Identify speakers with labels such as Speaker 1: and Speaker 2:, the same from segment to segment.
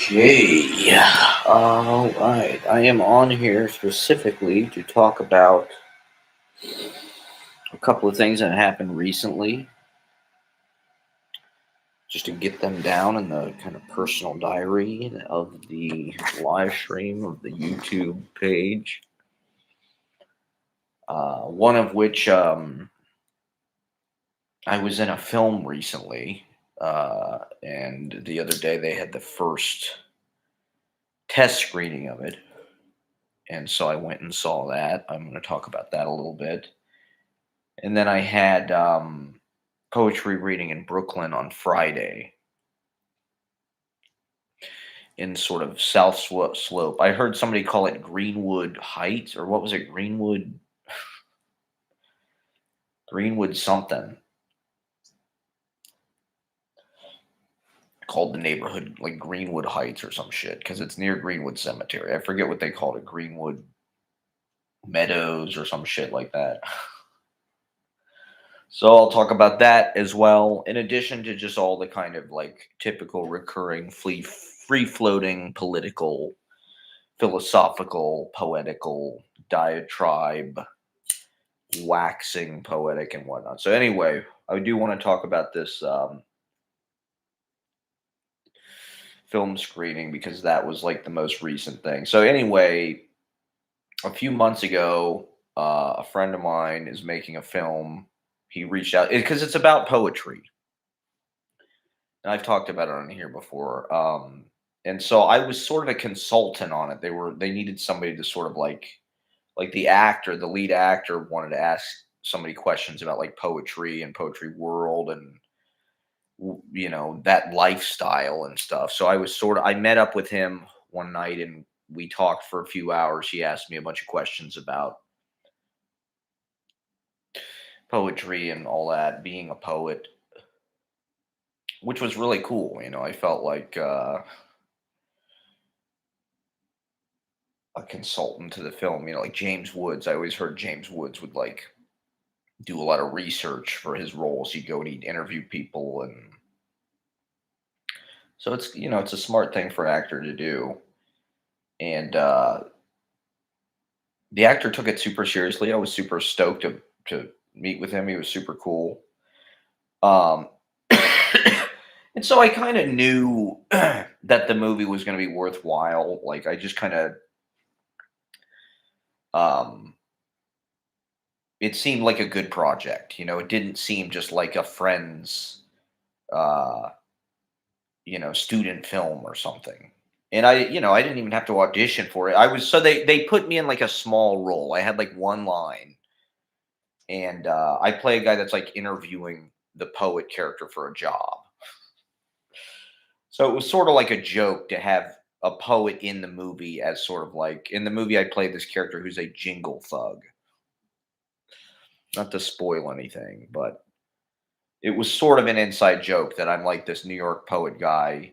Speaker 1: Okay. All right. I am on here specifically to talk about a couple of things that happened recently, just to get them down in the kind of personal diary of the live stream of the YouTube page. One of which I was in a film recently, and the other day they had the first test screening of it. And so I went and saw that. I'm going to talk about that a little bit. And then I had poetry reading in Brooklyn on Friday in sort of Slope. I heard somebody call it Greenwood Heights, or what was it? Greenwood something, called the neighborhood like Greenwood Heights or some shit because it's near Greenwood Cemetery. I forget what they called it, Greenwood Meadows or some shit like that. So I'll talk about that as well, in addition to just all the kind of like typical recurring free floating political, philosophical, poetical diatribe, waxing poetic and whatnot. So anyway, I do want to talk about this film screening because that was like the most recent thing. So anyway, a few months ago, a friend of mine is making a film. He reached out because it's about poetry. And I've talked about it on here before. And so I was sort of a consultant on it. They needed somebody to sort of like the lead actor wanted to ask somebody questions about like poetry and poetry world and that lifestyle and stuff. So I met up with him one night and we talked for a few hours. He asked me a bunch of questions about poetry and all that, being a poet, which was really cool. I felt like a consultant to the film, like James Woods. I always heard James Woods would like do a lot of research for his roles. He'd go and he'd interview people, and so it's a smart thing for an actor to do. And the actor took it super seriously. I was super stoked to meet with him. He was super cool. Um, and so I kind of knew that the movie was going to be worthwhile. Like I just kind of um it seemed like a good project. It didn't seem just like a friend's, uh, student film or something. And I didn't even have to audition for it. They put me in like a small role. I had like one line, and I play a guy that's like interviewing the poet character for a job. So it was sort of like a joke to have a poet in the movie, as sort of like in the movie I played this character who's a jingle thug. Not to spoil anything, but it was sort of an inside joke that I'm like this New York poet guy,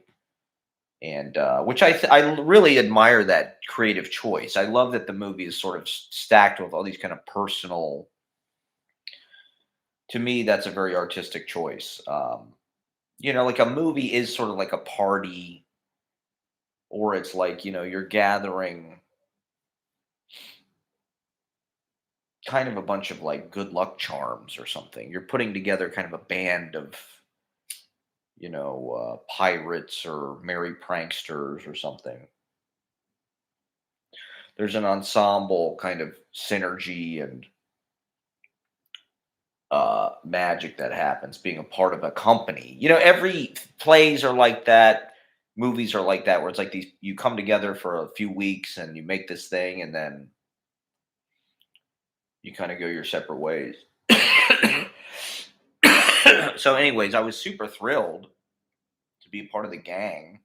Speaker 1: and which I really admire that creative choice. I love that the movie is sort of stacked with all these kind of personal. To me, that's a very artistic choice. Like a movie is sort of like a party, or it's like you're gathering kind of a bunch of like good luck charms or something. You're putting together kind of a band of pirates or merry pranksters or something. There's an ensemble kind of synergy and magic that happens being a part of a company. Every plays are like that, movies are like that, where it's like these you come together for a few weeks and you make this thing, and then you kind of go your separate ways. So, anyways, I was super thrilled to be a part of the gang,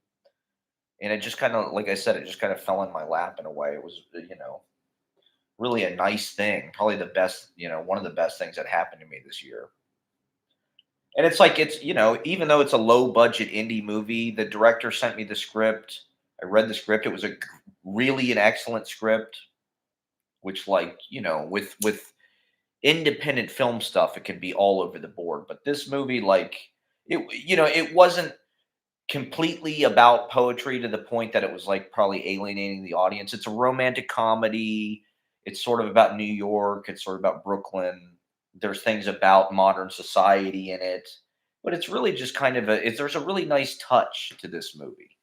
Speaker 1: and it just kind of, like I said, it just kind of fell in my lap in a way. It was, really a nice thing. Probably the best, one of the best things that happened to me this year. And it's like even though it's a low budget indie movie, the director sent me the script. I read the script. It was really an excellent script, which like, with independent film stuff, it can be all over the board. But this movie, like it wasn't completely about poetry to the point that it was like probably alienating the audience. It's a romantic comedy. It's sort of about New York. It's sort of about Brooklyn. There's things about modern society in it, but it's really just kind of there's a really nice touch to this movie.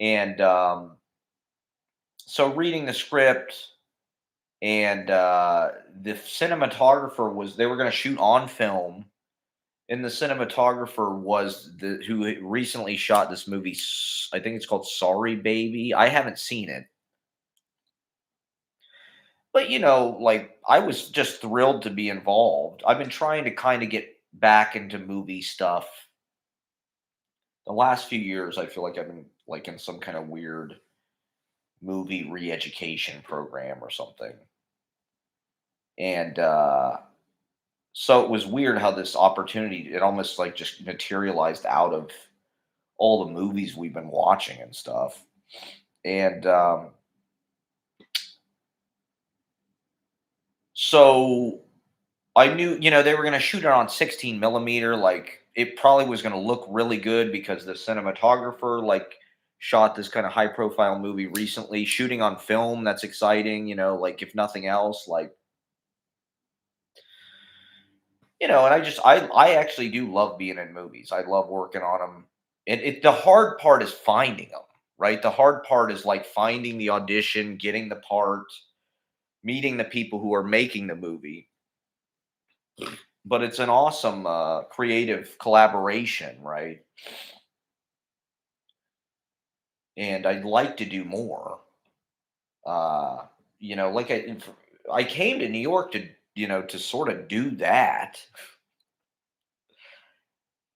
Speaker 1: And so reading the script and the cinematographer was they were going to shoot on film, and the cinematographer was the who recently shot this movie. I think it's called Sorry Baby. I haven't seen it, but like I was just thrilled to be involved. I've been trying to kind of get back into movie stuff the last few years. I feel like I've been like in some kind of weird movie re-education program or something, and so it was weird how this opportunity it almost like just materialized out of all the movies we've been watching and stuff. And so I knew, they were going to shoot it on 16 millimeter. Like it probably was going to look really good because the cinematographer like shot this kind of high profile movie recently, shooting on film. That's exciting, like if nothing else, like, and I actually do love being in movies. I love working on them. And the hard part is finding them, right? The hard part is like finding the audition, getting the part, meeting the people who are making the movie. But it's an awesome creative collaboration, right? And I'd like to do more. Uh, like I came to New York to to sort of do that.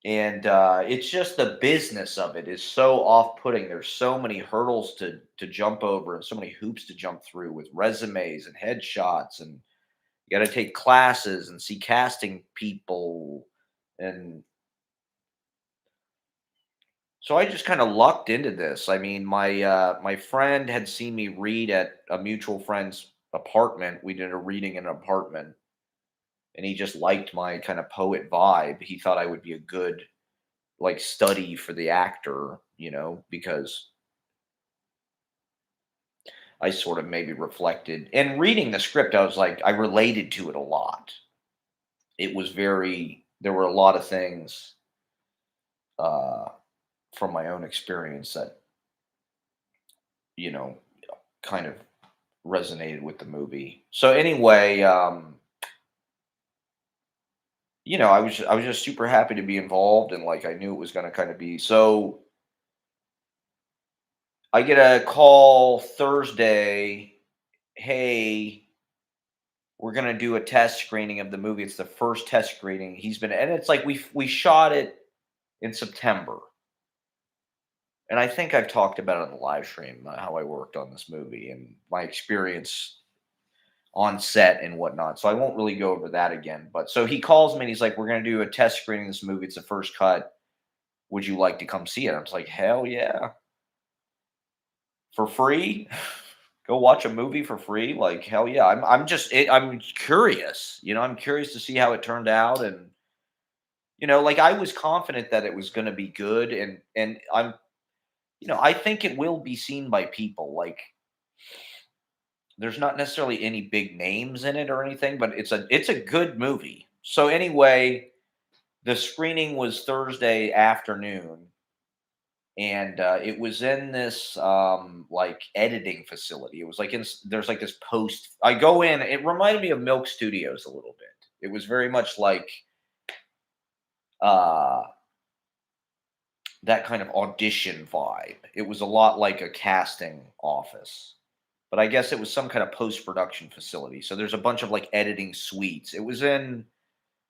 Speaker 1: And it's just the business of it is so off-putting. There's so many hurdles to jump over and so many hoops to jump through with resumes and headshots, and you got to take classes and see casting people. And so I just kind of lucked into this. I mean, my friend had seen me read at a mutual friend's apartment. We did a reading in an apartment, and he just liked my kind of poet vibe. He thought I would be a good like study for the actor, because I sort of maybe reflected and reading the script, I was like, I related to it a lot. It was there were a lot of things uh, from my own experience that, you know, kind of resonated with the movie. So anyway, I was just super happy to be involved, and like I knew it was going to kind of be so. I get a call Thursday. Hey, we're gonna do a test screening of the movie. It's the first test screening he's been, and it's like we shot it in September, and I think I've talked about it on the live stream how I worked on this movie and my experience on set and whatnot. So I won't really go over that again. But so he calls me and he's like, "We're gonna do a test screening of this movie. It's the first cut. Would you like to come see it?" I was like, "Hell yeah, for free." Go watch a movie for free, like hell yeah. I'm curious, I'm curious to see how it turned out. And like I was confident that it was going to be good, and I think it will be seen by people. Like there's not necessarily any big names in it or anything, but it's a good movie. So anyway, the screening was Thursday afternoon, and it was in this like editing facility. It was like there's like this post. I go in. It reminded me of Milk Studios a little bit. It was very much like uh that kind of audition vibe. It was a lot like a casting office, but I guess it was some kind of post production facility. So there's a bunch of like editing suites. It was in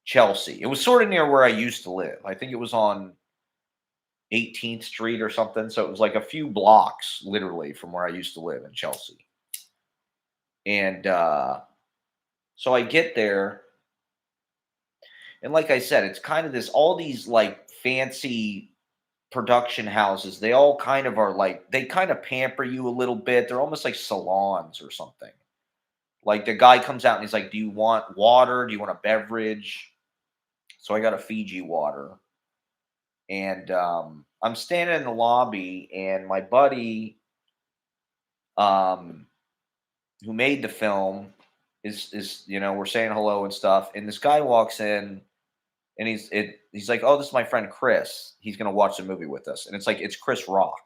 Speaker 1: Chelsea. It was sort of near where I used to live. I think it was on 18th Street or something. So it was like a few blocks literally from where I used to live in Chelsea. And so I get there, and like I said, it's kind of this all these like fancy production houses. They all kind of are like they kind of pamper you a little bit. They're almost like salons or something. Like the guy comes out and he's like, "Do you want water? Do you want a beverage?" So I got a Fiji water. And I'm standing in the lobby, and my buddy, um, who made the film, is we're saying hello and stuff, and this guy walks in, and he's like, "Oh, this is my friend Chris. He's gonna watch the movie with us," and it's like it's Chris Rock,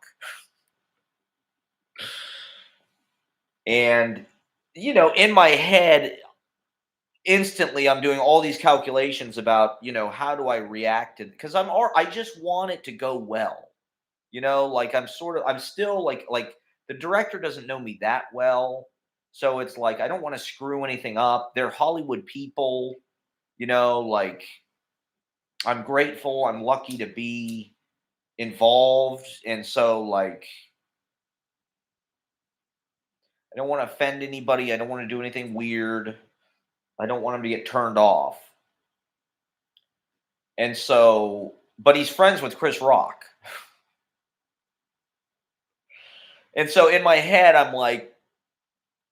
Speaker 1: and in my head, instantly I'm doing all these calculations about how do I react to, because I just want it to go well. Like I'm still like the director doesn't know me that well. So it's like I don't want to screw anything up. They're Hollywood people, like I'm grateful, I'm lucky to be involved. And so like I don't want to offend anybody. I don't want to do anything weird. I don't want him to get turned off. And so, but he's friends with Chris Rock. And so in my head, I'm like,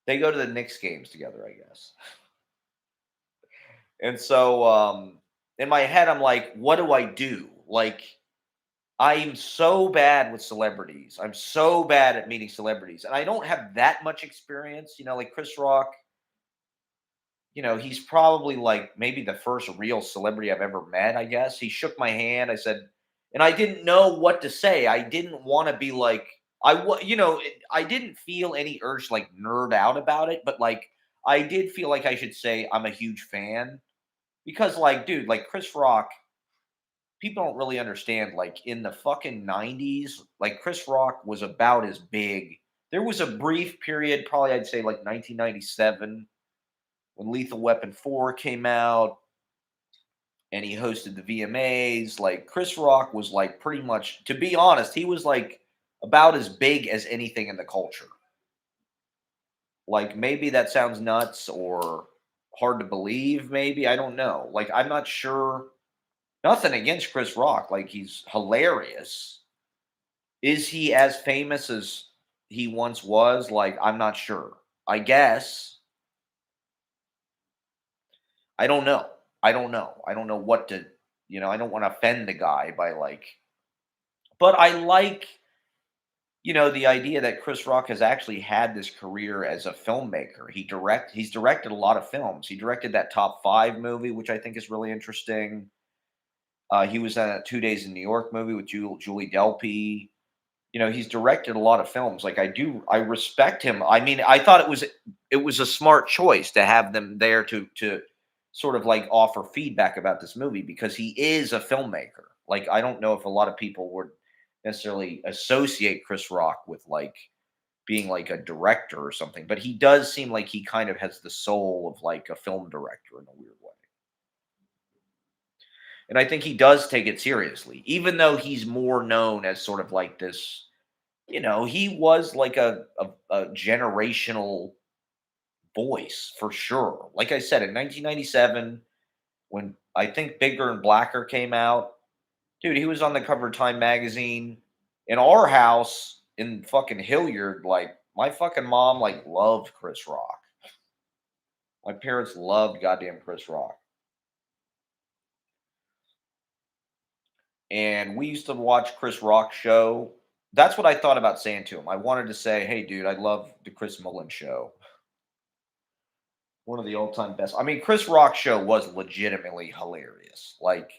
Speaker 1: they go to the Knicks games together, I guess. And so in my head, I'm like, what do I do? Like, I'm so bad with celebrities. I'm so bad at meeting celebrities. And I don't have that much experience. Like Chris Rock, he's probably like maybe the first real celebrity I've ever met, I guess. He shook my hand. I said, and I didn't know what to say. I didn't want to be like, I didn't feel any urge to like nerd out about it, but like, I did feel like I should say I'm a huge fan because, like, dude, like Chris Rock, people don't really understand. Like in the fucking 90s, like Chris Rock was about as big. There was a brief period, probably I'd say like 1997, when Lethal Weapon 4 came out and he hosted the VMAs. Like Chris Rock was like pretty much, to be honest, he was like about as big as anything in the culture. Like maybe that sounds nuts or hard to believe, maybe. I don't know. Like I'm not sure. Nothing against Chris Rock. Like he's hilarious. Is he as famous as he once was? Like I'm not sure. I guess. I don't know. I don't know. I don't know what to, I don't want to offend the guy by like, but I like, the idea that Chris Rock has actually had this career as a filmmaker. He's directed a lot of films. He directed that Top 5 movie, which I think is really interesting. He was in a 2 Days in New York movie with Julie Delpy. He's directed a lot of films. Like I respect him. I mean, I thought it was a smart choice to have them there to sort of like offer feedback about this movie because he is a filmmaker. Like I don't know if a lot of people would necessarily associate Chris Rock with like being like a director or something, but he does seem like he kind of has the soul of like a film director in a weird way. And I think he does take it seriously, even though he's more known as sort of like this, he was like a generational voice for sure. Like I said, in 1997, when I think Bigger and Blacker came out, dude, he was on the cover of Time magazine. In our house in fucking Hilliard, like my fucking mom like loved Chris Rock. My parents loved goddamn Chris Rock. And we used to watch Chris Rock show. That's what I thought about saying to him. I wanted to say, "Hey, dude, I love the Chris Mullin show. One of the all-time best." I mean, Chris Rock show was legitimately hilarious. Like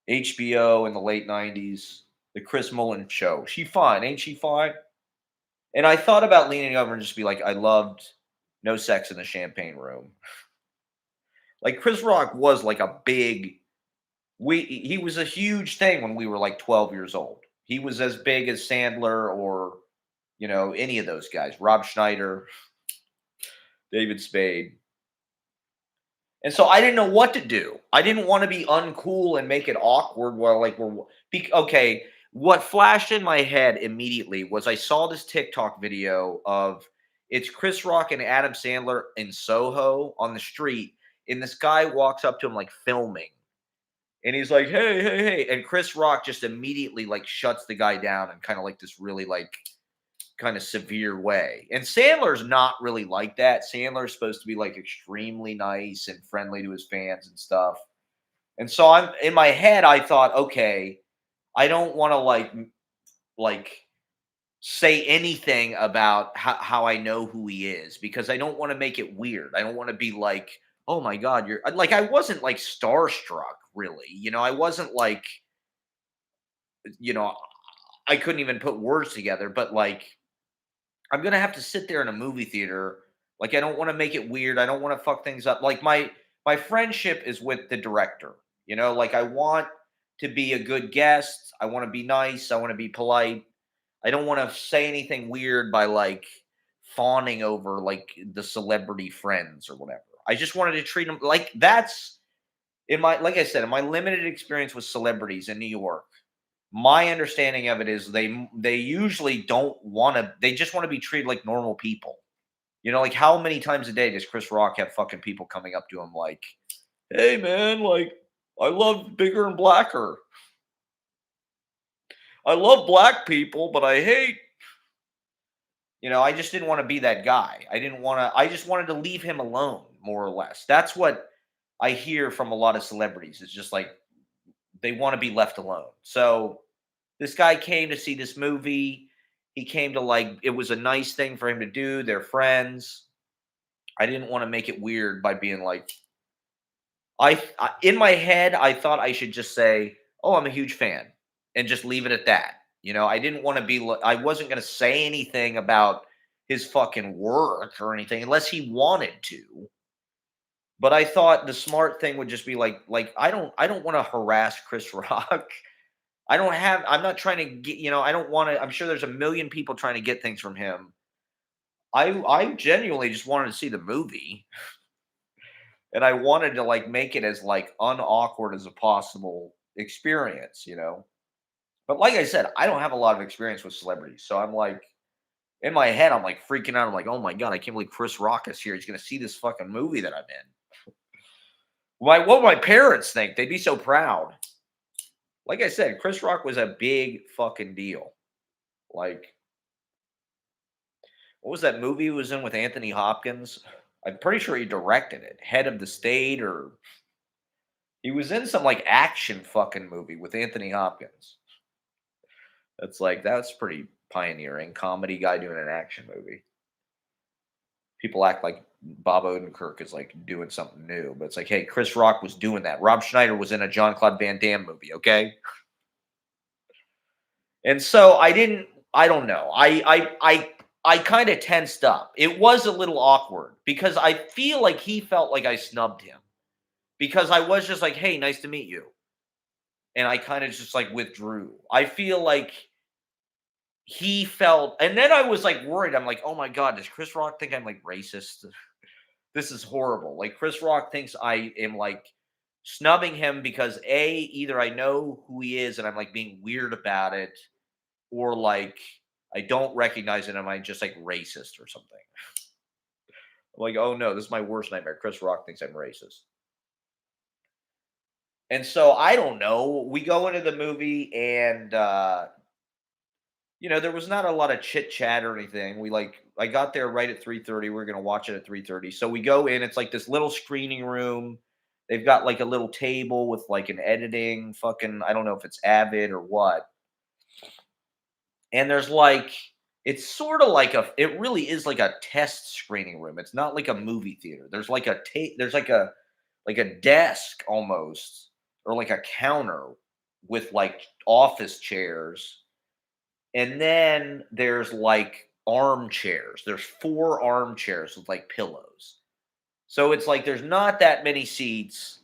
Speaker 1: HBO in the late '90s, the Chris Mullin show. She fine, ain't she fine? And I thought about leaning over and just be like, "I loved No Sex in the Champagne Room." Like Chris Rock was like a big he was a huge thing when we were like 12 years old. He was as big as Sandler or, any of those guys, Rob Schneider, David Spade. And so I didn't know what to do. I didn't want to be uncool and make it awkward while like okay, what flashed in my head immediately was I saw this TikTok video of it's Chris Rock and Adam Sandler in Soho on the street, and this guy walks up to him like filming. And he's like, "Hey, hey, hey." And Chris Rock just immediately like shuts the guy down in kind of like this really like kind of severe way. And Sandler's not really like that. Sandler's supposed to be like extremely nice and friendly to his fans and stuff. And so I'm in my head, I thought, okay, I don't want to like say anything about how I know who he is because I don't want to make it weird. I don't want to be like, oh my God, you're like, I wasn't like starstruck really. I wasn't like, you know, I couldn't even put words together, but like, I'm going to have to sit there in a movie theater. Like, I don't want to make it weird. I don't want to fuck things up. Like, my friendship is with the director. Like I want to be a good guest. I want to be nice. I want to be polite. I don't want to say anything weird by like fawning over like the celebrity friends or whatever. I just wanted to treat them like that's in my like I said, in my limited experience with celebrities in New York. My understanding of it is they usually don't want to. They just want to be treated like normal people. Like how many times a day does Chris Rock have fucking people coming up to him like, "Hey man, like I love Bigger and Blacker. I love black people, but I hate." I just didn't want to be that guy. I just wanted to leave him alone, more or less. That's what I hear from a lot of celebrities. It's just like they want to be left alone. So this guy came to see this movie. He came to like, it was a nice thing for him to do. They're friends. I didn't want to make it weird by being like, in my head, I thought I should just say, "Oh, I'm a huge fan," and just leave it at that. I didn't want to be. I wasn't going to say anything about his fucking work or anything unless he wanted to. But I thought the smart thing would just be like I don't want to harass Chris Rock. I'm not trying to get. I don't want to. I'm sure there's a million people trying to get things from him. I genuinely just wanted to see the movie. And I wanted to like make it as like unawkward as a possible experience. But like I said, I don't have a lot of experience with celebrities, so I'm like in my head, I'm like freaking out. I'm like, oh my god, I can't believe Chris Rock is here. He's gonna see this fucking movie that I'm in. What would my parents think? They'd be so proud. Like I said, Chris Rock was a big fucking deal. Like, what was that movie he was in with Anthony Hopkins? I'm pretty sure he directed it. Head of the State, or he was in some like action fucking movie with Anthony Hopkins. That's pretty pioneering. Comedy guy doing an action movie. People act like Bob Odenkirk is like doing something new, but it's like, hey, Chris Rock was doing that. Rob Schneider was in a John Claude Van Damme movie, okay? And so I don't know. I kind of tensed up. It was a little awkward because I feel like he felt like I snubbed him because I was just like, hey, nice to meet you. And I kind of just like withdrew. I feel like he felt, and then I was like worried. I'm like, oh my God, does Chris Rock think I'm like racist? This is horrible. Like Chris Rock thinks I am like snubbing him because either I know who he is and I'm like being weird about it, or like I don't recognize it and I'm just like racist or something. I'm like, oh no, this is my worst nightmare. Chris Rock thinks I'm racist. And so I don't know. We go into the movie and there was not a lot of chit chat or anything. I got there right at 3:30. We are gonna watch it at 3:30. So we go in, it's like this little screening room. They've got like a little table with like an editing fucking, I don't know if it's Avid or what. And there's like, it's sort of like it really is like a test screening room. It's not like a movie theater. There's like there's like a desk almost, or like a counter with like office chairs. And then there's like armchairs. There's 4 armchairs with like pillows. So it's like there's not that many seats.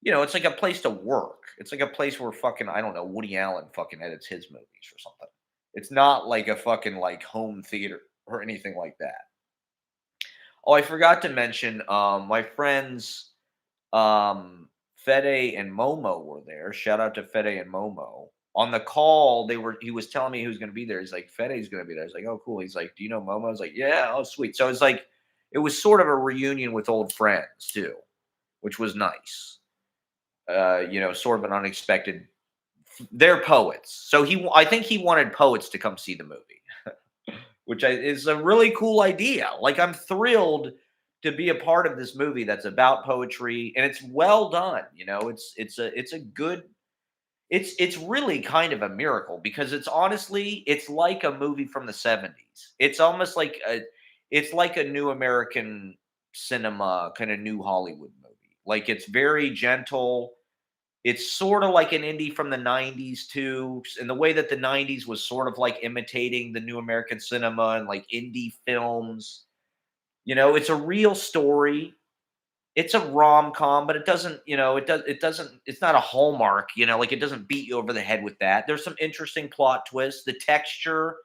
Speaker 1: It's like a place to work. It's like a place where fucking, I don't know, Woody Allen fucking edits his movies or something. It's not like a fucking like home theater or anything like that. Oh, I forgot to mention, my friends, Fede and Momo were there. Shout out to Fede and Momo. On the call, he was telling me who's gonna be there. He's like, Fede's gonna be there. I was like, oh, cool. He's like, do you know Momo? I was like, yeah, oh sweet. So it's like it was sort of a reunion with old friends too, which was nice. Sort of an unexpected. They're poets. So I think he wanted poets to come see the movie, which is a really cool idea. Like, I'm thrilled to be a part of this movie that's about poetry, and it's well done. It's a good. it's really kind of a miracle because it's like a movie from the 70s. It's almost like it's like a new American cinema, kind of new Hollywood movie. Like it's very gentle. It's sort of like an indie from the 90s too, in the way that the 90s was sort of like imitating the new American cinema and like indie films. It's a real story. It's a rom-com, but it doesn't, it doesn't it's not a Hallmark, like it doesn't beat you over the head with that. There's some interesting plot twists. The texture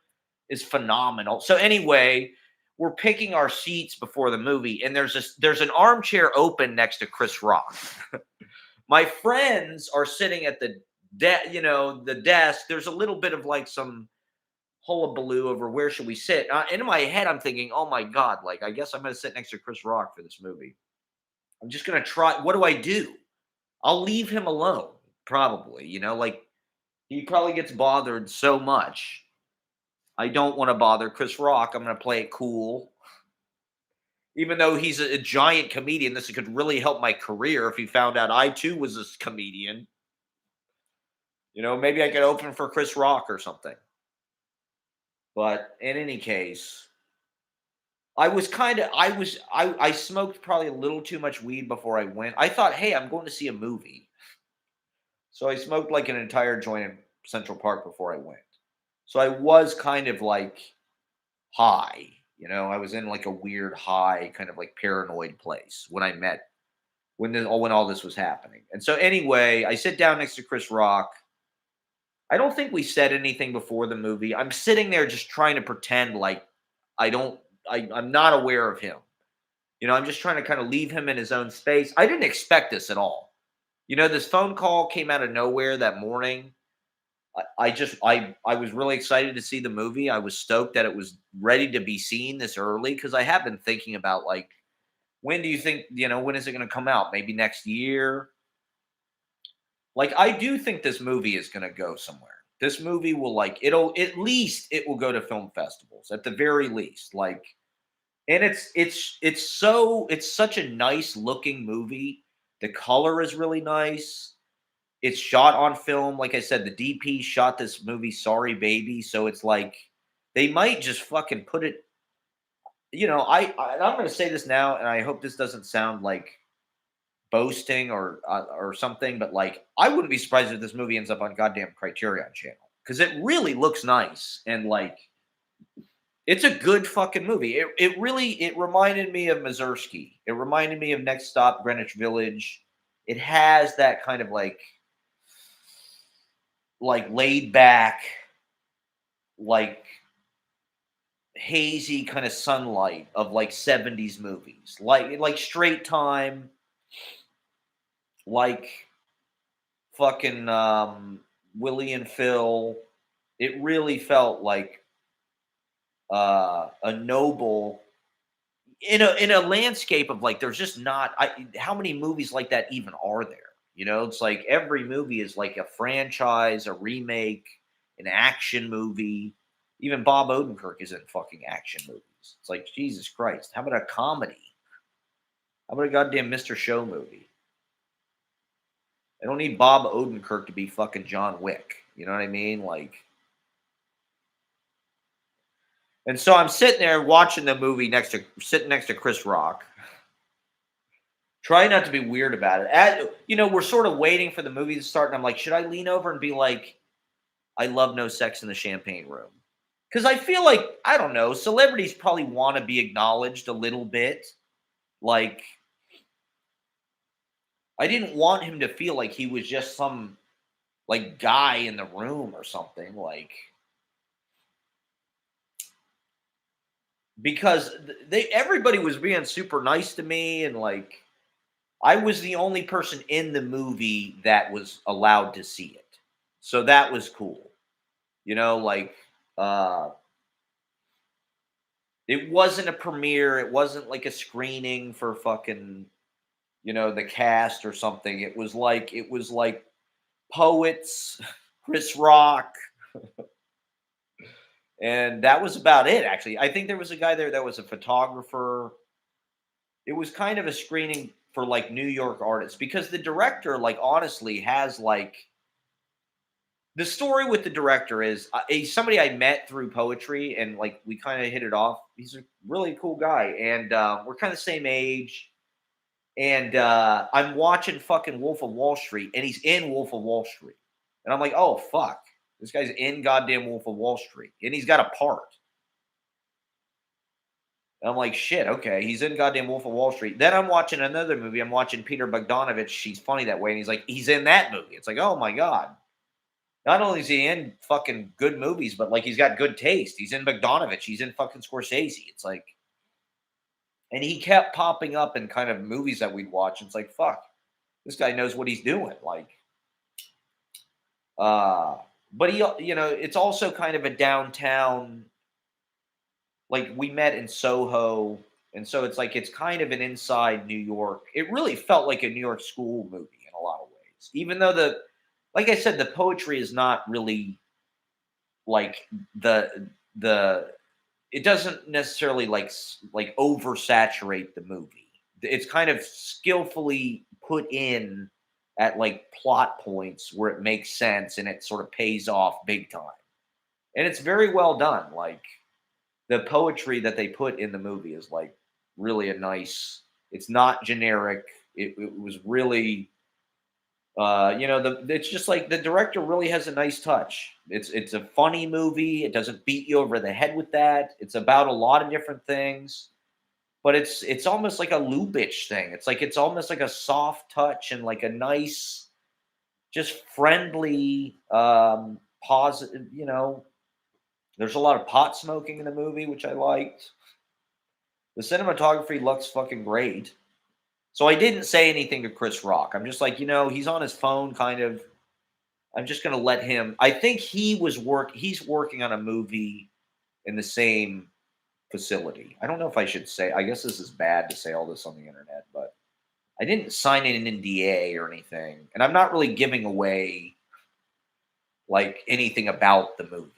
Speaker 1: is phenomenal. So anyway, we're picking our seats before the movie, and there's an armchair open next to Chris Rock. My friends are sitting at the desk. There's a little bit of like some hullabaloo over where should we sit. And in my head, I'm thinking, oh my god, like I guess I'm going to sit next to Chris Rock for this movie. I'm just going to try. What do I do? I'll leave him alone, probably. Like he probably gets bothered so much. I don't want to bother Chris Rock. I'm going to play it cool. Even though he's a giant comedian, this could really help my career if he found out I too was a comedian. Maybe I could open for Chris Rock or something. But in any case, I smoked probably a little too much weed before I went. I thought, hey, I'm going to see a movie. So I smoked like an entire joint in Central Park before I went. So I was kind of like high. I was in like a weird high, kind of like paranoid place when all this was happening. And so anyway, I sit down next to Chris Rock. I don't think we said anything before the movie. I'm sitting there just trying to pretend like I'm not aware of him. I'm just trying to kind of leave him in his own space. I didn't expect this at all. This phone call came out of nowhere that morning. I was really excited to see the movie. I was stoked that it was ready to be seen this early because I have been thinking about like, when do you think, when is it going to come out? Maybe next year? Like, I do think this movie is going to go somewhere. This movie will it will go to film festivals at the very least. Like, and it's such a nice looking movie. The color is really nice. It's shot on film. Like I said, the DP shot this movie, Sorry Baby. So it's like they might just fucking put it. I'm going to say this now, and I hope this doesn't sound like boasting or something, but like I wouldn't be surprised if this movie ends up on goddamn Criterion Channel because it really looks nice and like it's a good fucking movie. It reminded me of Mazursky. It reminded me of Next Stop Greenwich Village. It has that kind of like laid back, like hazy kind of sunlight of like 70s movies, like Straight Time, like fucking Willie and Phil. It really felt like a noble in a landscape of like there's just not how many movies like that even are there? It's like every movie is like a franchise, a remake, an action movie. Even Bob Odenkirk is in fucking action movies. It's like Jesus Christ. How about a comedy? How about a goddamn Mr. Show movie? I don't need Bob Odenkirk to be fucking John Wick. You know what I mean? Like, and so I'm sitting there watching the movie sitting next to Chris Rock. Try not to be weird about it. We're sort of waiting for the movie to start, and I'm like, should I lean over and be like, I love No Sex in the Champagne Room? Because I feel like, I don't know, celebrities probably want to be acknowledged a little bit. Like, I didn't want him to feel like he was just some like guy in the room or something. Like, because everybody was being super nice to me, and like I was the only person in the movie that was allowed to see it. So that was cool. Like it wasn't a premiere, it wasn't like a screening for fucking the cast or something. It was like poets, Chris Rock, and that was about it actually. I think there was a guy there that was a photographer. It was kind of a screening for like New York artists because the director like honestly has like the story with the director is he's somebody I met through poetry, and like we kind of hit it off. He's a really cool guy, and we're kind of the same age. And I'm watching fucking Wolf of Wall Street, and he's in Wolf of Wall Street, and I'm like, oh fuck, this guy's in goddamn Wolf of Wall Street, and he's got a part. And I'm like, shit, okay, he's in goddamn Wolf of Wall Street. Then I'm watching another movie. I'm watching Peter Bogdanovich. She's funny that way, and he's like, he's in that movie. It's like, oh my god. Not only is he in fucking good movies, but like he's got good taste. He's in Bogdanovich. He's in fucking Scorsese. It's like, and he kept popping up in kind of movies that we'd watch. It's like, fuck, this guy knows what he's doing. Like, but he, it's also kind of a downtown. Like we met in Soho, and so it's like it's kind of an inside New York. It really felt like a New York school movie in a lot of ways, even though like I said, the poetry is not really like the it doesn't necessarily like oversaturate the movie. It's kind of skillfully put in at like plot points where it makes sense and it sort of pays off big time. And it's very well done. Like the poetry that they put in the movie is like really a nice, it's not generic. It was really it's just like the director really has a nice touch. It's a funny movie. It doesn't beat you over the head with that. It's about a lot of different things, but it's almost like a Lubitsch thing. It's like it's almost like a soft touch and like a nice, just friendly, positive. There's a lot of pot smoking in the movie, which I liked. The cinematography looks fucking great. So I didn't say anything to Chris Rock. I'm just like, he's on his phone kind of. I'm just going to let him. I think he's working on a movie in the same facility. I don't know if I should say, I guess this is bad to say all this on the internet, but I didn't sign an NDA or anything. And I'm not really giving away like anything about the movie.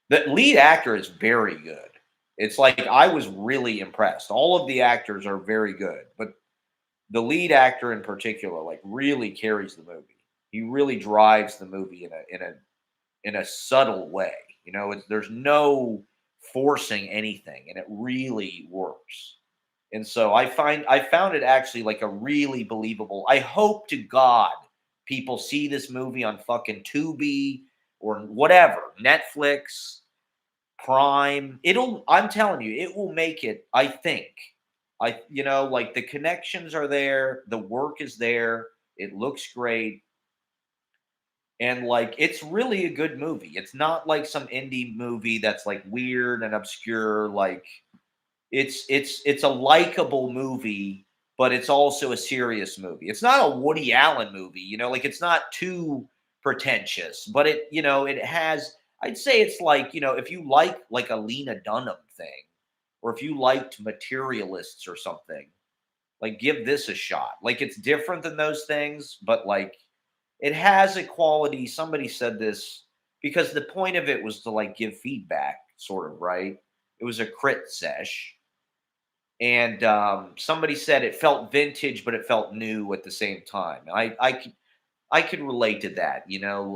Speaker 1: The lead actor is very good. It's like I was really impressed. All of the actors are very good, but the lead actor in particular, like, really carries the movie. He really drives the movie in a subtle way. There's no forcing anything, and it really works. And so I found it actually like a really believable. I hope to God people see this movie on fucking Tubi or whatever, Netflix, Prime. I'm telling you, it will make it, I think. Like the connections are there, the work is there, it looks great. And like it's really a good movie. It's not like some indie movie that's like weird and obscure. Like it's a likable movie, but it's also a serious movie. It's not a Woody Allen movie, like it's not too pretentious, but it has, I'd say it's like, if you like a Lena Dunham thing, or if you liked Materialists or something, like give this a shot. Like it's different than those things, but like it has a quality. Somebody said this because the point of it was to like give feedback, sort of, right? It was a crit sesh. And somebody said it felt vintage, but it felt new at the same time. And I could relate to that,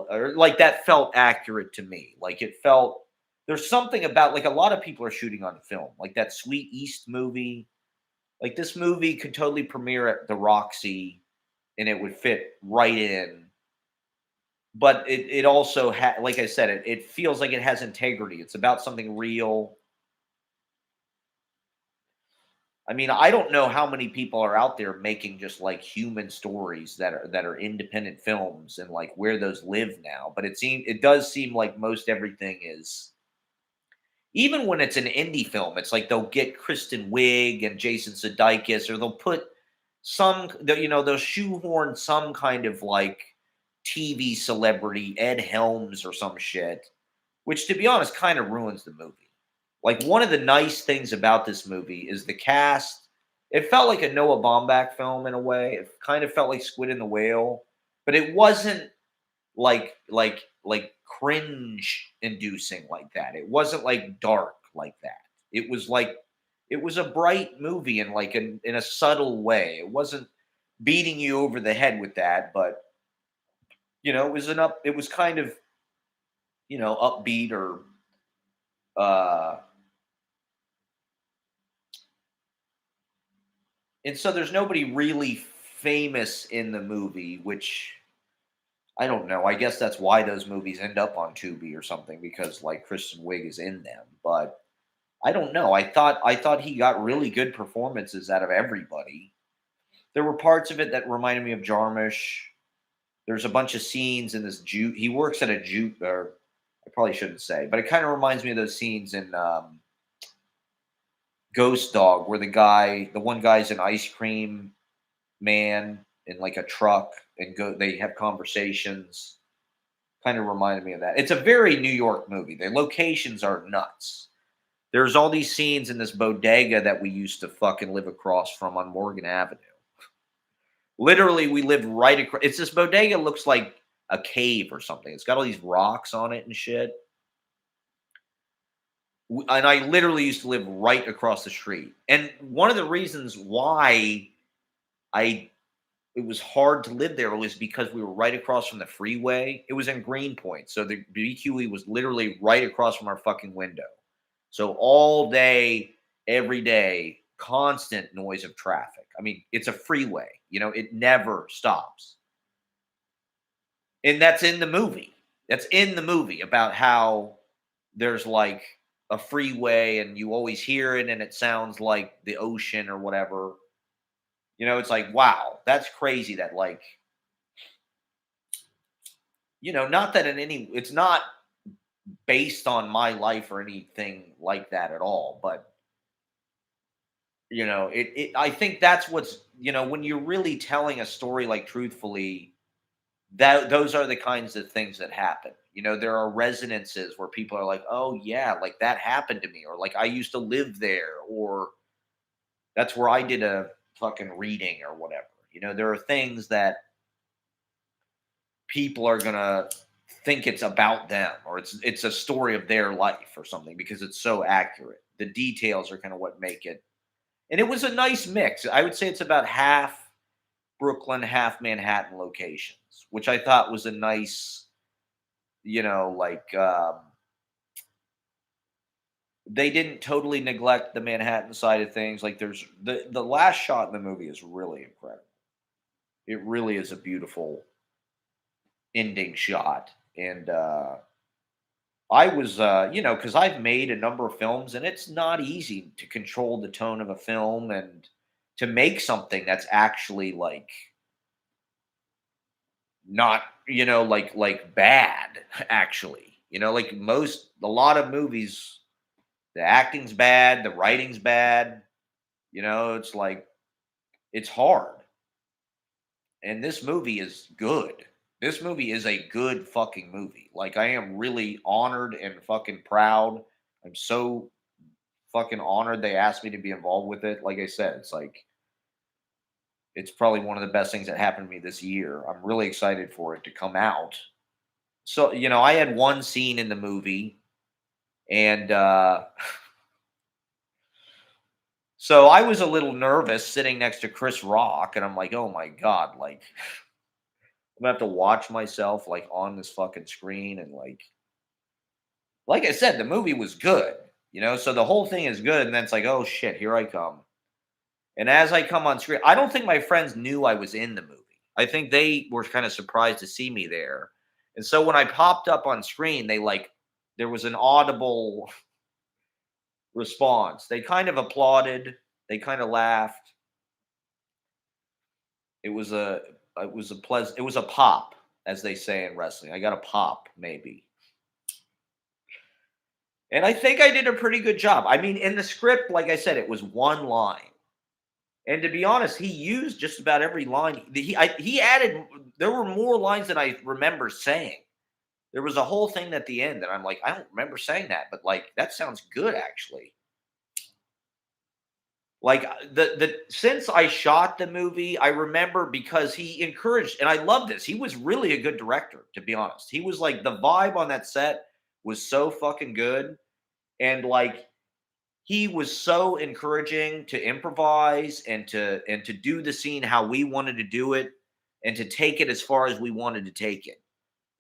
Speaker 1: or like that felt accurate to me. Like it felt, there's something about, like, a lot of people are shooting on film, like that Sweet East movie. Like this movie could totally premiere at the Roxy and it would fit right in. But it also like I said, it feels like it has integrity. It's about something real. I mean, I don't know how many people are out there making just like human stories that are independent films and like where those live now. But it does seem like most everything is, even when it's an indie film, it's like they'll get Kristen Wiig and Jason Sudeikis, or they'll put they'll shoehorn some kind of like TV celebrity, Ed Helms or some shit, which to be honest kind of ruins the movie. Like one of the nice things about this movie is the cast. It felt like a Noah Baumbach film in a way. It kind of felt like Squid and the Whale, but it wasn't like cringe inducing like that. It wasn't like dark like that. It was like it was a bright movie in like in a subtle way. It wasn't beating you over the head with that, but it was kind of, upbeat or uh and so there's nobody really famous in the movie, which I don't know. I guess that's why those movies end up on Tubi or something, because like Kristen Wiig is in them. But I don't know. I thought he got really good performances out of everybody. There were parts of it that reminded me of Jarmusch. There's a bunch of scenes in this jute. He works at a jute, or I probably shouldn't say, but it kind of reminds me of those scenes in Ghost Dog, where the one guy's an ice cream man in like a truck, and they have conversations. Kind of reminded me of that. It's a very New York movie. The locations are nuts. There's all these scenes in this bodega that we used to fucking live across from on Morgan Avenue. Literally, we lived right across. It's this bodega, looks like a cave or something. It's got all these rocks on it and shit. And I literally used to live right across the street. And one of the reasons why I it was hard to live there was because we were right across from the freeway. It was in Greenpoint, so the BQE was literally right across from our fucking window. So all day, every day, constant noise of traffic. I mean, it's a freeway, it never stops. And that's in the movie. That's in the movie about how there's like a freeway and you always hear it and it sounds like the ocean or whatever. It's like, wow, that's crazy that like, not that it's not based on my life or anything like that at all, but I think that's what's, when you're really telling a story like truthfully, that those are the kinds of things that happen. There are resonances where people are like, "Oh yeah, like that happened to me," or like I used to live there, or that's where I did a fucking reading or whatever. There are things that people are going to think it's about them, or it's a story of their life or something, because it's so accurate. The details are kind of what make it. And it was a nice mix. I would say it's about half Brooklyn, half Manhattan locations, which I thought was a nice, like they didn't totally neglect the Manhattan side of things. Like there's the last shot in the movie is really incredible. It really is a beautiful ending shot. And I was, because I've made a number of films, and it's not easy to control the tone of a film and to make something that's actually like not, like bad, actually. Like a lot of movies, the acting's bad, the writing's bad. It's like it's hard. And this movie is good. This movie is a good fucking movie. Like I am really honored and fucking proud. I'm so fucking honored they asked me to be involved with it. Like I said, it's like it's probably one of the best things that happened to me this year. I'm really excited for it to come out. So, I had one scene in the movie, and so I was a little nervous sitting next to Chris Rock, and I'm like, "Oh my god, like I'm gonna have to watch myself like on this fucking screen." And like I said, the movie was good, so the whole thing is good, and then it's like, "Oh shit, here I come." And as I come on screen, I don't think my friends knew I was in the movie. I think they were kind of surprised to see me there. And so when I popped up on screen, there was an audible response. They kind of applauded, they kind of laughed. It was a pleasant, it was a pop, as they say in wrestling. I got a pop, maybe. And I think I did a pretty good job. I mean, in the script, like I said, it was one line. And to be honest, he used just about every line. He added. There were more lines than I remember saying. There was a whole thing at the end that I'm like, I don't remember saying that, but like that sounds good actually. Like the since I shot the movie, I remember because he encouraged, and I love this. He was really a good director, to be honest. He was like the vibe on that set was so fucking good, and like he was so encouraging to improvise and to do the scene how we wanted to do it and to take it as far as we wanted to take it.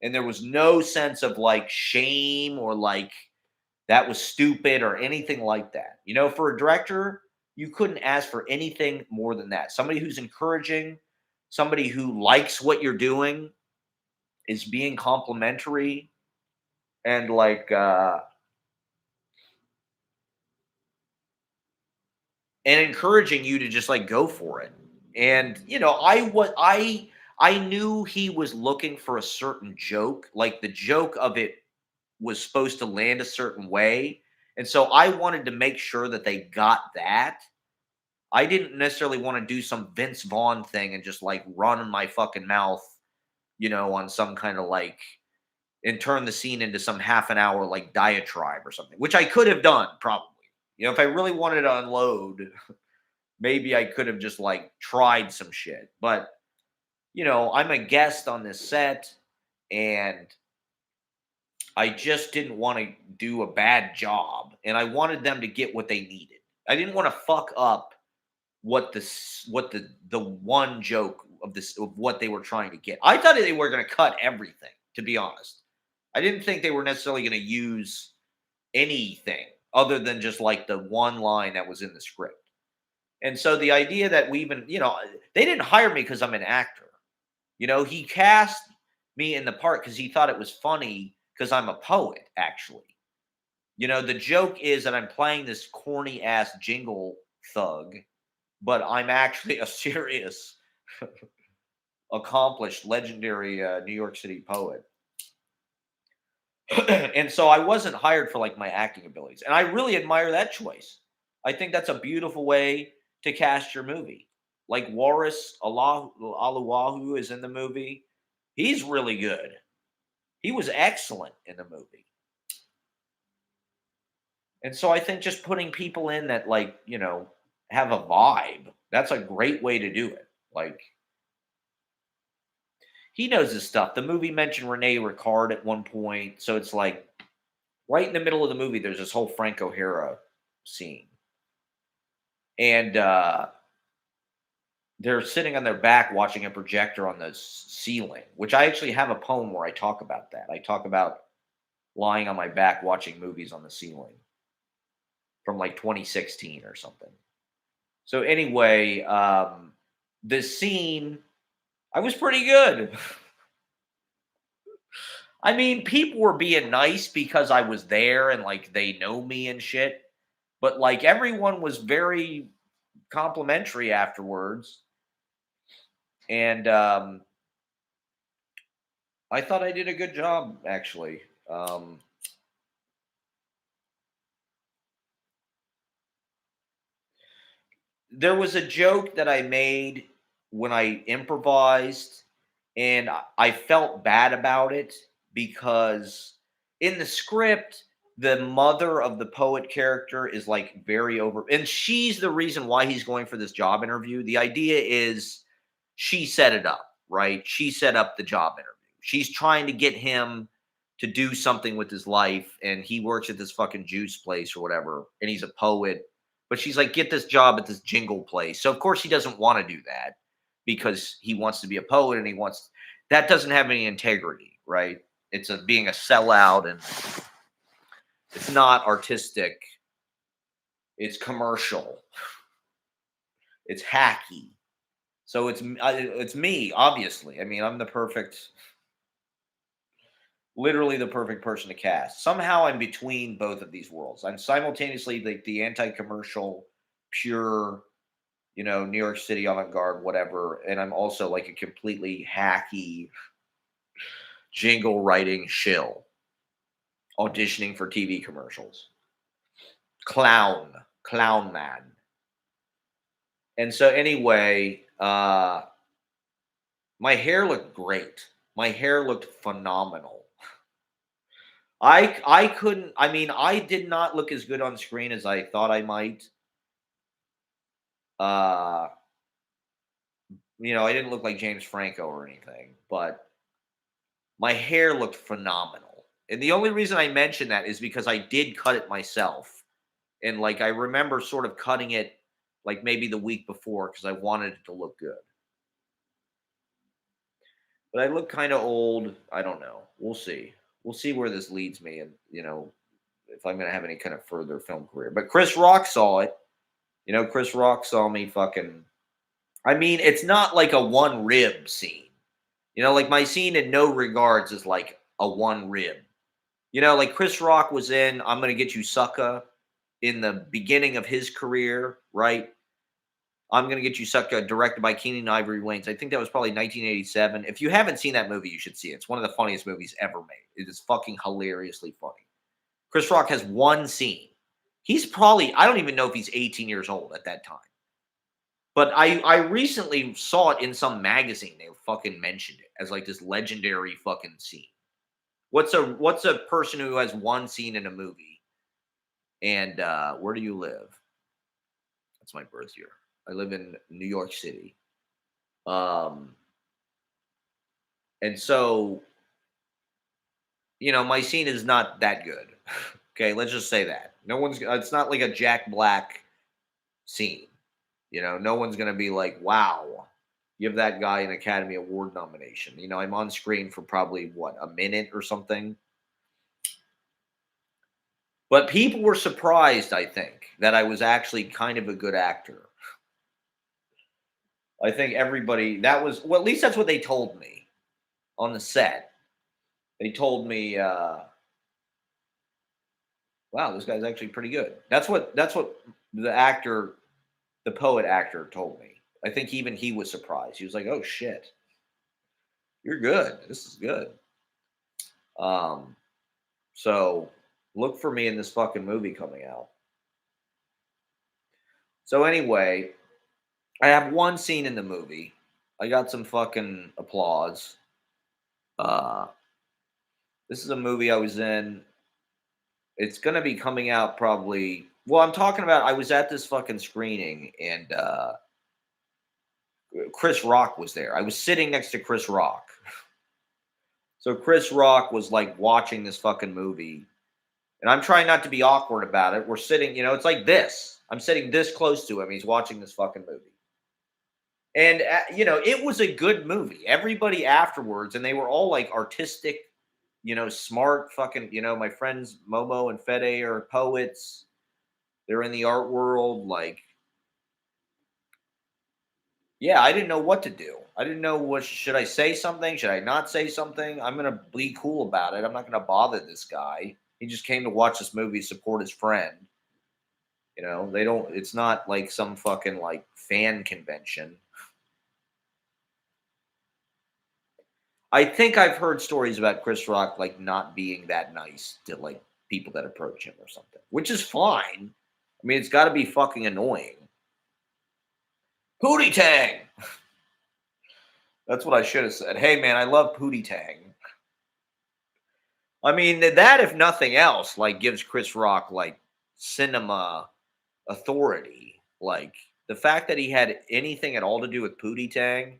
Speaker 1: And there was no sense of like shame or like that was stupid or anything like that. You know, for a director, you couldn't ask for anything more than that. Somebody who's encouraging, somebody who likes what you're doing, is being complimentary and like and encouraging you to just like go for it. And you know, I knew he was looking for a certain joke. Like the joke of it was supposed to land a certain way. And so I wanted to make sure that they got that. I didn't necessarily want to do some Vince Vaughn thing and just like run my fucking mouth, you know, on some kind of like and turn the scene into some half an hour like diatribe or something, which I could have done probably. You know, if I really wanted to unload, maybe I could have just like tried some shit. But, you know, I'm a guest on this set and I just didn't want to do a bad job and I wanted them to get what they needed. I didn't want to fuck up what the one joke of this of what they were trying to get. I thought they were going to cut everything, to be honest. I didn't think they were necessarily going to use anything other than just like the one line that was in the script. And so the idea that we even, you know, they didn't hire me because I'm an actor. You know, he cast me in the part because he thought it was funny because I'm a poet, actually. You know, the joke is that I'm playing this corny ass jingle thug, but I'm actually a serious, accomplished, legendary New York City poet. And so I wasn't hired for like my acting abilities. And I really admire that choice. I think that's a beautiful way to cast your movie. Like Waris Aluwahu is in the movie. He's really good. He was excellent in the movie. And so I think just putting people in that like, you know, have a vibe, that's a great way to do it. Like he knows his stuff. The movie mentioned Rene Ricard at one point. So it's like right in the middle of the movie, there's this whole Frank O'Hara scene. And they're sitting on their back watching a projector on the ceiling, which I actually have a poem where I talk about that. I talk about lying on my back watching movies on the ceiling from like 2016 or something. So anyway, the scene, I was pretty good. I mean, people were being nice because I was there and like they know me and shit. But like everyone was very complimentary afterwards. And I thought I did a good job, actually. There was a joke that I made when I improvised, and I felt bad about it because in the script, the mother of the poet character is like very over, and she's the reason why he's going for this job interview. The idea is she set it up, right? She set up the job interview. She's trying to get him to do something with his life, and he works at this fucking juice place or whatever, and he's a poet. But she's like, get this job at this jingle place. So of course he doesn't want to do that because he wants to be a poet and he wants that doesn't have any integrity, right? It's a being a sellout and it's not artistic. It's commercial. It's hacky. So it's me, obviously. I mean, I'm the perfect, literally the perfect person to cast. Somehow I'm between both of these worlds. I'm simultaneously like the anti-commercial, pure, you know, New York City avant-garde, whatever, and I'm also like a completely hacky jingle writing shill, auditioning for TV commercials. Clown man. And so anyway, my hair looked great. My hair looked phenomenal. I couldn't I mean, I did not look as good on screen as I thought I might. Uh, you know, I didn't look like James Franco or anything, but my hair looked phenomenal. And the only reason I mention that is because I did cut it myself. And like I remember sort of cutting it like maybe the week before because I wanted it to look good. But I look kind of old. I don't know. We'll see. We'll see where this leads me, and if I'm gonna have any kind of further film career. But Chris Rock saw it. Chris Rock saw me fucking. I mean, it's not like a one rib scene. Like my scene in No Regards is like a one rib. Like Chris Rock was in I'm Gonna Get You Sucker in the beginning of his career, right? I'm Gonna Get You Sucker, directed by Keenan Ivory Wayans. I think that was probably 1987. If you haven't seen that movie, you should see it. It's one of the funniest movies ever made. It is fucking hilariously funny. Chris Rock has one scene. He's probably, I don't even know if he's 18 years old at that time. But I recently saw it in some magazine. They fucking mentioned it as like this legendary fucking scene. What's a person who has one scene in a movie? And where do you live? That's my birth year. I live in New York City. Um, and so my scene is not that good. Okay, let's just say that. No one's it's not like a Jack Black scene. No one's gonna be like, wow, give that guy an Academy Award nomination. I'm on screen for probably what, a minute or something. But people were surprised, I think, that I was actually kind of a good actor. I think everybody that was well, at least that's what they told me on the set. They told me, wow, this guy's actually pretty good. That's what the actor, the poet actor told me. I think even he was surprised. He was like, "Oh shit, you're good. This is good." Um, so look for me in this fucking movie coming out. So anyway, I have one scene in the movie. I got some fucking applause. Uh, this is a movie I was in. It's gonna be coming out probably. Well, I'm talking about. I was at this fucking screening, and Chris Rock was there. I was sitting next to Chris Rock. So Chris Rock was like watching this fucking movie, and I'm trying not to be awkward about it. We're sitting, it's like this. I'm sitting this close to him. He's watching this fucking movie. And it was a good movie. Everybody afterwards, and they were all like artistic, smart fucking, my friends Momo and Fede are poets. They're in the art world. Like, yeah, I didn't know what to do. I didn't know what should I say something? Should I not say something? I'm gonna be cool about it. I'm not gonna bother this guy. He just came to watch this movie, support his friend. They don't. It's not like some fucking like fan convention. I think I've heard stories about Chris Rock like not being that nice to like people that approach him or something, which is fine. I mean, it's got to be fucking annoying. Pootie Tang. That's what I should have said. Hey man, I love Pootie Tang. I mean, that if nothing else, like gives Chris Rock like cinema authority. Like the fact that he had anything at all to do with Pootie Tang,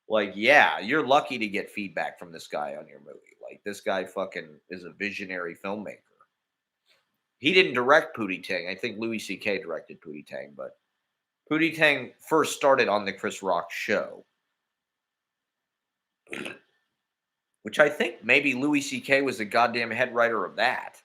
Speaker 1: like, yeah, you're lucky to get feedback from this guy on your movie. Like this guy fucking is a visionary filmmaker. He didn't direct Pootie Tang. I think Louis C.K. directed Pootie Tang, but Pootie Tang first started on the Chris Rock show, which I think maybe Louis C.K. was the goddamn head writer of that.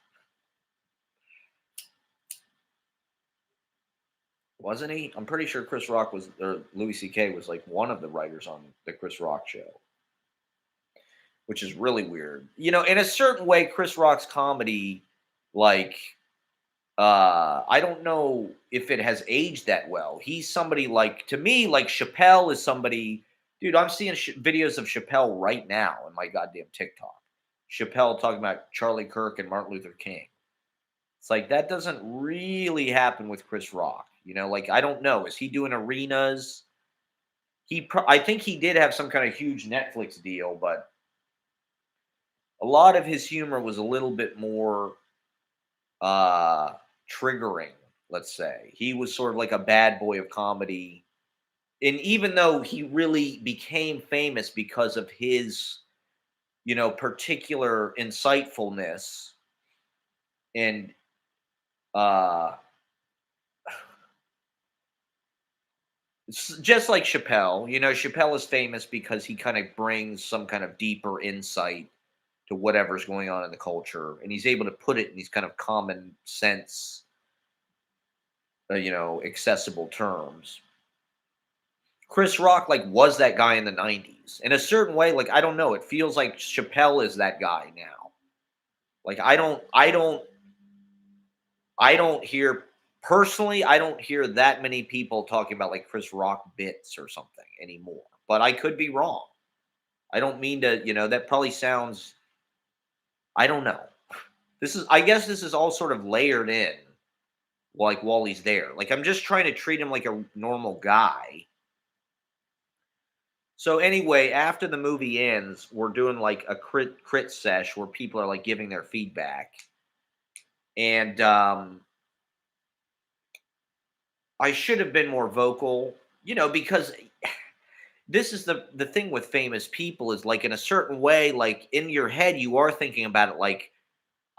Speaker 1: Wasn't he? I'm pretty sure Chris Rock was, or Louis C.K. was like one of the writers on the Chris Rock show, which is really weird. In a certain way, Chris Rock's comedy, like, I don't know if it has aged that well. He's somebody like, to me, like Chappelle is somebody, dude, I'm seeing videos of Chappelle right now on my goddamn TikTok. Chappelle talking about Charlie Kirk and Martin Luther King. It's like that doesn't really happen with Chris Rock. Like I don't know. Is he doing arenas? I think he did have some kind of huge Netflix deal, but a lot of his humor was a little bit more uh triggering, let's say. He was sort of like a bad boy of comedy. And even though he really became famous because of his, particular insightfulness and uh It's just like Chappelle. Chappelle is famous because he kind of brings some kind of deeper insight to whatever's going on in the culture, and he's able to put it in these kind of common sense, accessible terms. Chris Rock, like, was that guy in the '90s in a certain way. Like, I don't know. It feels like Chappelle is that guy now. Like, I don't hear personally. I don't hear that many people talking about like Chris Rock bits or something anymore. But I could be wrong. I don't mean to. That probably sounds. I don't know. I guess this is all sort of layered in, like while he's there. Like, I'm just trying to treat him like a normal guy. So anyway, after the movie ends, we're doing like a crit sesh where people are like giving their feedback, and I should have been more vocal, because this is the thing with famous people is like in a certain way, like in your head, you are thinking about it like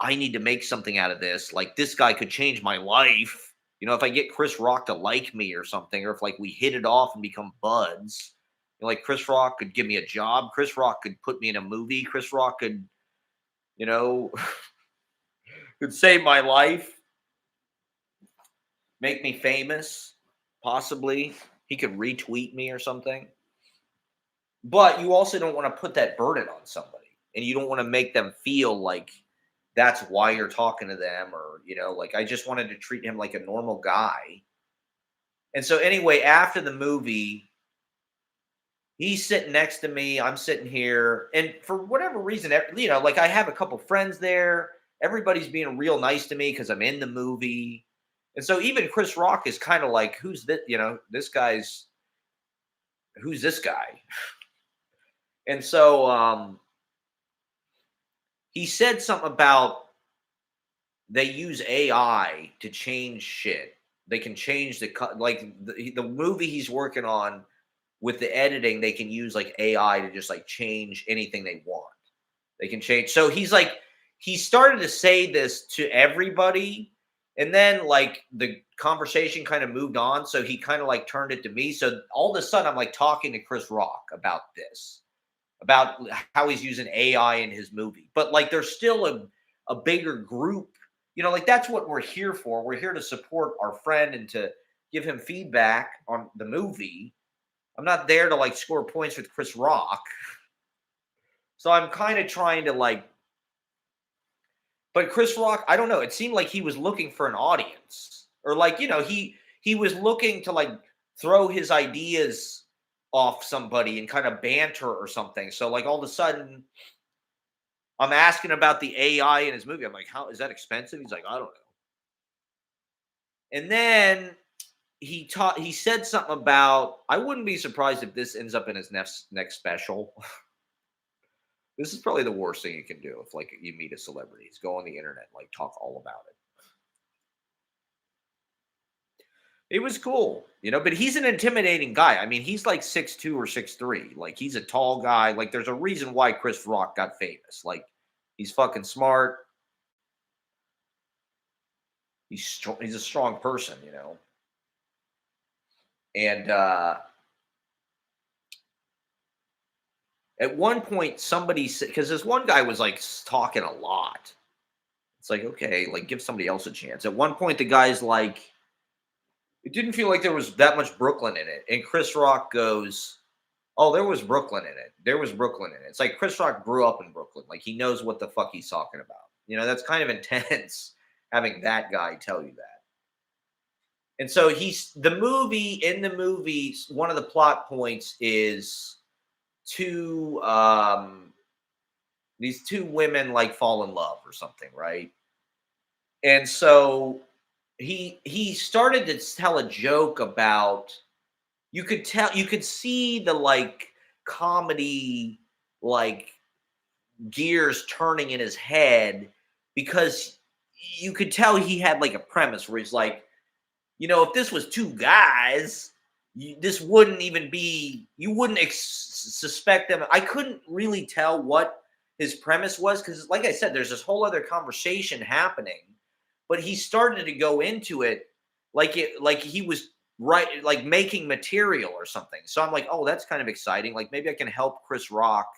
Speaker 1: I need to make something out of this. Like this guy could change my life. If I get Chris Rock to like me or something, or if like we hit it off and become buds, like Chris Rock could give me a job. Chris Rock could put me in a movie. Chris Rock could, you know, could save my life, make me famous, possibly. He could retweet me or something. But you also don't want to put that burden on somebody, and you don't want to make them feel like that's why you're talking to them, or like I just wanted to treat him like a normal guy. And so anyway, after the movie, he's sitting next to me, I'm sitting here, and for whatever reason, like I have a couple friends there, everybody's being real nice to me because I'm in the movie. And so even Chris Rock is kind of like, who's this? Who's this guy? And so he said something about they use AI to change shit. They can change the movie he's working on with the editing. They can use like AI to just like change anything they want. They can change. So he started to say this to everybody, and then like the conversation kind of moved on. So he kind of like turned it to me. So all of a sudden, I'm like talking to Chris Rock about this, about how he's using AI in his movie. But like there's still a bigger group, like that's what we're here for. We're here to support our friend and to give him feedback on the movie. I'm not there to like score points with Chris Rock. So I'm kind of trying to like, but Chris Rock, I don't know. It seemed like he was looking for an audience, or like, he was looking to like throw his ideas off somebody and kind of banter or something. So like all of a sudden I'm asking about the AI in his movie. I'm like, how is that expensive? He's like, I don't know. And then he said something about, I wouldn't be surprised if this ends up in his next special. This is probably the worst thing you can do if like you meet a celebrity. Is go on the internet and like talk all about it. It was cool, but he's an intimidating guy. I mean, he's like 6'2" or 6'3". Like he's a tall guy. Like there's a reason why Chris Rock got famous. Like he's fucking smart. He's strong, he's a strong person, And at one point somebody said, because this one guy was like talking a lot. It's like, okay, like give somebody else a chance. At one point the guy's like, it didn't feel like there was that much Brooklyn in it. And Chris Rock goes, oh, there was Brooklyn in it. There was Brooklyn in it. It's like Chris Rock grew up in Brooklyn. Like he knows what the fuck he's talking about. That's kind of intense having that guy tell you that. And so in the movie, one of the plot points is these two women like fall in love or something, right? And so he started to tell a joke about, you could see the like comedy like gears turning in his head, because you could tell he had like a premise where he's like, if this was two guys, this wouldn't even be, you wouldn't suspect them. I couldn't really tell what his premise was because, like I said, there's this whole other conversation happening, but he started to go into it like he was right, like making material or something. So I'm like, oh, that's kind of exciting. Like maybe I can help Chris Rock,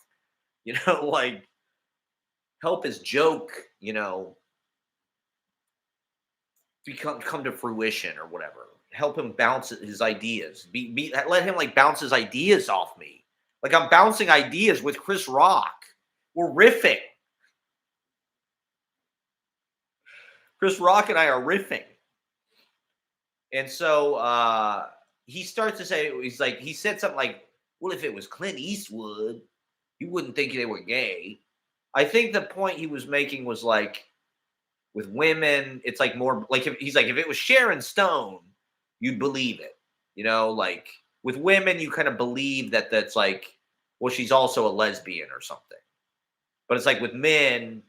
Speaker 1: like help his joke, come to fruition or whatever. Help him bounce his ideas. Let him like bounce his ideas off me. Like I'm bouncing ideas with Chris Rock. We're riffing. Chris Rock and I are riffing. And so he starts to say, he said something like, well, if it was Clint Eastwood, you wouldn't think they were gay. I think the point he was making was like, with women, it's like more like he's like, if it was Sharon Stone, you'd believe it. Like with women, you kind of believe that that's like, well, she's also a lesbian or something. But it's like with men,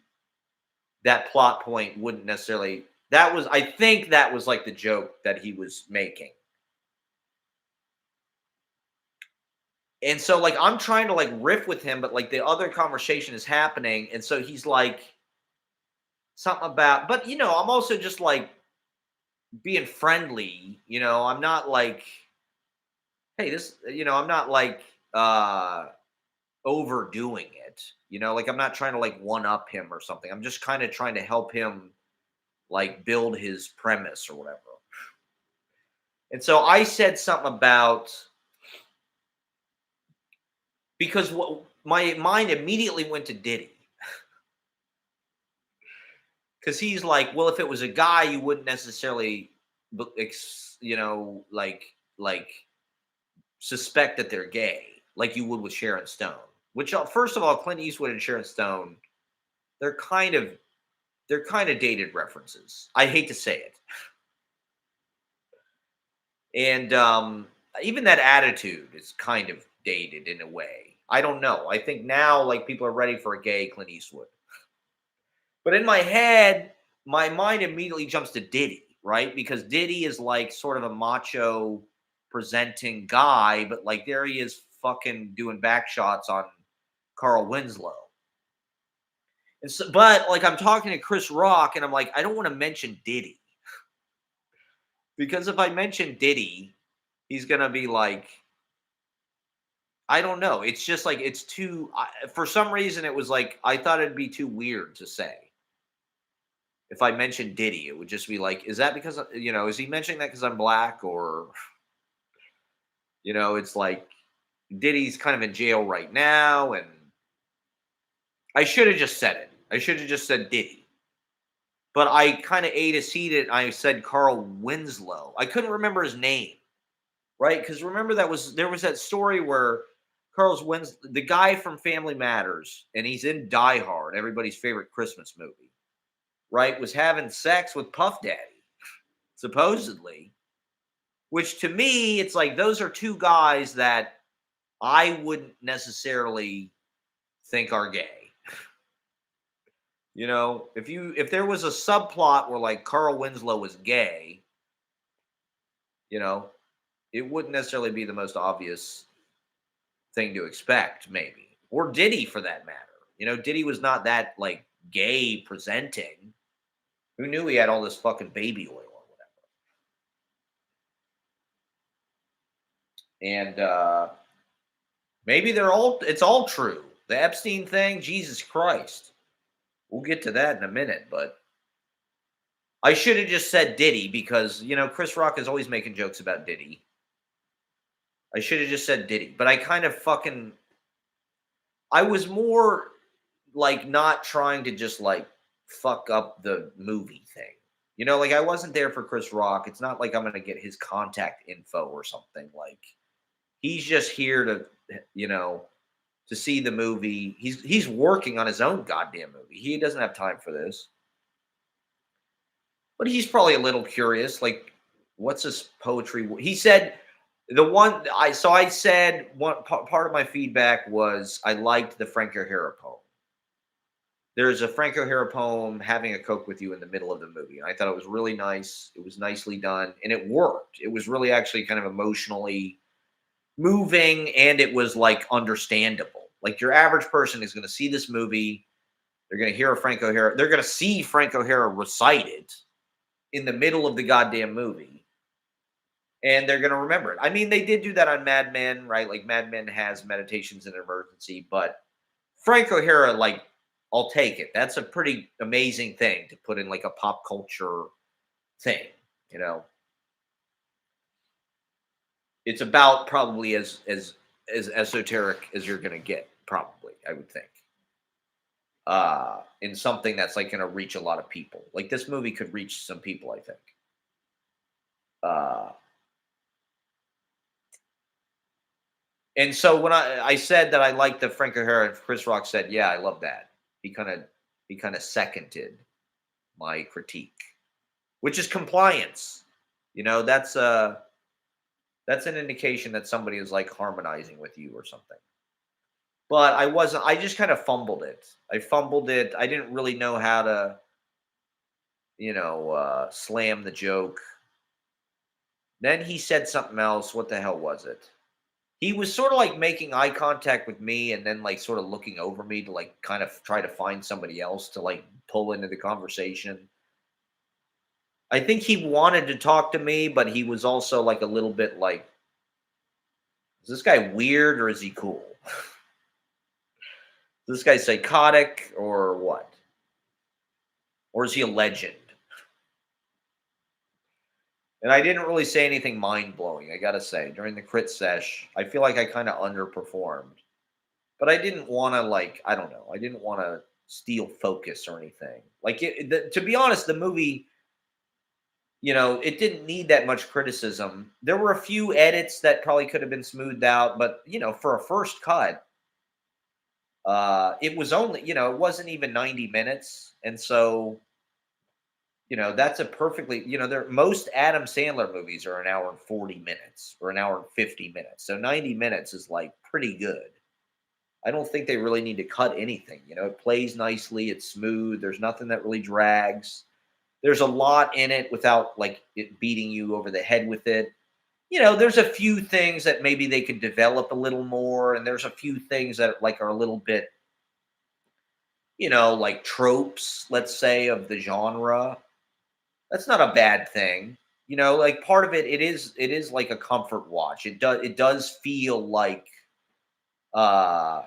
Speaker 1: that plot point wouldn't necessarily. I think that was like the joke that he was making. And so like I'm trying to like riff with him, but like the other conversation is happening. And so he's like something about, but I'm also just like being friendly, I'm not like, hey, I'm not like overdoing it. Like I'm not trying to like one up him or something. I'm just kind of trying to help him like build his premise or whatever. And so I said something about, because what my mind immediately went to Diddy. Because he's like, well, if it was a guy, you wouldn't necessarily, like suspect that they're gay, like you would with Sharon Stone. Which, first of all, Clint Eastwood and Sharon Stone, they're kind of dated references. I hate to say it, and even that attitude is kind of dated in a way. I don't know. I think now, like people are ready for a gay Clint Eastwood. But in my head, my mind immediately jumps to Diddy, right? Because Diddy is like sort of a macho presenting guy, but like there he is fucking doing back shots on Carl Winslow. And so, but like I'm talking to Chris Rock and I'm like, I don't want to mention Diddy. Because if I mention Diddy, he's going to be like, I don't know. It's just like, it's too, for some reason, it was like, I thought it'd be too weird to say. If I mentioned Diddy, it would just be like, is that because, is he mentioning that because I'm black? Or, it's like Diddy's kind of in jail right now. And I should have just said it. I should have just said Diddy. But I kind of ate a seat and I said Carl Winslow. I couldn't remember his name, right? Because remember there was that story where the guy from Family Matters, and he's in Die Hard, everybody's favorite Christmas movie, right? Was having sex with Puff Daddy, supposedly. Which to me, it's like those are two guys that I wouldn't necessarily think are gay. If there was a subplot where like Carl Winslow was gay, it wouldn't necessarily be the most obvious thing to expect, maybe. Or Diddy for that matter. Diddy was not that like gay presenting. Who knew he had all this fucking baby oil or whatever? And maybe it's all true. The Epstein thing, Jesus Christ. We'll get to that in a minute, but I should have just said Diddy because, Chris Rock is always making jokes about Diddy. I should have just said Diddy, but I kind of I was more like not trying to just like fuck up the movie thing. Like I wasn't there for Chris Rock. It's not like I'm going to get his contact info or something. Like he's just here to, to see the movie. He's working on his own goddamn movie. He doesn't have time for this. But he's probably a little curious, like, what's his poetry? He said I said one part of my feedback was I liked the Frank O'Hara poem. There's a Frank O'Hara poem, Having a Coke with You, in the middle of the movie. And I thought it was really nice. It was nicely done and it worked. It was really actually kind of emotionally moving and it was like understandable. Like your average person is going to see this movie. They're going to hear a Frank O'Hara. They're going to see Frank O'Hara recite it in the middle of the goddamn movie. and they're going to remember it. I mean, they did do that on Mad Men, right? Like Mad Men has meditations in an emergency, but Frank O'Hara, like, I'll take it. That's a pretty amazing thing to put in like a pop culture thing, you know. It's about probably as esoteric as you're going to get, probably, I would think. In something that's like going to reach a lot of people. Like this movie could reach some people, I think. Uh And so when I said that I liked the Frank O'Hara, Chris Rock said, "Yeah, I love that." He kind of seconded my critique, which is compliance. You know, that's an indication that somebody is like harmonizing with you or something. But I wasn't. I just kind of fumbled it. I fumbled it. I didn't really know how to, slam the joke. Then he said something else. What the hell was it? He was sort of like making eye contact with me and then like sort of looking over me to like kind of try to find somebody else to like pull into the conversation. I think he wanted to talk to me, but he was also like a little bit like, is this guy weird or is he cool? Is this guy psychotic or what? Or is he a legend? And I didn't really say anything mind blowing, I gotta say. During the crit sesh, I feel like I kind of underperformed. But I didn't want to like, I don't know. I didn't want to steal focus or anything. Like to be honest, the movie, it didn't need that much criticism. There were a few edits that probably could have been smoothed out, but for a first cut, it was only, it wasn't even 90 minutes. And so, that's a perfectly, there most Adam Sandler movies are an hour and 40 minutes or an hour and 50 minutes. So 90 minutes is like pretty good. I don't think they really need to cut anything. It plays nicely, it's smooth, there's nothing that really drags. There's a lot in it without like it beating you over the head with it. There's a few things that maybe they could develop a little more, and there's a few things that like are a little bit, like tropes, let's say, of the genre. That's not a bad thing. Like part of it is like a comfort watch. It does feel like uh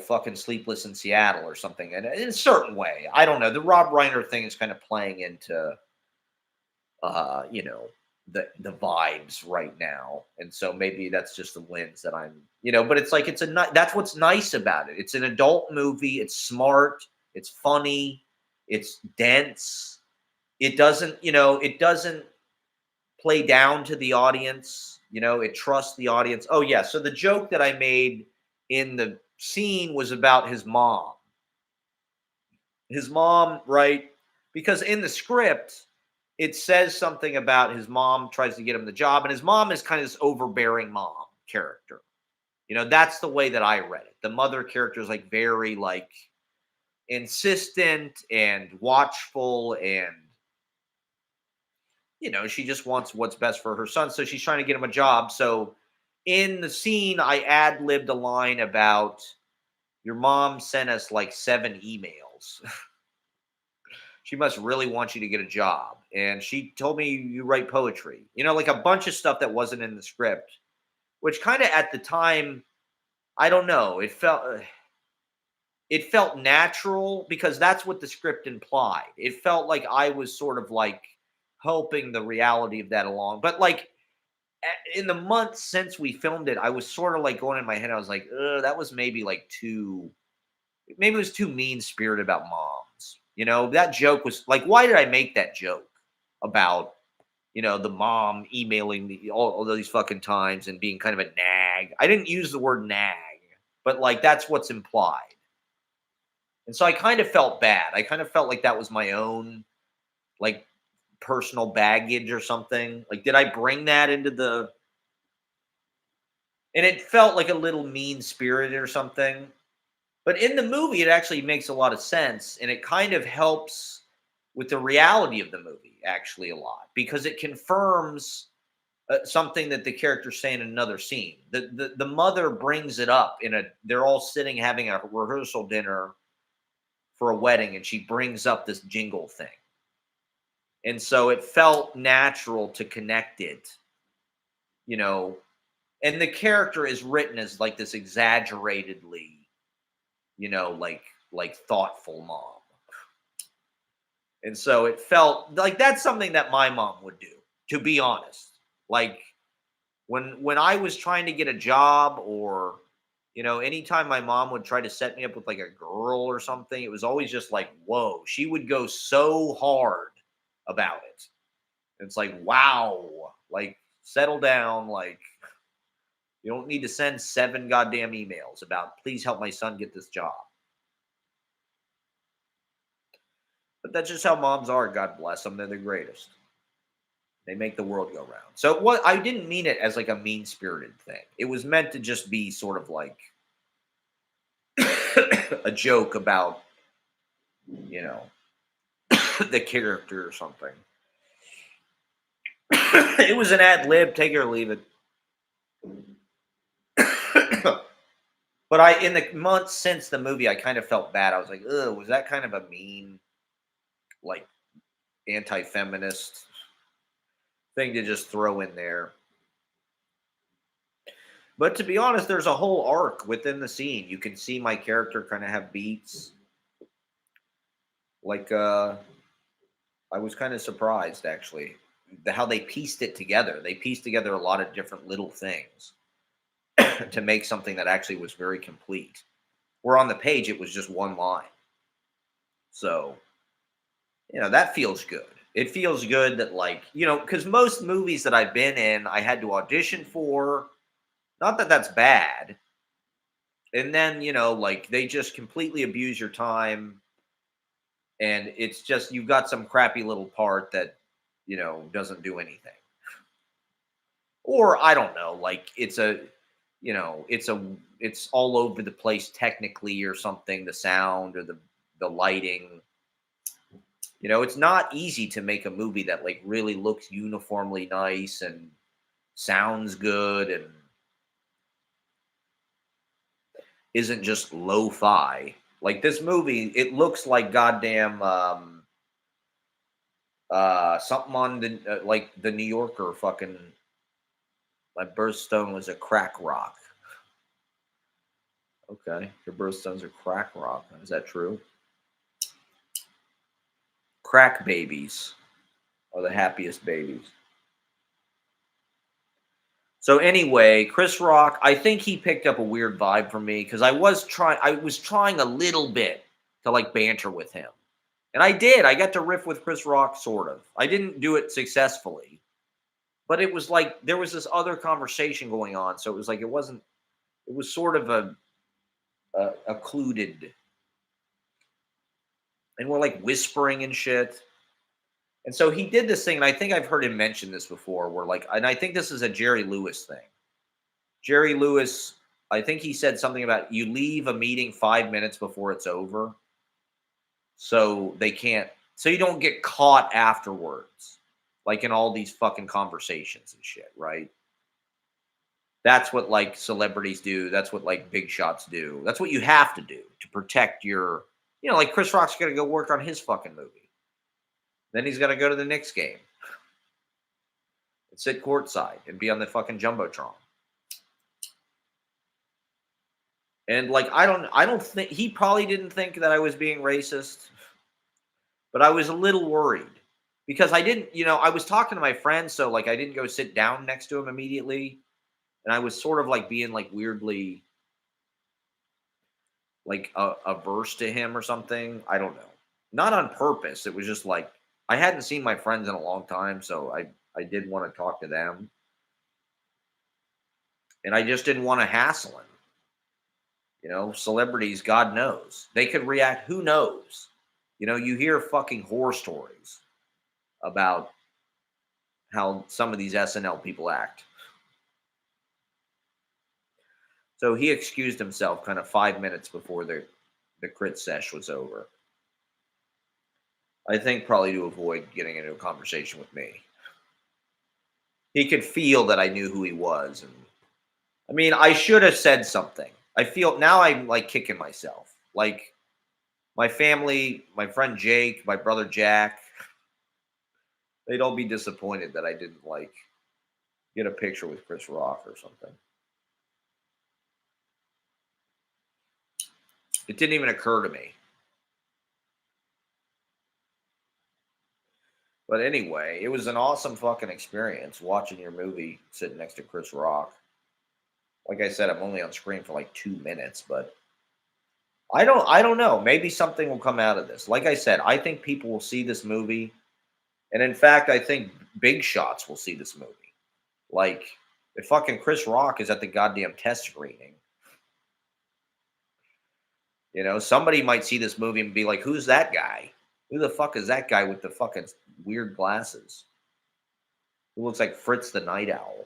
Speaker 1: fucking Sleepless in Seattle or something. And in a certain way, I don't know. The Rob Reiner thing is kind of playing into, uh, you know, the vibes right now, and so maybe that's just the lens that I'm. But it's like that's what's nice about it. It's an adult movie. It's smart. It's funny. It's dense. It doesn't play down to the audience. It trusts the audience. Oh yeah. So the joke that I made in the scene was about his mom. His mom, right? Because in the script, it says something about his mom tries to get him the job, and his mom is kind of this overbearing mom character. That's the way that I read it. The mother character is like very like insistent and watchful, and she just wants what's best for her son. So she's trying to get him a job. So in the scene, I ad libbed a line about your mom sent us like 7 emails. She must really want you to get a job. And she told me you write poetry, like a bunch of stuff that wasn't in the script, which kind of at the time, I don't know, it felt natural because that's what the script implied. It felt like I was sort of like helping the reality of that along. But like in the months since we filmed it, I was sort of like going in my head, I was like, that was maybe like maybe it was too mean spirited about moms. That joke was like, why did I make that joke about, the mom emailing me all these fucking times and being kind of a nag? I didn't use the word nag, but like that's what's implied. And so I kind of felt bad. I kind of felt like that was my own like personal baggage or something. Like, did I bring that into and it felt like a little mean spirited or something. But in the movie, it actually makes a lot of sense, and it kind of helps with the reality of the movie actually a lot because it confirms something that the characters say in another scene. The mother brings it up they're all sitting having a rehearsal dinner for a wedding, and she brings up this jingle thing. And so it felt natural to connect it, you know. And the character is written as like this exaggeratedly, like thoughtful mom. And so it felt like that's something that my mom would do, to be honest. Like when I was trying to get a job, or anytime my mom would try to set me up with like a girl or something, it was always just like, whoa, she would go so hard about it. It's like, wow, like settle down, like you don't need to send 7 goddamn emails about please help my son get this job. But that's just how moms are. God bless them. They're the greatest. They make the world go round. So what, I didn't mean it as like a mean spirited thing. It was meant to just be sort of like a joke about, you know, the character or something. It was an ad lib, take it or leave it. But in the months since the movie, I kind of felt bad. I was like, ugh, was that kind of a mean, like, anti-feminist thing to just throw in there? But to be honest, there's a whole arc within the scene. You can see my character kind of have beats. Like, I was kind of surprised, actually, how they pieced it together. They pieced together a lot of different little things to make something that actually was very complete. Where on the page, it was just one line. So, that feels good. It feels good that, like, because most movies that I've been in, I had to audition for. Not that that's bad. And then, like, they just completely abuse your time. And it's just, you've got some crappy little part that, doesn't do anything. Or I don't know, like it's all over the place technically or something, the sound or the lighting. It's not easy to make a movie that like really looks uniformly nice and sounds good and isn't just lo-fi. Like this movie, it looks like goddamn something on the like the New Yorker fucking. My birthstone was a crack rock. Okay, your birthstone's a crack rock. Is that true? Crack babies are the happiest babies. So anyway, Chris Rock, I think he picked up a weird vibe from me because I was trying a little bit to like banter with him. And I did. I got to riff with Chris Rock sort of. I didn't do it successfully. But it was like there was this other conversation going on, so it was like it was sort of a occluded, and we're like whispering and shit. And so he did this thing, and I think I've heard him mention this before, where like, and I think this is a Jerry Lewis thing. Jerry Lewis, I think he said something about you leave a meeting 5 minutes before it's over, so so you don't get caught afterwards, like in all these fucking conversations and shit, right? That's what like celebrities do. That's what like big shots do. That's what you have to do to protect your, like Chris Rock's going to go work on his fucking movie. Then he's got to go to the Knicks game and sit courtside and be on the fucking Jumbotron. And like, I don't think he probably didn't think that I was being racist, but I was a little worried because I didn't, I was talking to my friend. So like, I didn't go sit down next to him immediately. And I was sort of like being like weirdly like averse to him or something. I don't know. Not on purpose. It was just like I hadn't seen my friends in a long time, so I did want to talk to them. And I just didn't want to hassle him. Celebrities, God knows. They could react, who knows? You hear fucking horror stories about how some of these SNL people act. So he excused himself kind of 5 minutes before the crit sesh was over. I think probably to avoid getting into a conversation with me. He could feel that I knew who he was. And I mean, I should have said something. I feel now I'm like kicking myself. Like my family, my friend Jake, my brother Jack, They'd all be disappointed that I didn't like get a picture with Chris Rock or something. It didn't even occur to me. But anyway, it was an awesome fucking experience watching your movie sitting next to Chris Rock. Like I said, I'm only on screen for like 2 minutes, but I don't know. Maybe something will come out of this. Like I said, I think people will see this movie. And in fact, I think big shots will see this movie. Like, if fucking Chris Rock is at the goddamn test screening, somebody might see this movie and be like, who's that guy? Who the fuck is that guy with the fucking weird glasses? Who looks like Fritz the Night Owl?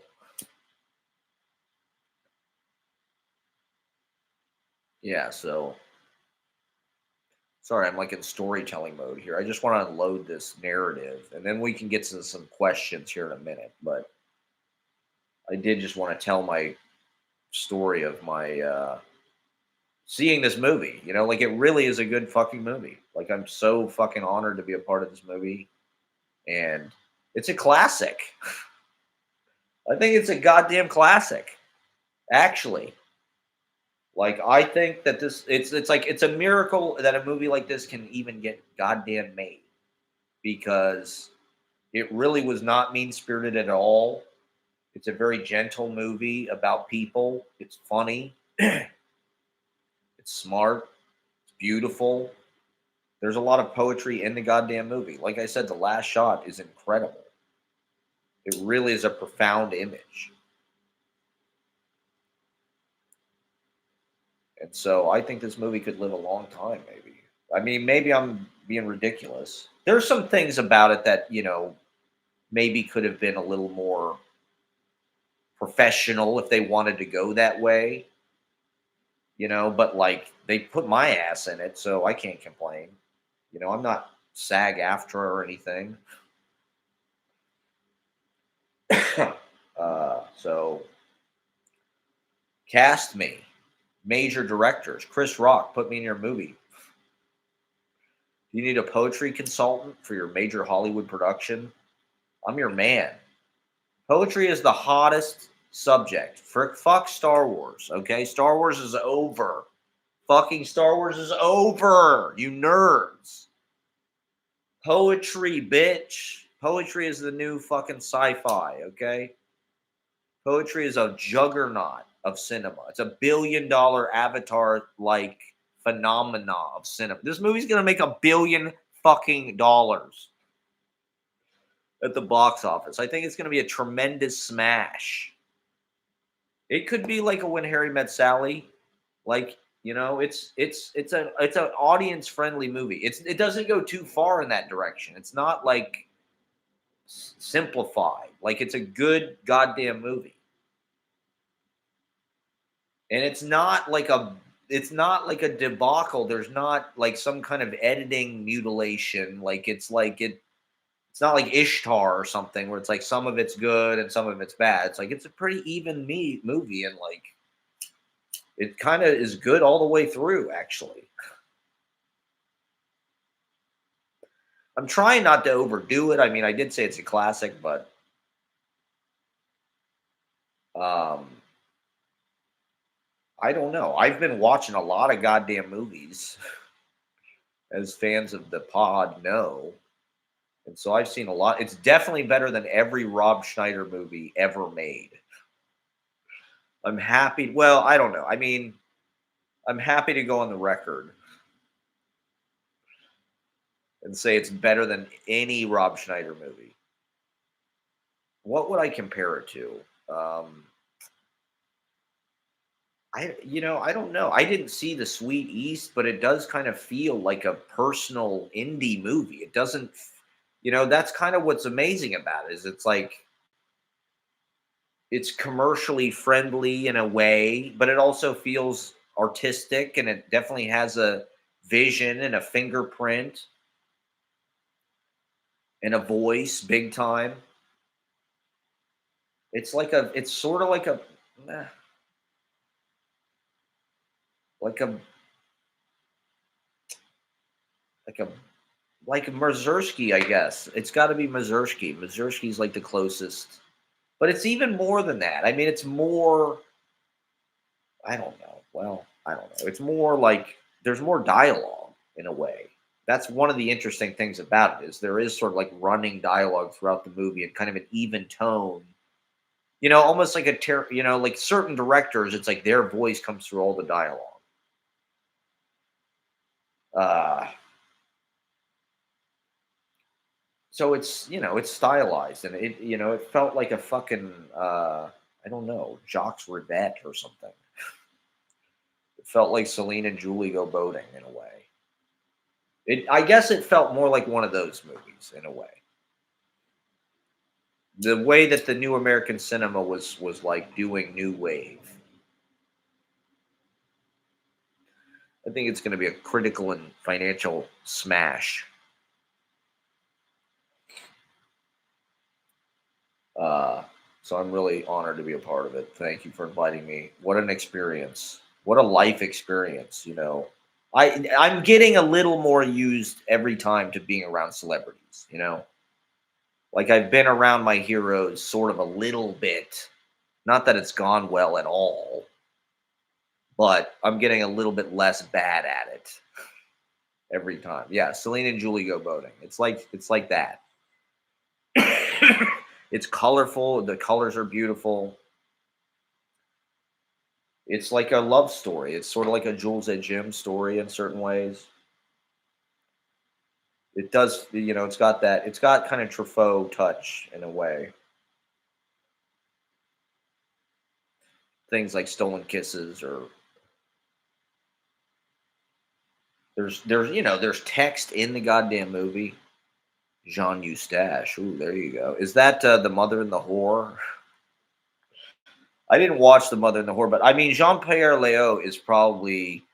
Speaker 1: Yeah, so sorry, I'm like in storytelling mode here. I just want to unload this narrative and then we can get to some questions here in a minute. But I did just want to tell my story of my seeing this movie. Like it really is a good fucking movie. Like I'm so fucking honored to be a part of this movie. And it's a classic. I think it's a goddamn classic, actually. Like I think that it's like it's a miracle that a movie like this can even get goddamn made because it really was not mean spirited at all. It's a very gentle movie about people. It's funny. It's smart. It's beautiful. There's a lot of poetry in the goddamn movie. Like I said, the last shot is incredible. It really is a profound image. And so I think this movie could live a long time, maybe. I mean, maybe I'm being ridiculous. There's some things about it that, maybe could have been a little more professional if they wanted to go that way, but like they put my ass in it, so I can't complain. I'm not SAG after or anything. So cast me. Major directors. Chris Rock, put me in your movie. You need a poetry consultant for your major Hollywood production? I'm your man. Poetry is the hottest subject. Fuck Star Wars, okay? Star Wars is over. Fucking Star Wars is over, you nerds. Poetry, bitch. Poetry is the new fucking sci-fi, okay? Poetry is a juggernaut of cinema. It's $1 billion Avatar-like phenomena of cinema. This movie's gonna make $1 billion fucking dollars at the box office. I think it's gonna be a tremendous smash. It could be like a When Harry Met Sally. Like, it's an audience friendly movie. It doesn't go too far in that direction. It's not like simplified. Like it's a good goddamn movie. And it's not like a debacle. There's not like some kind of editing mutilation. Like it's not like Ishtar or something where it's like some of it's good and some of it's bad. It's like it's a pretty even movie and like it kind of is good all the way through, actually. I'm trying not to overdo it. I mean, I did say it's a classic, but um, I don't know. I've been watching a lot of goddamn movies, as fans of the pod know. And so I've seen a lot. It's definitely better than every Rob Schneider movie ever made. I'm happy. Well, I don't know. I mean, I'm happy to go on the record and say it's better than any Rob Schneider movie. What would I compare it to? Um, I don't know. I didn't see The Sweet East, but it does kind of feel like a personal indie movie. It doesn't, that's kind of what's amazing about it is it's like it's commercially friendly in a way, but it also feels artistic and it definitely has a vision and a fingerprint and a voice big time. It's sort of eh, like a like a like Mazursky, I guess. It's got to be Mazursky. Mazursky's like the closest, but it's even more than that. I mean, it's more. I don't know. Well, I don't know. It's more like there's more dialogue in a way. That's one of the interesting things about it is there is sort of like running dialogue throughout the movie and kind of an even tone. Almost like like certain directors, it's like their voice comes through all the dialogue. Uh, so it's stylized and it felt like a fucking I don't know, Jacques Rivette or something. It felt like Celine and Julie go boating in a way. I guess it felt more like one of those movies in a way. The way that the new American cinema was like doing new wave. I think it's going to be a critical and financial smash. So I'm really honored to be a part of it. Thank you for inviting me. What an experience. What a life experience. I'm getting a little more used every time to being around celebrities. Like I've been around my heroes sort of a little bit. Not that it's gone well at all, but I'm getting a little bit less bad at it every time. Yeah, Celine and Julie go boating. It's like that. It's colorful. The colors are beautiful. It's like a love story. It's sort of like a Jules and Jim story in certain ways. It does, it's got that. It's got kind of Truffaut touch in a way. Things like Stolen Kisses or there's text in the goddamn movie. Jean Eustache. Ooh, there you go. Is that The Mother and the Whore? I didn't watch The Mother and the Whore, but I mean Jean-Pierre Léaud is probably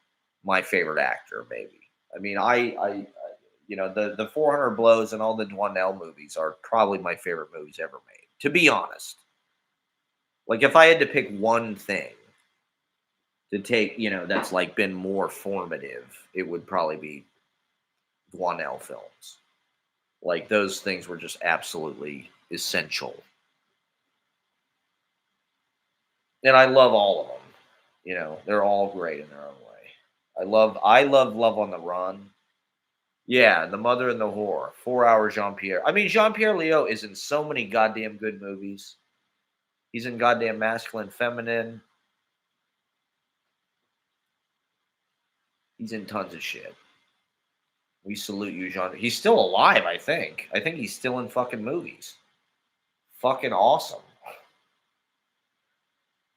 Speaker 1: my favorite actor. Maybe. I mean, the 400 Blows and all the Dwanell movies are probably my favorite movies ever made. To be honest, like if I had to pick one thing to take, that's like been more formative, it would probably be Dwanell films. Like those things were just absolutely essential. And I love all of them. They're all great in their own way. I love Love on the Run. Yeah, The Mother and the Whore, 4 Hour Jean Pierre. I mean, Jean Pierre Léaud is in so many goddamn good movies. He's in goddamn Masculine Feminine. He's in tons of shit. We salute you, Jean. He's still alive, I think. I think he's still in fucking movies. Fucking awesome.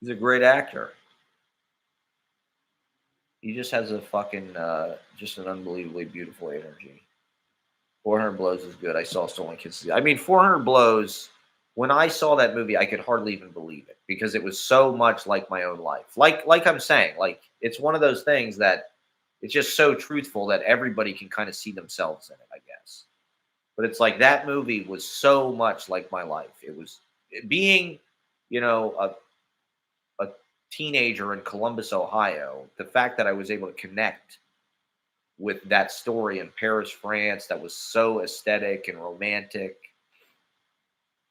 Speaker 1: He's a great actor. He just has a fucking, just an unbelievably beautiful energy. 400 Blows is good. I saw Stolen Kisses. I mean, 400 Blows, when I saw that movie, I could hardly even believe it because it was so much like my own life. Like I'm saying, like it's one of those things that it's just so truthful that everybody can kind of see themselves in it, I guess. But it's like that movie was so much like my life. It was being, a teenager in Columbus, Ohio. The fact that I was able to connect with that story in Paris, France, that was so aesthetic and romantic.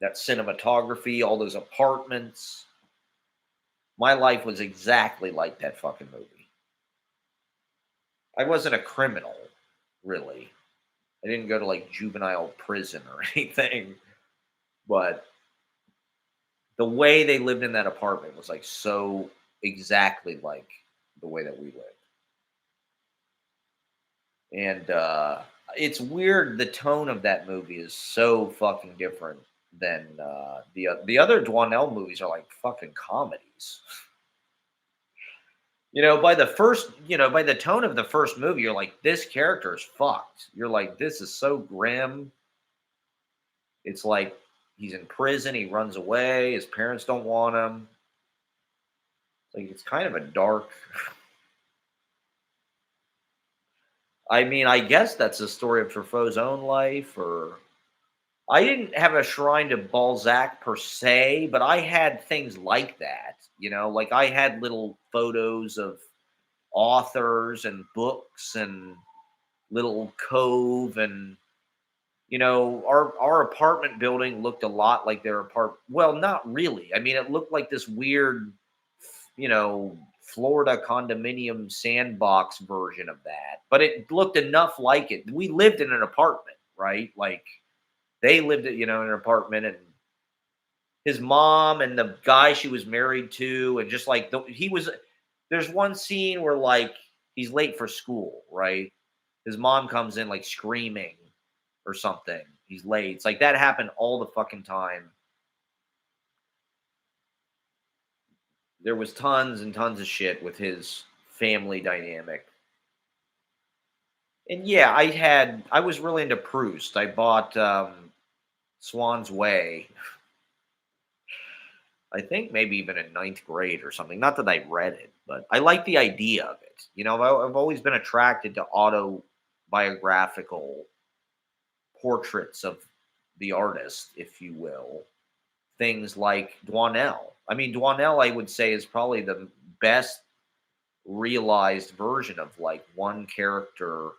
Speaker 1: That cinematography, all those apartments. My life was exactly like that fucking movie. I wasn't a criminal, really. I didn't go to like juvenile prison or anything, but the way they lived in that apartment was like so exactly like the way that we lived. And it's weird. The tone of that movie is so fucking different than the other Dwanell movies are like fucking comedies. By the tone of the first movie, you're like, this character is fucked. You're like, this is so grim. It's like he's in prison, he runs away, his parents don't want him. Like it's kind of a dark. I mean, I guess that's the story of Truffaut's own life, or I didn't have a shrine to Balzac per se, but I had things like that. Like I had little photos of authors and books and little cove and our apartment building looked a lot like their well, not really. I mean, it looked like this weird, Florida condominium sandbox version of that, but it looked enough like it. We lived in an apartment, right? Like they lived, in an apartment, and his mom and the guy she was married to, and just like he was. There's one scene where like he's late for school, right? His mom comes in like screaming or something. He's late. It's like that happened all the fucking time. There was tons and tons of shit with his family dynamic. And yeah, I was really into Proust. I bought Swan's Way. I think maybe even in ninth grade or something. Not that I read it, but I like the idea of it. I've always been attracted to autobiographical portraits of the artist, if you will. Things like Dwanell. I mean, Dwanell, I would say, is probably the best realized version of like one character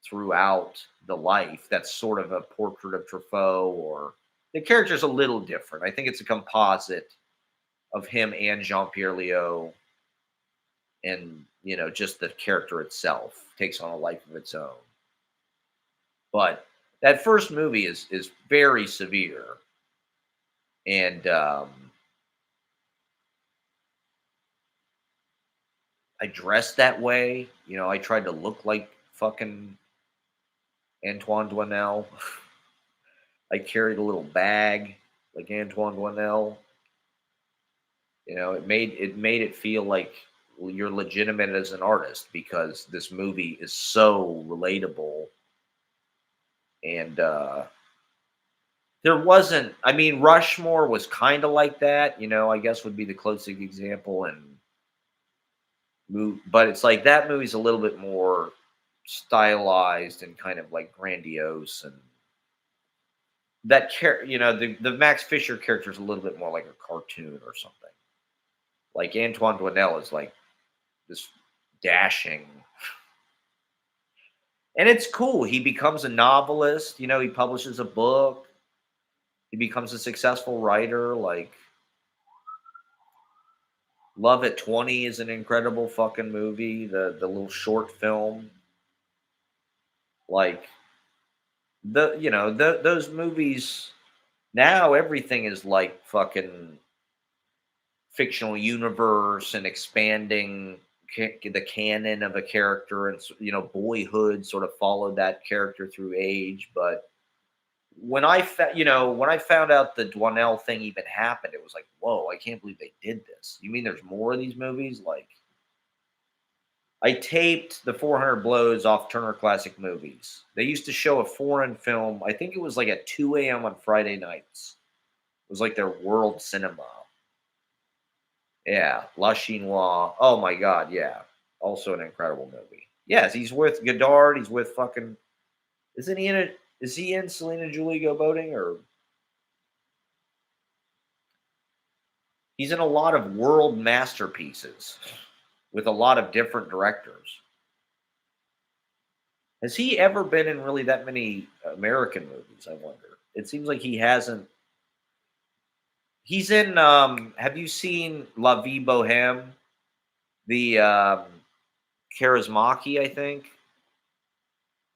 Speaker 1: throughout the life that's sort of a portrait of Truffaut, or the character's a little different. I think it's a composite of him and Jean-Pierre Léaud, and just the character itself takes on a life of its own. But that first movie is very severe, and I dressed that way. I tried to look like fucking Antoine Doinel. I carried a little bag like Antoine Doinel. It made it feel like you're legitimate as an artist, because this movie is so relatable. And there wasn't, I mean, Rushmore was kind of like that, I guess would be the closest example. And but it's like that movie's a little bit more stylized and kind of like grandiose, and the Max Fisher character is a little bit more like a cartoon or something. Like Antoine Doinel is like this dashing, and it's cool. He becomes a novelist. He publishes a book. He becomes a successful writer. Like Love at 20 is an incredible fucking movie. The little short film, like those movies. Now everything is like fucking fictional universe and expanding the canon of a character, and Boyhood sort of followed that character through age. But when I found out the Dwanell thing even happened, it was like, whoa, I can't believe they did this. You mean there's more of these movies? Like, I taped the 400 Blows off Turner Classic Movies. They used to show a foreign film. I think it was like at 2 a.m. on Friday nights. It was like their world cinema. Yeah, La Chinoise. Oh my God, yeah. Also an incredible movie. Yes, he's with Godard. He's with fucking. Isn't he in it? Is he in Selena Julie Go Boating, or he's in a lot of world masterpieces with a lot of different directors? Has he ever been in really that many American movies? I wonder. It seems like he hasn't. He's in. Have you seen La Vie Boheme? The Charismaki, I think.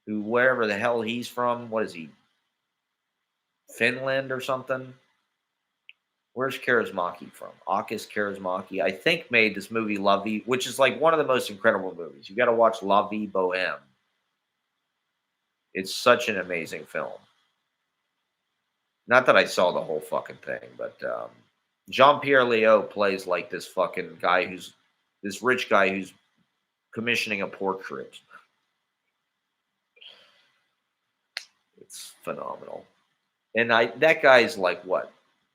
Speaker 1: Who, wherever the hell he's from. What is he? Finland or something? Where's Charismaki from? Akis Charismaki, I think, made this movie La Vie, which is like one of the most incredible movies. You got to watch La Vie Boheme. It's such an amazing film. Not that I saw the whole fucking thing, but Jean-Pierre Léaud plays like this fucking guy who's this rich guy who's commissioning a portrait. It's phenomenal. And that guy's like what?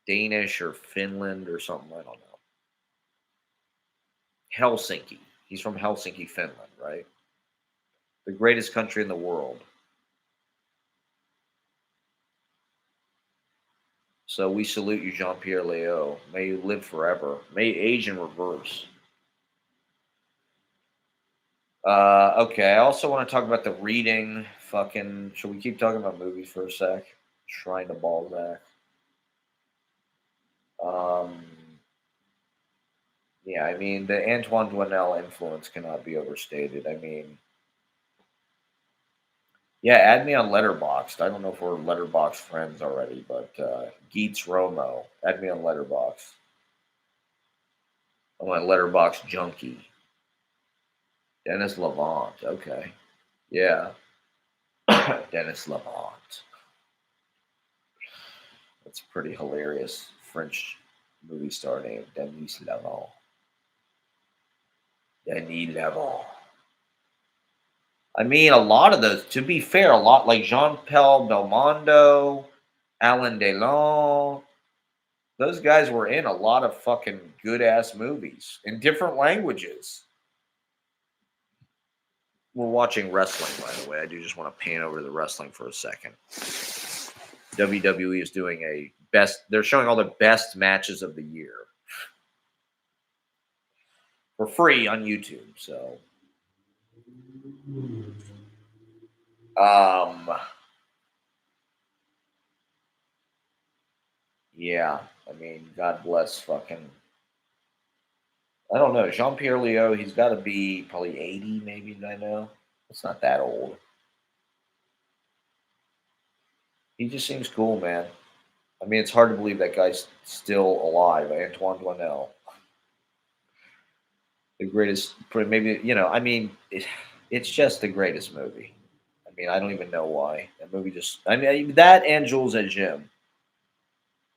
Speaker 1: Danish or Finland or something, I don't know. Helsinki. He's from Helsinki, Finland, right? The greatest country in the world. So we salute you, Jean-Pierre Léaud. May you live forever. May you age in reverse. Okay. I also want to talk about the reading. Fucking. Should we keep talking about movies for a sec? Shrine to Balzac. Um. Yeah. I mean, the Antoine Doinel influence cannot be overstated. I mean, yeah. Add me on Letterboxd. I don't know if we're Letterboxd friends already, but Geets Romo. Add me on Letterboxd. I'm a Letterboxd junkie. Dennis Lavant. Okay. Yeah. Dennis Lavant. That's a pretty hilarious French movie star name, Denis Lavant. Denis Lavant. I mean, a lot of those, to be fair, a lot like Jean Paul Belmondo, Alain Delon, those guys were in a lot of fucking good ass movies in different languages. We're watching wrestling, by the way. I do just want to pan over the wrestling for a second. WWE is doing a best, they're showing all the best matches of the year for free on YouTube. So, um, yeah, I mean, God bless fucking. I don't know. Jean Pierre Leo, he's got to be probably 80, maybe. I know. It's not that old. He just seems cool, man. I mean, it's hard to believe that guy's still alive. Antoine Doinel, the greatest, maybe, I mean, it's just the greatest movie. I mean, I don't even know why. That movie just, I mean, that and Jules and Jim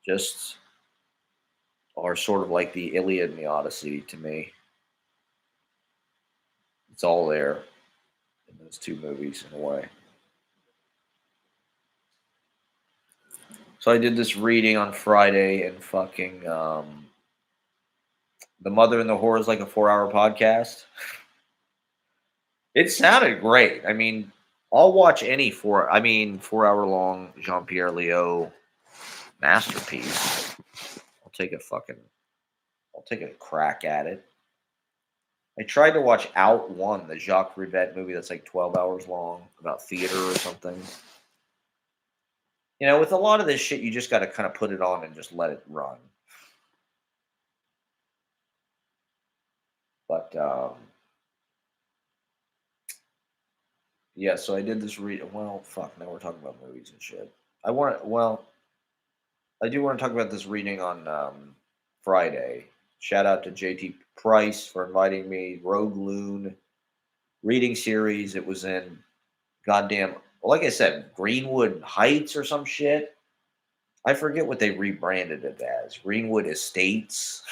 Speaker 1: just are sort of like the Iliad and the Odyssey to me. It's all there in those two movies in a way. So I did this reading on Friday and fucking The Mother and the Whore is like a 4 hour podcast. It sounded great. I mean, I'll watch any 4 hour long Jean Pierre Leo masterpiece. I'll take a fucking I'll take a crack at it. I tried to watch Out One, the Jacques Rivette movie that's like 12 hours long about theater or something. With a lot of this shit, you just got to kind of put it on and just let it run. But yeah, so I did this read. Well, fuck. Now we're talking about movies and shit. I do want to talk about this reading on Friday. Shout out to JT Price for inviting me. Rogue Loon reading series. It was in goddamn, like I said, Greenwood Heights or some shit. I forget what they rebranded it as. Greenwood Estates.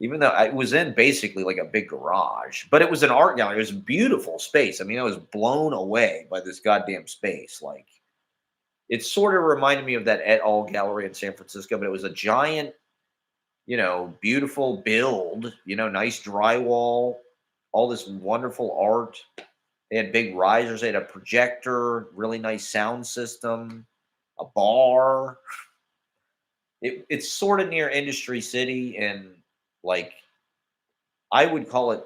Speaker 1: Even though I was in basically like a big garage, but it was an art gallery. It was a beautiful space. I mean, I was blown away by this goddamn space. Like, it sort of reminded me of that et al. Gallery in San Francisco, but it was a giant, beautiful build, nice drywall, all this wonderful art. They had big risers. They had a projector, really nice sound system, a bar. It's sort of near Industry City, and like I would call it.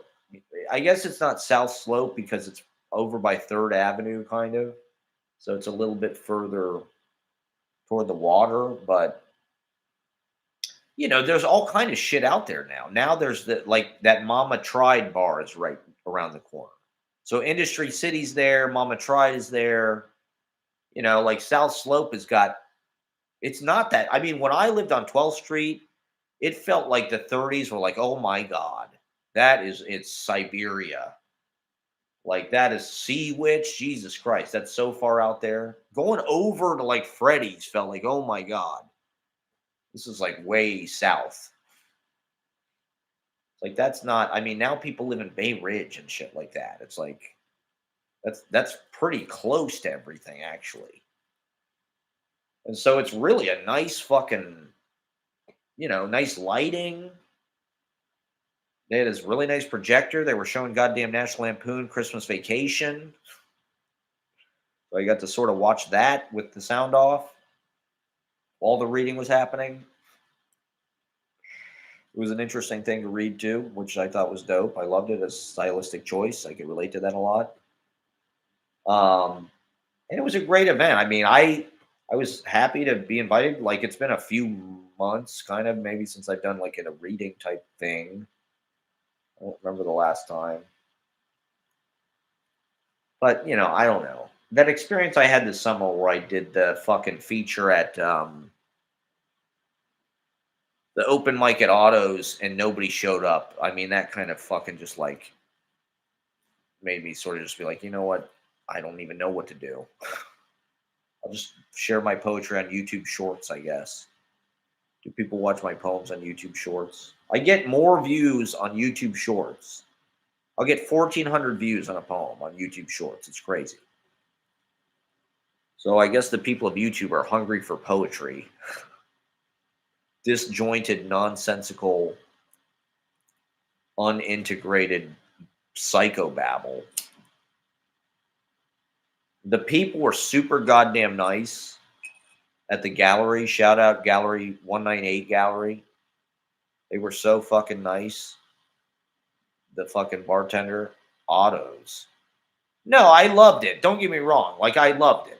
Speaker 1: I guess it's not South Slope because it's over by Third Avenue, kind of. So it's a little bit further toward the water, but there's all kind of shit out there now. Now there's that Mama Tried bar is right around the corner. So Industry City's there, Mama Tried is there. Like South Slope has got. It's not that. I mean, when I lived on 12th Street, it felt like the 30s were like, oh my god, it's Siberia. Like that is Sea Witch. Jesus Christ, that's so far out there. Going over to like Freddy's felt like, oh my god, this is like way south. Like that's not. I mean, now people live in Bay Ridge and shit like that. It's like that's pretty close to everything actually. And so it's really a nice fucking, nice lighting. They had this really nice projector. They were showing goddamn National Lampoon Christmas Vacation. So I got to sort of watch that with the sound off. All the reading was happening. It was an interesting thing to read too, which I thought was dope. I loved it as a stylistic choice. I could relate to that a lot. And it was a great event. I mean, I was happy to be invited. Like it's been a few months, kind of maybe since I've done like a reading type thing. I don't remember the last time, but I don't know. That experience I had this summer where I did the fucking feature at the open mic at Autos and nobody showed up. I mean, that kind of fucking just like made me sort of just be like, you know what? I don't even know what to do. I'll just share my poetry on YouTube Shorts, I guess. Do people watch my poems on YouTube Shorts? I get more views on YouTube Shorts. I'll get 1,400 views on a poem on YouTube Shorts. It's crazy. So I guess the people of YouTube are hungry for poetry. Disjointed, nonsensical, unintegrated psychobabble. The people were super goddamn nice at the gallery. Shout out Gallery 198 Gallery. They were so fucking nice. The fucking bartender, Autos. No, I loved it. Don't get me wrong. Like I loved it.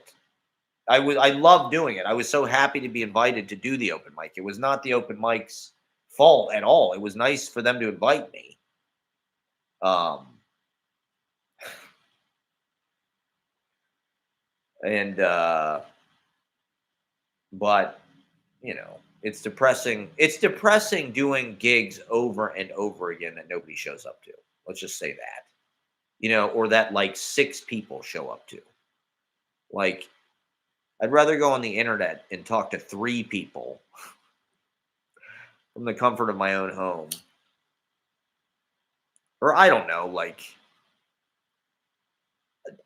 Speaker 1: I loved doing it. I was so happy to be invited to do the open mic. It was not the open mic's fault at all. It was nice for them to invite me. Um and but it's depressing. It's depressing doing gigs over and over again that nobody shows up to. Let's just say that. Or that like 6 people show up to. Like I'd rather go on the internet and talk to 3 people from the comfort of my own home. Or I don't know, like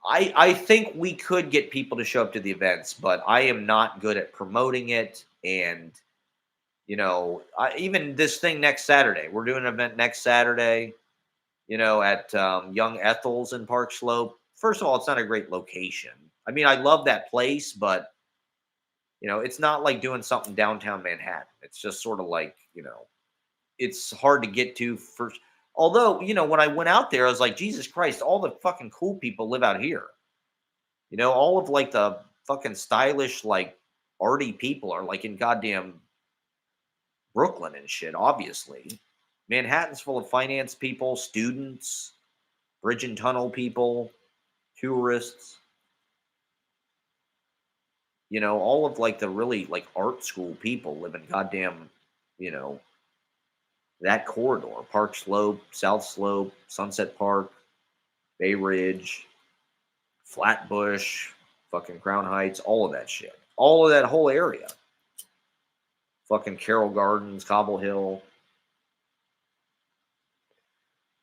Speaker 1: I think we could get people to show up to the events, but I am not good at promoting it. And even this thing next Saturday, we're doing an event next Saturday. At Young Ethel's in Park Slope. First of all, it's not a great location. I mean, I love that place, but it's not like doing something downtown Manhattan. It's just sort of like it's hard to get to first. Although, when I went out there, I was like, Jesus Christ, all the fucking cool people live out here. All of like the fucking stylish, like arty people are like in goddamn Brooklyn and shit, obviously. Manhattan's full of finance people, students, bridge and tunnel people, tourists. All of like the really like art school people live in goddamn, you know, that corridor. Park Slope, South Slope, Sunset Park, Bay Ridge, Flatbush, fucking Crown Heights, all of that shit. All of that whole area. Fucking Carroll Gardens, Cobble Hill.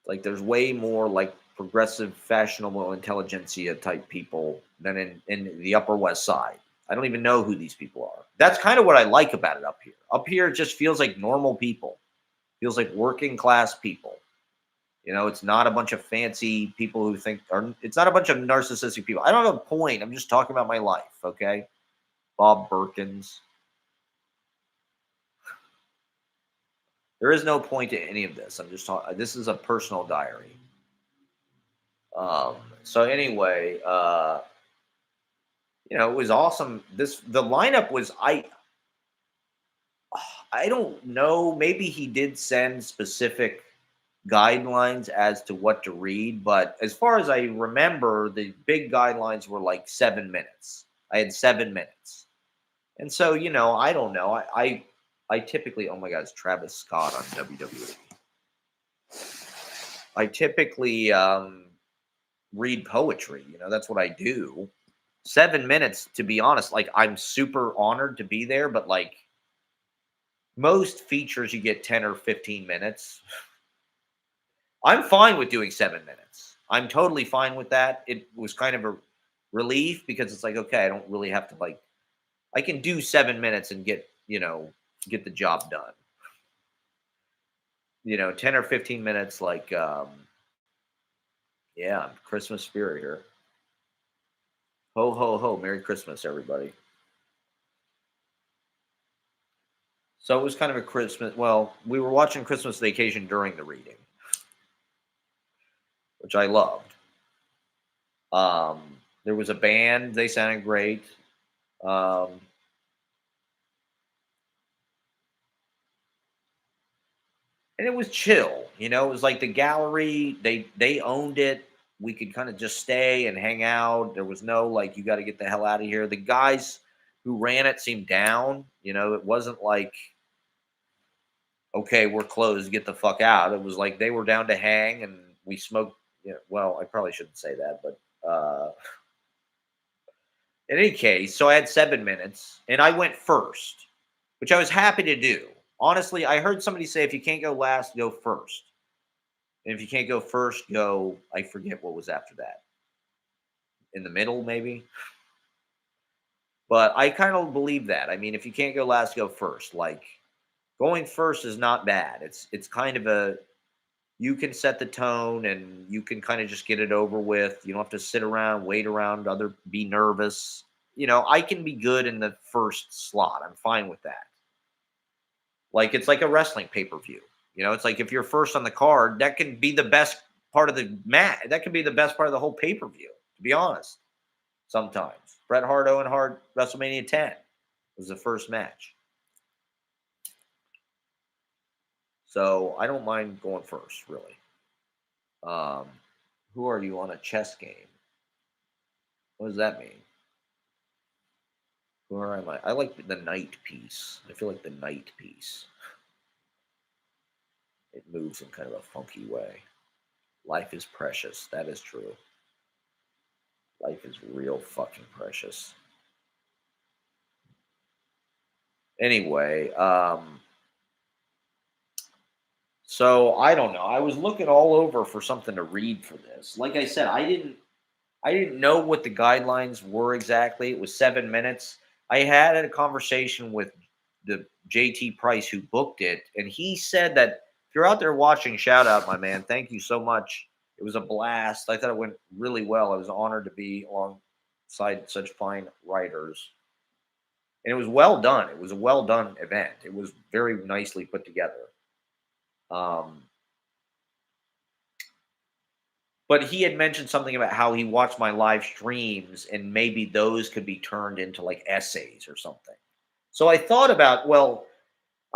Speaker 1: Like there's way more like progressive, fashionable, intelligentsia type people than in the Upper West Side. I don't even know who these people are. That's kind of what I like about it up here. Up here, it just feels like normal people. Feels like working class people. It's not a bunch of fancy people who think, or it's not a bunch of narcissistic people. I don't have a point. I'm just talking about my life, okay? Bob Berkins. There is no point to any of this. I'm just talking. This is a personal diary. So anyway, it was awesome. The lineup was I don't know. Maybe he did send specific guidelines as to what to read, but as far as I remember, the big guidelines were like 7 minutes. I had 7 minutes, and so I don't know. I typically, oh my God, it's Travis Scott on WWE. I typically read poetry. That's what I do. 7 minutes, to be honest. Like I'm super honored to be there, but like most features, you get 10 or 15 minutes. I'm fine with doing 7 minutes. I'm totally fine with that. It was kind of a relief because it's like, okay, I don't really have to like, I can do 7 minutes and get the job done. 10 or 15 minutes, like, yeah, Christmas spirit here. Ho, ho, ho. Merry Christmas, everybody. So it was kind of a Christmas. Well, we were watching Christmas Vacation during the reading, which I loved. There was a band; they sounded great. Um, and it was chill. It was like the gallery. They owned it. We could kind of just stay and hang out. There was no like you got to get the hell out of here. The guys who ran it seemed down. It wasn't like okay, we're closed, get the fuck out. It was like they were down to hang and we smoked. Well, I probably shouldn't say that, but in any case, so I had 7 minutes and I went first, which I was happy to do. Honestly, I heard somebody say if you can't go last, go first. And if you can't go first, go, I forget what was after that. In the middle, maybe. But I kind of believe that. I mean, if you can't go last, go first. Like going first is not bad. It's kind of a you can set the tone and you can kind of just get it over with. You don't have to sit around, wait around, be nervous. I can be good in the first slot. I'm fine with that. Like it's like a wrestling pay-per-view. It's like if you're first on the card, that can be the best part of the match. That can be the best part of the whole pay-per-view, to be honest. Sometimes. Bret Hart, Owen Hart, WrestleMania 10 was the first match. So I don't mind going first, really. Who are you on a chess game? What does that mean? Where am I? I like the knight piece. I feel like the knight piece. It moves in kind of a funky way. Life is precious. That is true. Life is real fucking precious. Anyway, so I don't know. I was looking all over for something to read for this. Like I said, I didn't know what the guidelines were exactly. It was 7 minutes. I had a conversation with the JT Price who booked it, and he said that if you're out there watching, shout out, my man. Thank you so much. It was a blast. I thought it went really well. I was honored to be alongside such fine writers. And it was well done. It was a well done event. It was very nicely put together. Um, But he had mentioned something about how he watched my live streams and maybe those could be turned into like essays or something. So I thought about, well,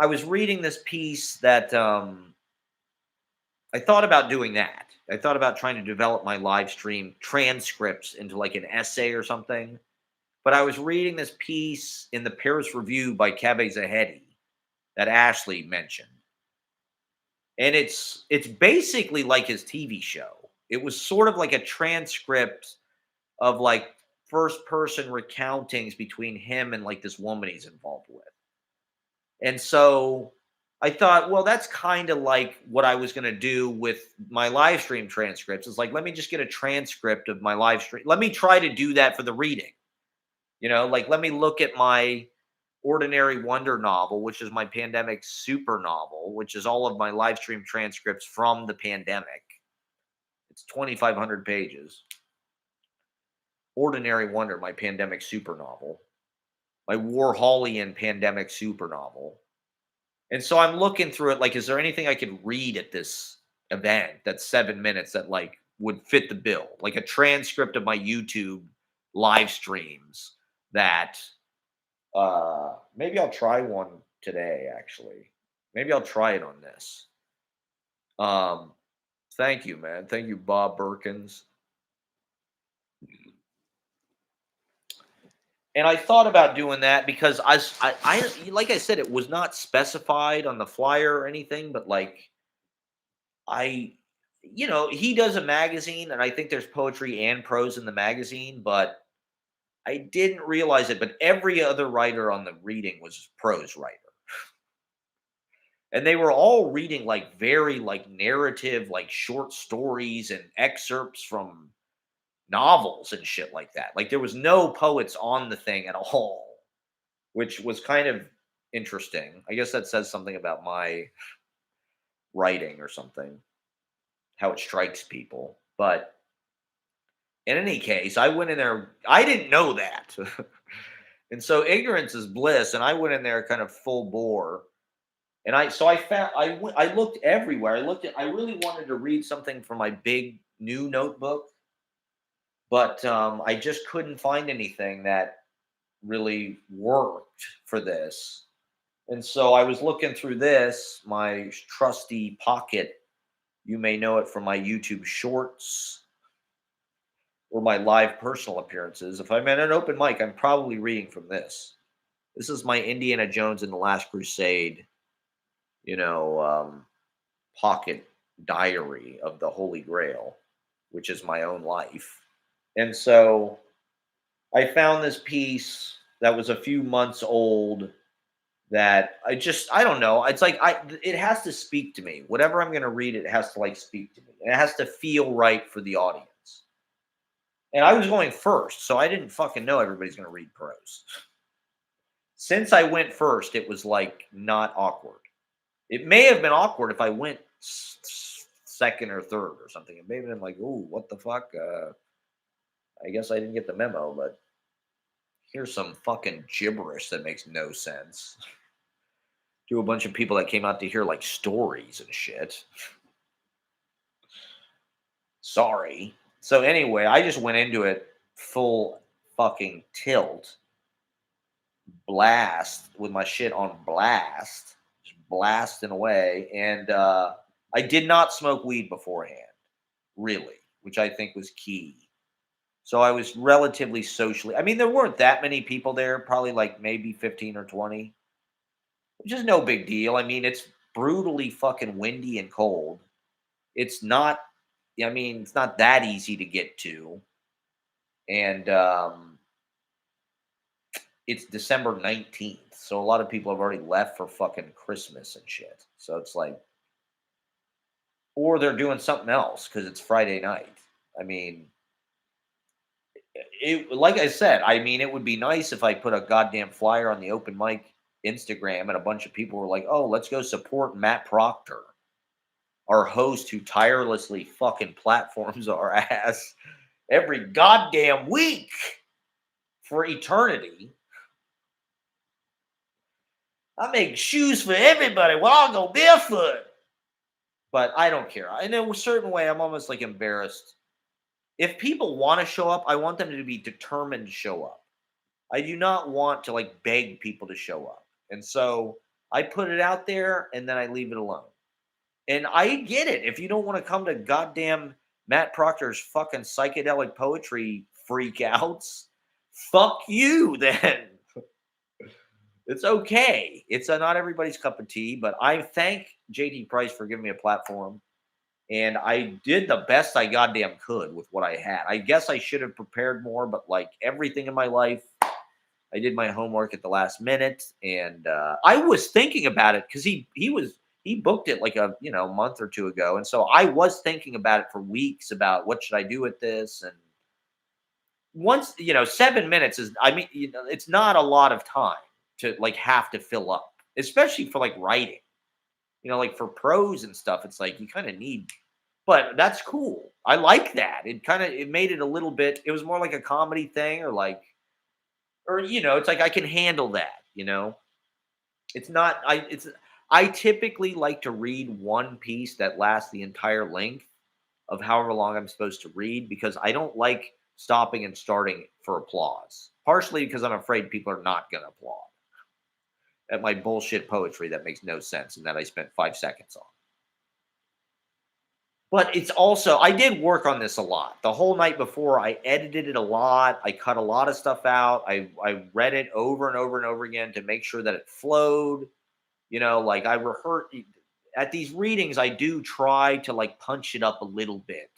Speaker 1: I was reading this piece that I thought about doing that. I thought about trying to develop my live stream transcripts into like an essay or something. But I was reading this piece in the Paris Review by Kabe Zahedi that Ashley mentioned. And it's basically like his TV show. It was sort of like a transcript of like first person recountings between him and like this woman he's involved with. And so I thought, well, that's kind of like what I was going to do with my live stream transcripts. It's like, let me just get a transcript of my live stream. Let me try to do that for the reading. Like let me look at my Ordinary Wonder novel, which is my pandemic super novel, which is all of my live stream transcripts from the pandemic. It's 2,500 pages. Ordinary Wonder, my pandemic super novel, my Warholian pandemic super novel. And so I'm looking through it like, is there anything I could read at this event that's 7 minutes that like would fit the bill? Like a transcript of my YouTube live streams that maybe I'll try one today, actually. Maybe I'll try it on this. Um, Thank you, man. Thank you, Bob Berkins. And I thought about doing that because like I said, it was not specified on the flyer or anything, but like I, he does a magazine, and I think there's poetry and prose in the magazine, but I didn't realize it. But every other writer on the reading was prose writer, and they were all reading like very like narrative, like short stories and excerpts from novels and shit like that. Like there was no poets on the thing at all, which was kind of interesting. I guess that says something about my writing or something, how it strikes people. But in any case, I went in there, I didn't know that. And so ignorance is bliss. And I went in there kind of full bore. And I found I looked everywhere. I really wanted to read something from my big new notebook, but I just couldn't find anything that really worked for this. And so I was looking through this, my trusty pocket. You may know it from my YouTube shorts or my live personal appearances. If I'm at an open mic, I'm probably reading from this. This is my Indiana Jones and the Last Crusade, you know, pocket diary of the Holy Grail, which is my own life. And so I found this piece that was a few months old that I don't know. It's like it has to speak to me. Whatever I'm going to read, it has to like speak to me. And it has to feel right for the audience. And I was going first, so I didn't fucking know everybody's going to read prose. Since I went first, it was like not awkward. It may have been awkward if I went second or third or something. It may have been like, "Ooh, what the fuck?" I guess I didn't get the memo, but here's some fucking gibberish that makes no sense. To a bunch of people that came out to hear like stories and shit. Sorry. So anyway, I just went into it full fucking tilt, blast with my shit on blast, just blasting away. And I did not smoke weed beforehand, really, which I think was key. So I was relatively socially. I mean, there weren't that many people there, probably like maybe 15 or 20, which is no big deal. I mean, it's brutally fucking windy and cold. It's not, I mean, it's not that easy to get to. And it's December 19th. So a lot of people have already left for fucking Christmas and shit. So it's like, or they're doing something else because it's Friday night. I mean, it like I said, I mean, it would be nice if I put a goddamn flyer on the open mic Instagram and a bunch of people were like, "Oh, let's go support Matt Proctor, our host who tirelessly fucking platforms our ass every goddamn week for eternity. I make shoes for everybody. Well, I'll go barefoot." But I don't care. In a certain way, I'm almost like embarrassed. If people want to show up, I want them to be determined to show up. I do not want to like beg people to show up. And so I put it out there and then I leave it alone. And I get it. If you don't want to come to goddamn Matt Proctor's fucking psychedelic poetry freakouts, fuck you then. It's okay. It's not everybody's cup of tea, but I thank JT Price for giving me a platform. And I did the best I goddamn could with what I had. I guess I should have prepared more, but like everything in my life, I did my homework at the last minute. And I was thinking about it because he booked it like a month or two ago. And so I was thinking about it for weeks about what should I do with this. And once 7 minutes is, I mean, it's not a lot of time to like have to fill up, especially for like writing. Like for prose and stuff, it's like you kind of need, but that's cool. I like that. It made it a little bit, it was more like a comedy thing it's like I can handle that. It's not, I typically like to read one piece that lasts the entire length of however long I'm supposed to read because I don't like stopping and starting for applause. Partially because I'm afraid people are not going to applaud at my bullshit poetry that makes no sense and that I spent 5 seconds on. But it's also, I did work on this a lot. The whole night before, I edited it a lot. I cut a lot of stuff out. I read it over and over and over again to make sure that it flowed. Like I rehearse at these readings, I do try to like punch it up a little bit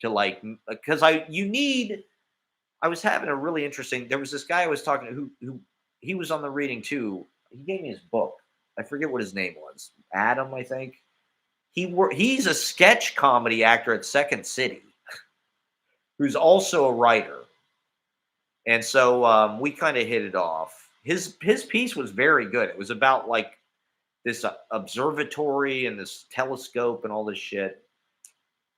Speaker 1: to like, because I was having a really interesting, there was this guy I was talking to who he was on the reading too. He gave me his book. I forget what his name was. Adam, I think. He's a sketch comedy actor at Second City, who's also a writer. And so we kind of hit it off. His piece was very good. It was about like this observatory and this telescope and all this shit,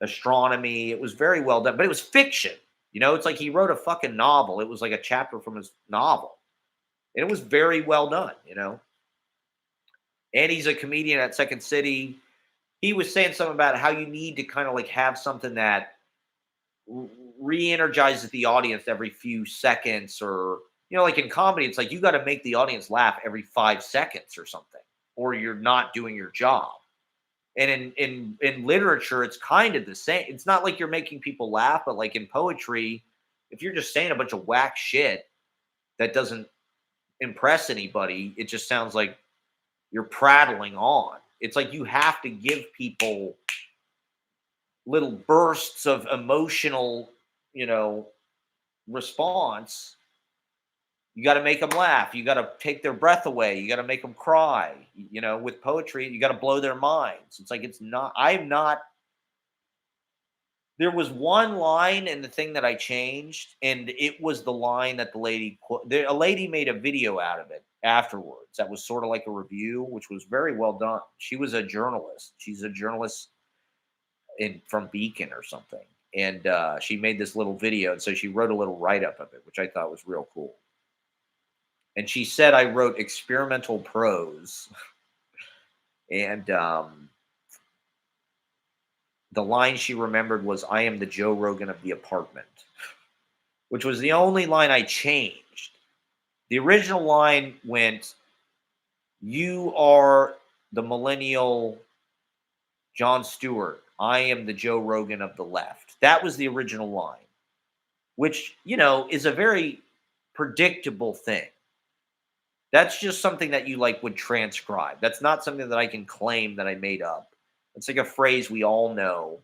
Speaker 1: astronomy. It was very well done, but it was fiction. It's like he wrote a fucking novel. It was like a chapter from his novel. And it was very well done. and he's a comedian at Second City. He was saying something about how you need to kind of like have something that re-energizes the audience every few seconds, or like in comedy it's like you got to make the audience laugh every 5 seconds or something, or you're not doing your job. And in literature it's kind of the same. It's not like you're making people laugh, but like in poetry, if you're just saying a bunch of whack shit that doesn't impress anybody, it just sounds like you're prattling on. It's like you have to give people little bursts of emotional, you know, response. You got to make them laugh. You got to take their breath away. You got to make them cry. With poetry, you got to blow their minds. It's like it's not. I'm not. There was one line in the thing that I changed, and it was the line that the lady a lady made a video out of it afterwards. That was sort of like a review, which was very well done. She was a journalist. She's a journalist from Beacon or something, and she made this little video, and so she wrote a little write up of it, which I thought was real cool. And she said I wrote experimental prose, and the line she remembered was "I am the Joe Rogan of the apartment," which was the only line I changed. The original line went, "You are the millennial Jon Stewart. I am the Joe Rogan of the left." That was the original line, which, is a very predictable thing. That's just something that you like would transcribe. That's not something that I can claim that I made up. It's like a phrase we all know,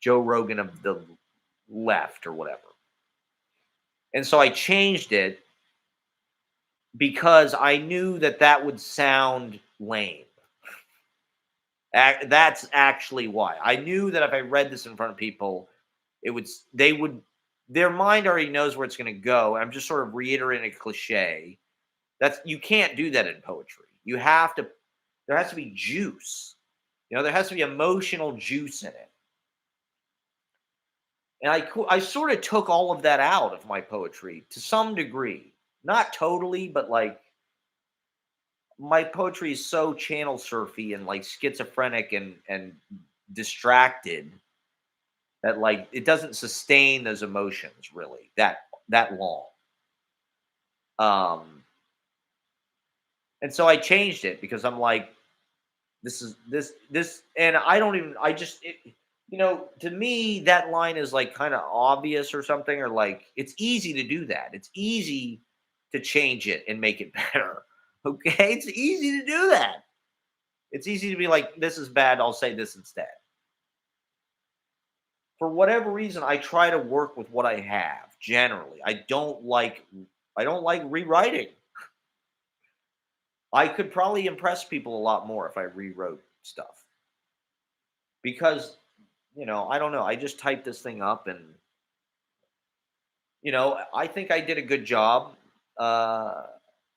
Speaker 1: Joe Rogan of the left or whatever. And so I changed it because I knew that that would sound lame. That's actually why. I knew that if I read this in front of people, their mind already knows where it's going to go. I'm just sort of reiterating a cliche. You can't do that in poetry. There has to be juice. There has to be emotional juice in it. And I sort of took all of that out of my poetry to some degree. Not totally, but like my poetry is so channel surfy and like schizophrenic and distracted that like it doesn't sustain those emotions really that long. And so I changed it because I'm like, this, and I don't even, I just, to me, that line is like kind of obvious or something, or like it's easy to do that. It's easy to change it and make it better. Okay. It's easy to do that. It's easy to be like, this is bad. I'll say this instead. For whatever reason, I try to work with what I have generally. I don't like rewriting. I could probably impress people a lot more if I rewrote stuff because, I don't know. I just typed this thing up and, I think I did a good job. Uh,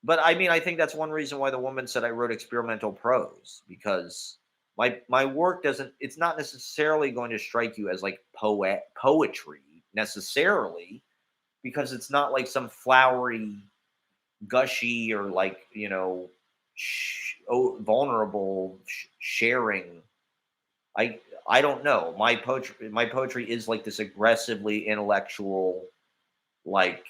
Speaker 1: but I mean, I think that's one reason why the woman said I wrote experimental prose, because my work it's not necessarily going to strike you as like poetry necessarily, because it's not like some flowery, gushy, or like, vulnerable sharing. I don't know. My poetry is like this aggressively intellectual, like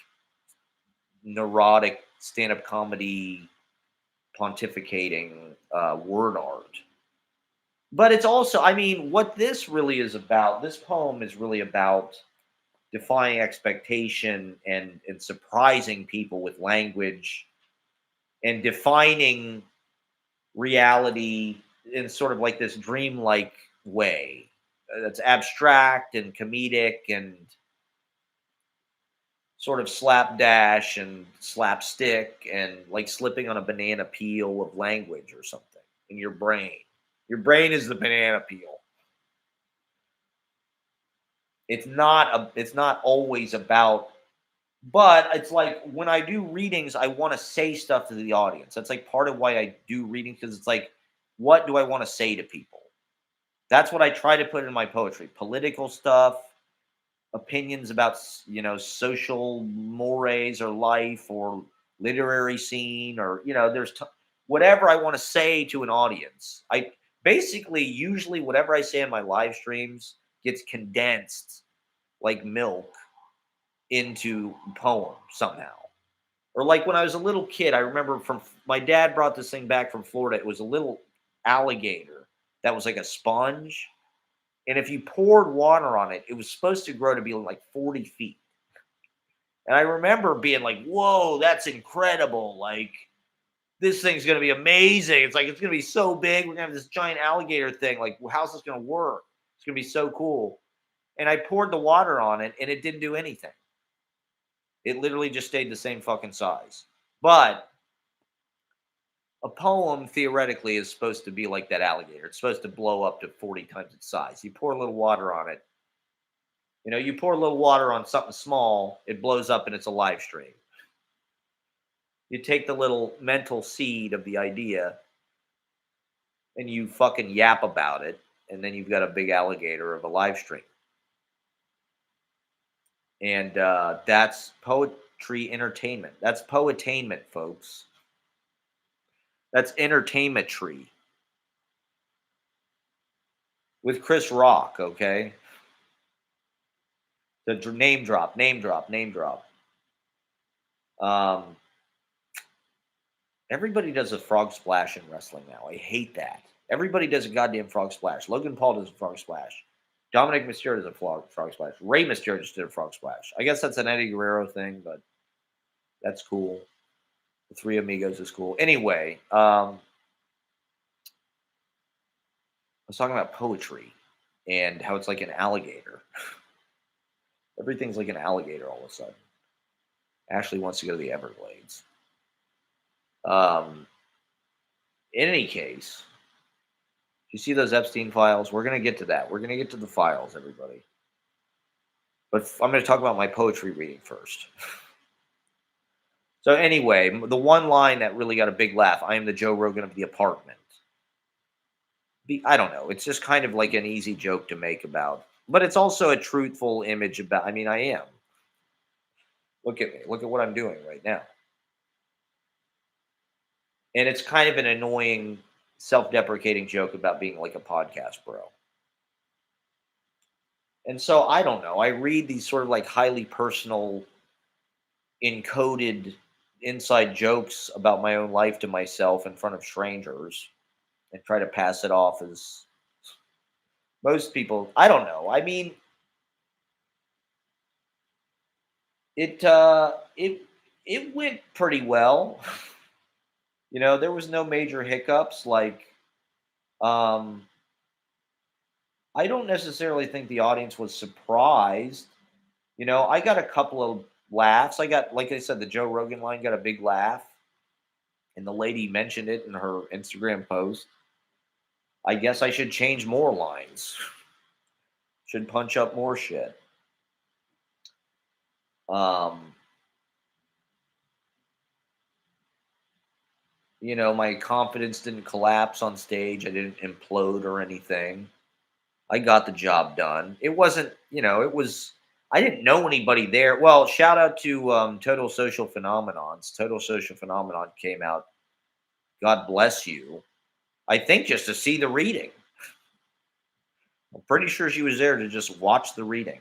Speaker 1: neurotic stand-up comedy pontificating word art. But it's also, I mean, what this really is about, this poem is really about defying expectation and surprising people with language and defining reality in sort of like this dreamlike way that's abstract and comedic and sort of slapdash and slapstick and like slipping on a banana peel of language or something in your brain. Your brain is the banana peel. It's not always about, but it's like when I do readings, I want to say stuff to the audience. That's like part of why I do readings, because it's like, what do I want to say to people? That's what I try to put in my poetry. Political stuff, opinions about, social mores or life or literary scene, or, whatever I want to say to an audience. I basically usually whatever I say in my live streams gets condensed like milk into poem somehow. Or like when I was a little kid, I remember from my dad brought this thing back from Florida. It was a little alligator that was like a sponge. And if you poured water on it, it was supposed to grow to be like 40 feet. And I remember being like, whoa, that's incredible. Like, this thing's going to be amazing. It's like, it's going to be so big. We're going to have this giant alligator thing. Like, how's this going to work? It's going to be so cool. And I poured the water on it and it didn't do anything. It literally just stayed the same fucking size. But a poem theoretically is supposed to be like that alligator. It's supposed to blow up to 40 times its size. You pour a little water on it. You pour a little water on something small, it blows up and it's a live stream. You take the little mental seed of the idea and you fucking yap about it, and then you've got a big alligator of a live stream. And that's poetry entertainment. That's poetainment, folks. That's entertainment tree. With Chris Rock, okay? The name drop, name drop, name drop. Everybody does a frog splash in wrestling now. I hate that. Everybody does a goddamn frog splash. Logan Paul does a frog splash. Dominic Mysterio does a frog splash. Rey Mysterio just did a frog splash. I guess that's an Eddie Guerrero thing, but that's cool. The Three Amigos is cool. Anyway, I was talking about poetry and how it's like an alligator. Everything's like an alligator all of a sudden. Ashley wants to go to the Everglades. In any case, you see those Epstein files? We're going to get to that. We're going to get to the files, everybody. But I'm going to talk about my poetry reading first. So anyway, the one line that really got a big laugh, I am the Joe Rogan of the apartment. I don't know. It's just kind of like an easy joke to make about. But it's also a truthful image about, I mean, I am. Look at me. Look at what I'm doing right now. And it's kind of an annoying, self-deprecating joke about being like a podcast bro. And so I don't know. I read these sort of like highly personal, encoded inside jokes about my own life to myself in front of strangers and try to pass it off as most people. I don't know. I mean, it went pretty well. There was no major hiccups. Like, I don't necessarily think the audience was surprised. I got a couple of laughs. I got, like I said, the Joe Rogan line got a big laugh, and the lady mentioned it in her Instagram post. I guess I should change more lines. Should punch up more shit. My confidence didn't collapse on stage. I didn't implode or anything. I got the job done. It wasn't, it was, I didn't know anybody there. Well, shout out to Total Social Phenomenons. Total Social Phenomenon came out. God bless you. I think just to see the reading. I'm pretty sure she was there to just watch the reading,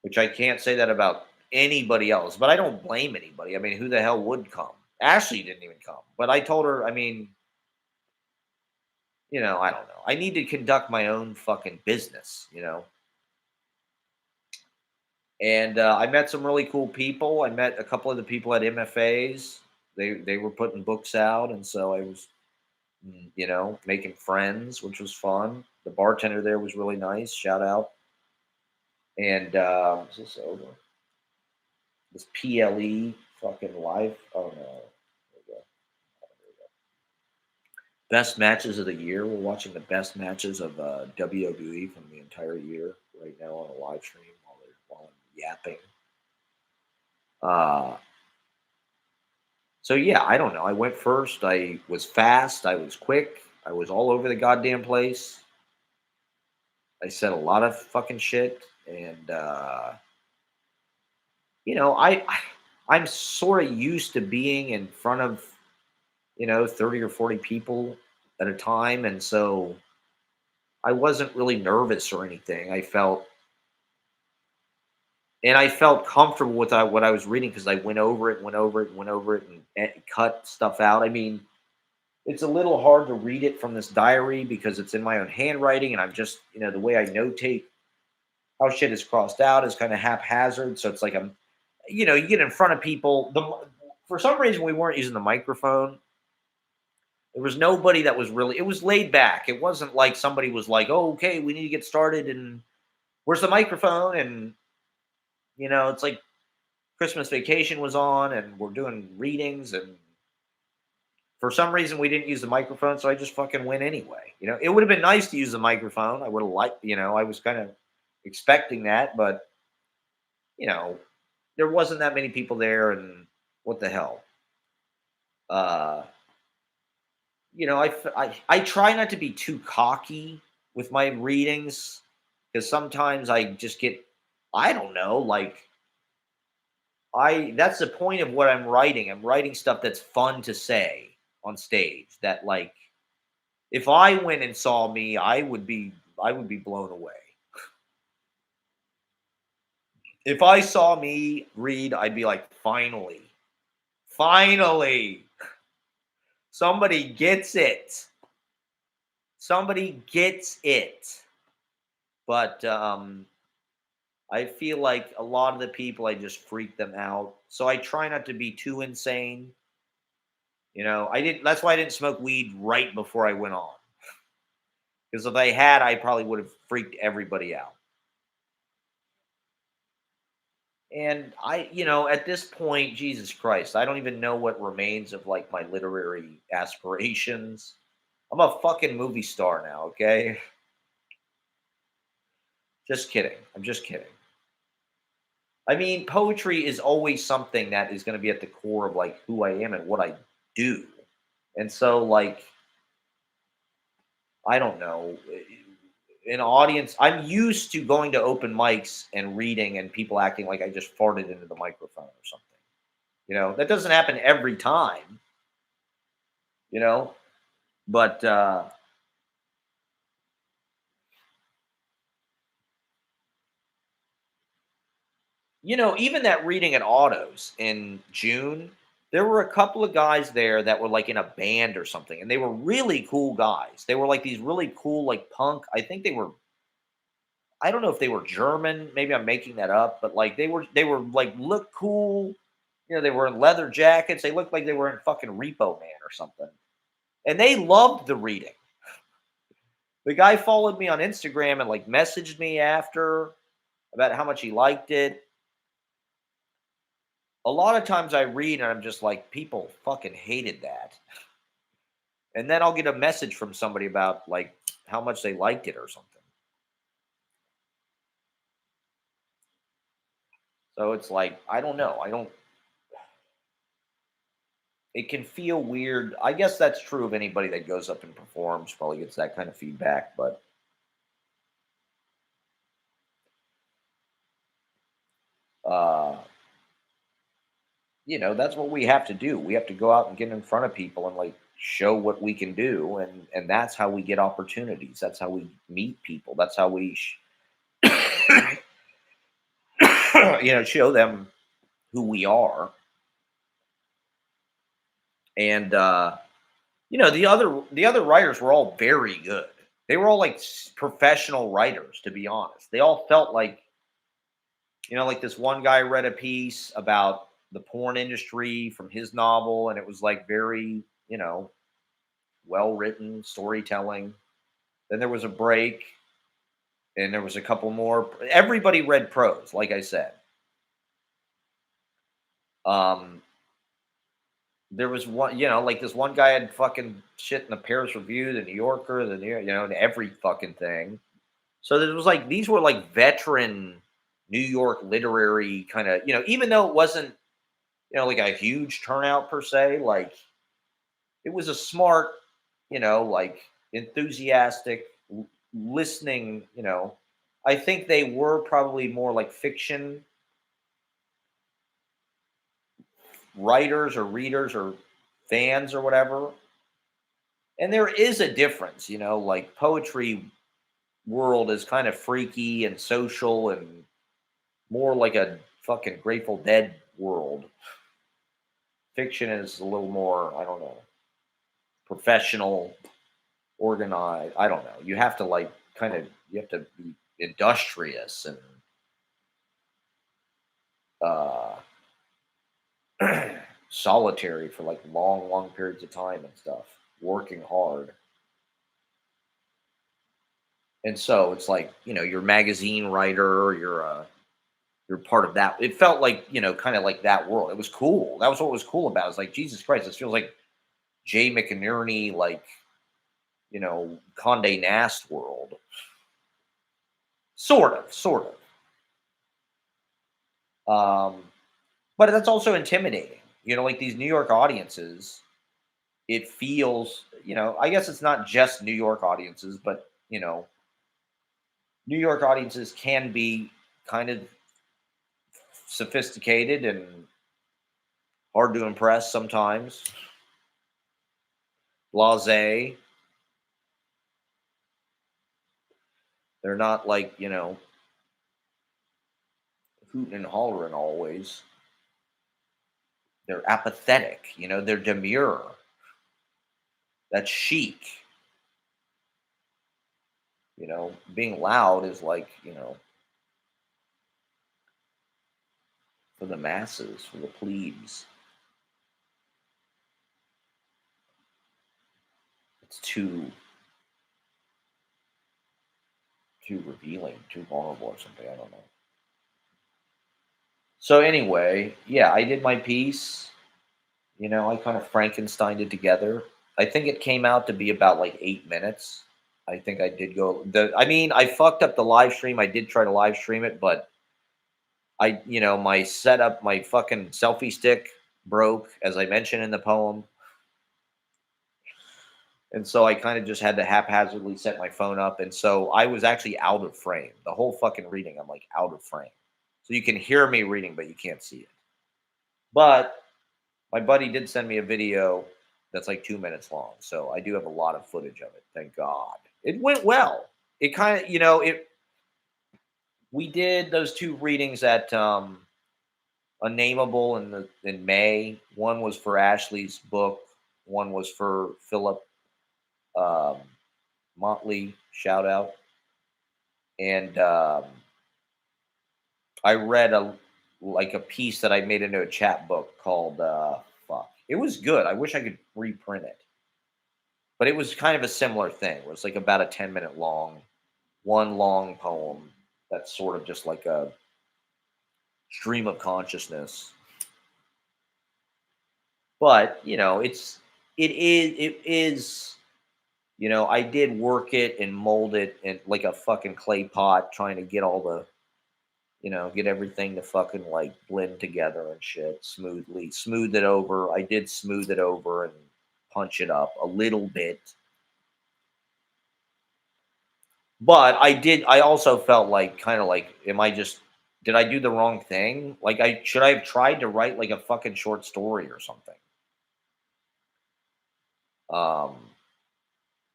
Speaker 1: which I can't say that about anybody else, but I don't blame anybody. I mean, who the hell would come? Ashley didn't even come, but I told her, I mean, I don't know. I need to conduct my own fucking business, And I met some really cool people. I met a couple of the people at MFAs. They were putting books out, and so I was, making friends, which was fun. The bartender there was really nice. Shout out. And is this over? This PLE fucking live. Oh no. There we go. Best matches of the year. We're watching the best matches of WWE from the entire year right now on a live stream while I'm yapping. So yeah, I don't know. I went first. I was fast. I was quick. I was all over the goddamn place. I said a lot of fucking shit, and I'm sort of used to being in front of 30 or 40 people at a time. And so I wasn't really nervous or anything. I felt comfortable with what I was reading because I went over it, went over it, went over it, and cut stuff out. I mean, it's a little hard to read it from this diary because it's in my own handwriting, and I'm just, the way I notate how shit is crossed out is kind of haphazard. So it's like you get in front of people. For some reason, we weren't using the microphone. There was nobody that was really. It was laid back. It wasn't like somebody was like, "Oh, okay, we need to get started," and where's the microphone? And it's like Christmas Vacation was on, and we're doing readings, and for some reason we didn't use the microphone, so I just fucking went anyway. It would have been nice to use the microphone. I would have liked, I was kind of expecting that, but you know, there wasn't that many people there, and what the hell? Uh, I try not to be too cocky with my readings because sometimes I just get, I don't know, like that's the point of what I'm writing. I'm writing stuff that's fun to say on stage that, like, if I went and saw me, I would be blown away. If I saw me read, I'd be like, finally, finally, somebody gets it. Somebody gets it. But I feel like a lot of the people, I just freak them out. So I try not to be too insane. I didn't. That's why I didn't smoke weed right before I went on. Because if I had, I probably would have freaked everybody out. And at this point, Jesus Christ, I don't even know what remains of like my literary aspirations. I'm a fucking movie star now, okay? Just kidding. I'm just kidding. I mean, poetry is always something that is going to be at the core of like who I am and what I do. And so, like, I don't know. An audience, I'm used to going to open mics and reading and people acting like I just farted into the microphone or something. That doesn't happen every time, you know, but even that reading at Autos in June, there were a couple of guys there that were like in a band or something, and they were really cool guys. They were like these really cool, like punk. I think they were. I don't know if they were German. Maybe I'm making that up, but like they were like look cool. They were in leather jackets. They looked like they were in fucking Repo Man or something, and they loved the reading. The guy followed me on Instagram and like messaged me after about how much he liked it. A lot of times I read and I'm just like, people fucking hated that. And then I'll get a message from somebody about like how much they liked it or something. So it's like, I don't know. It can feel weird. I guess that's true of anybody that goes up and performs, probably gets that kind of feedback. But, uh, that's what we have to do. We have to go out and get in front of people and like show what we can do. And that's how we get opportunities. That's how we meet people. That's how we, show them who we are. And the other writers were all very good. They were all like professional writers, to be honest. They all felt like, like this one guy read a piece about the porn industry from his novel, and it was like very, well written storytelling. Then there was a break, and there was a couple more. Everybody read prose, like I said. Um, there was one, like this one guy had fucking shit in the Paris Review, the New Yorker, and every fucking thing. So there was like these were like veteran New York literary kind of, even though it wasn't, like a huge turnout per se, like it was a smart, like enthusiastic listening, I think they were probably more like fiction writers or readers or fans or whatever. And there is a difference, like poetry world is kind of freaky and social and more like a fucking Grateful Dead world. Fiction is a little more, I don't know, professional, organized. I don't know. You have to like kind of you have to be industrious and uh solitary for like long, long periods of time and stuff, working hard. And so it's like, you're a magazine writer, you're part of that. It felt like, kind of like that world. It was cool. That was what was cool about it. It's like, Jesus Christ, this feels like Jay McInerney, like, Conde Nast world. Sort of. But that's also intimidating. Like these New York audiences, it feels, I guess it's not just New York audiences, but, New York audiences can be kind of sophisticated and hard to impress sometimes. Blase. They're not like, hooting and hollering always. They're apathetic, they're demure. That's chic. Being loud is like, for the masses, for the plebes. It's too revealing, too vulnerable or something. I don't know. So anyway, yeah, I did my piece. I kind of Frankensteined it together. I think it came out to be about like 8 minutes. I think I did go I mean, I fucked up the live stream. I did try to live stream it, but my setup, my fucking selfie stick broke, as I mentioned in the poem. And so I kind of just had to haphazardly set my phone up. And so I was actually out of frame. The whole fucking reading, I'm like out of frame. So you can hear me reading, but you can't see it. But my buddy did send me a video that's like 2 minutes long. So I do have a lot of footage of it. Thank God. It went well. It kind of, we did those two readings at Unnameable in May. One was for Ashley's book. One was for Philip um, Motley. Shout out. And I read a piece that I made into a chat book called fuck. It was good. I wish I could reprint it, but it was kind of a similar thing. It was like about a 10-minute long, one long poem that's sort of just like a stream of consciousness. But it is. I did work it and mold it in like a fucking clay pot, trying to get all the get everything to fucking like blend together and shit smoothly. Smooth it over. I did smooth it over and punch it up a little bit. But I also felt like kind of like, did I do the wrong thing? Like should I have tried to write like a fucking short story or something? Um,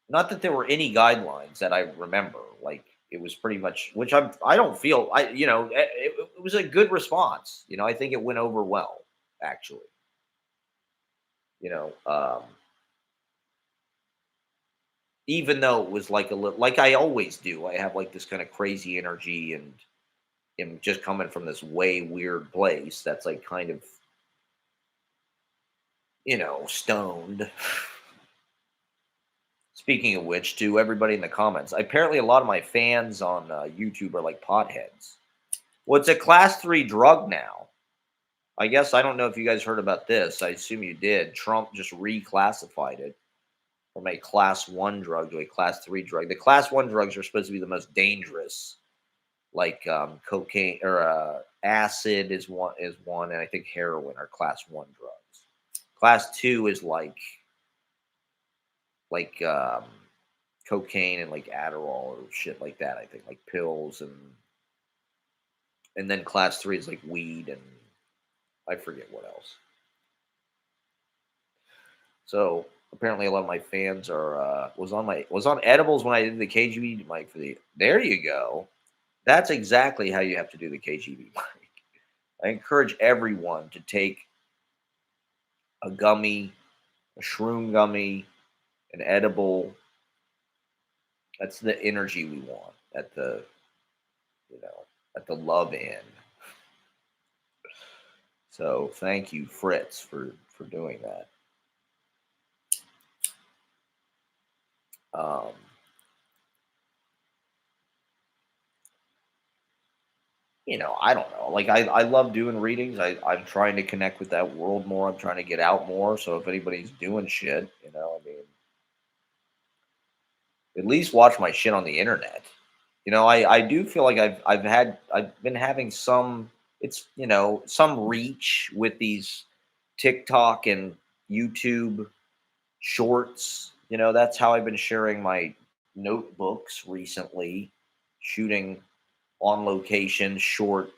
Speaker 1: Not that there were any guidelines that I remember. Like it was pretty much, which I don't feel it was a good response. I think it went over well, actually. You know, um, Even though it was like a little, like I always do. I have like this kind of crazy energy and am just coming from this way weird place that's like kind of stoned. Speaking of which, to everybody in the comments, apparently a lot of my fans on YouTube are like potheads. Well, it's a class 3 drug now. I guess I don't know if you guys heard about this. I assume you did. Trump just reclassified it from a class 1 drug to a class 3 drug. The class 1 drugs are supposed to be the most dangerous, like cocaine or acid is one, and I think heroin are class 1 drugs. Class 2 is like cocaine and like Adderall or shit like that. I think like pills, and then class 3 is like weed and I forget what else. So apparently, a lot of my fans are was on edibles when I did the KGB mic for the. There you go. That's exactly how you have to do the KGB mic. I encourage everyone to take a gummy, a shroom gummy, an edible. That's the energy we want at the you know at the love end. So thank you, Fritz, for doing that. Um, I don't know. Like I love doing readings. I'm trying to connect with that world more. I'm trying to get out more. So if anybody's doing shit, I mean, at least watch my shit on the internet. I do feel like I've been having some it's some reach with these TikTok and YouTube shorts. That's how I've been sharing my notebooks recently, shooting on location short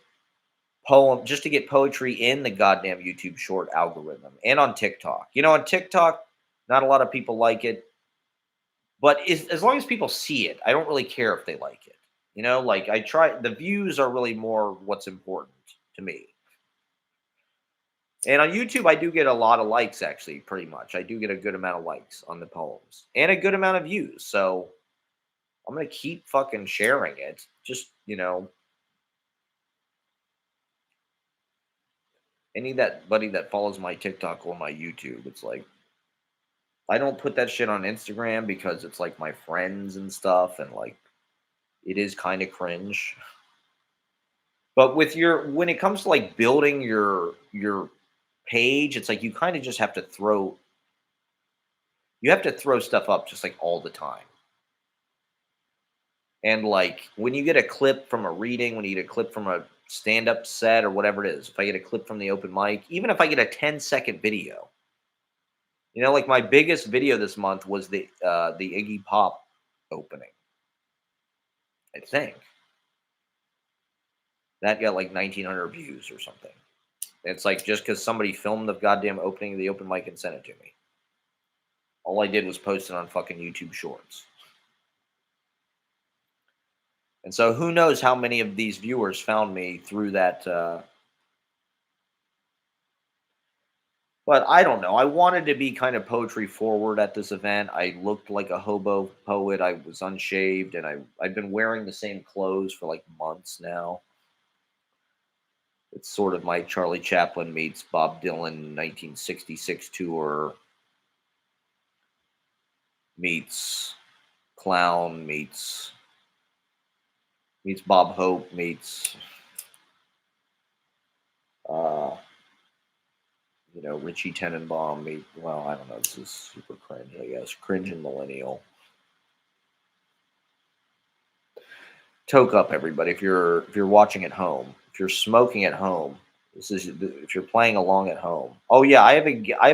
Speaker 1: poem just to get poetry in the goddamn YouTube short algorithm and on TikTok. On TikTok, not a lot of people like it, but as long as people see it, I don't really care if they like it. Like I try the views are really more what's important to me. And on YouTube, I do get a lot of likes, actually, pretty much. I do get a good amount of likes on the poems and a good amount of views. So I'm going to keep fucking sharing it. Just, any that buddy that follows my TikTok or my YouTube, it's like, I don't put that shit on Instagram because it's like my friends and stuff. And like, it is kind of cringe. But when it comes to like building your page, it's like you kind of just have to throw stuff up just like all the time. And like when you get a clip from a reading, when you get a clip from a stand-up set or whatever it is, if I get a clip from the open mic, even if I get a 10-second video, like my biggest video this month was the Iggy Pop opening. I think that got like 1,900 views or something. It's like just because somebody filmed the goddamn opening of the open mic and sent it to me. All I did was post it on fucking YouTube Shorts. And so who knows how many of these viewers found me through that. But I don't know. I wanted to be kind of poetry forward at this event. I looked like a hobo poet. I was unshaved and I've been wearing the same clothes for like months now. It's sort of my Charlie Chaplin meets Bob Dylan 1966 tour meets clown meets Bob Hope meets uh Richie Tenenbaum well, I don't know, this is super cringe, I guess. Cringe and millennial. Toke up, everybody. If you're watching at home, if you're smoking at home, this is if you're playing along at home. Oh yeah, I have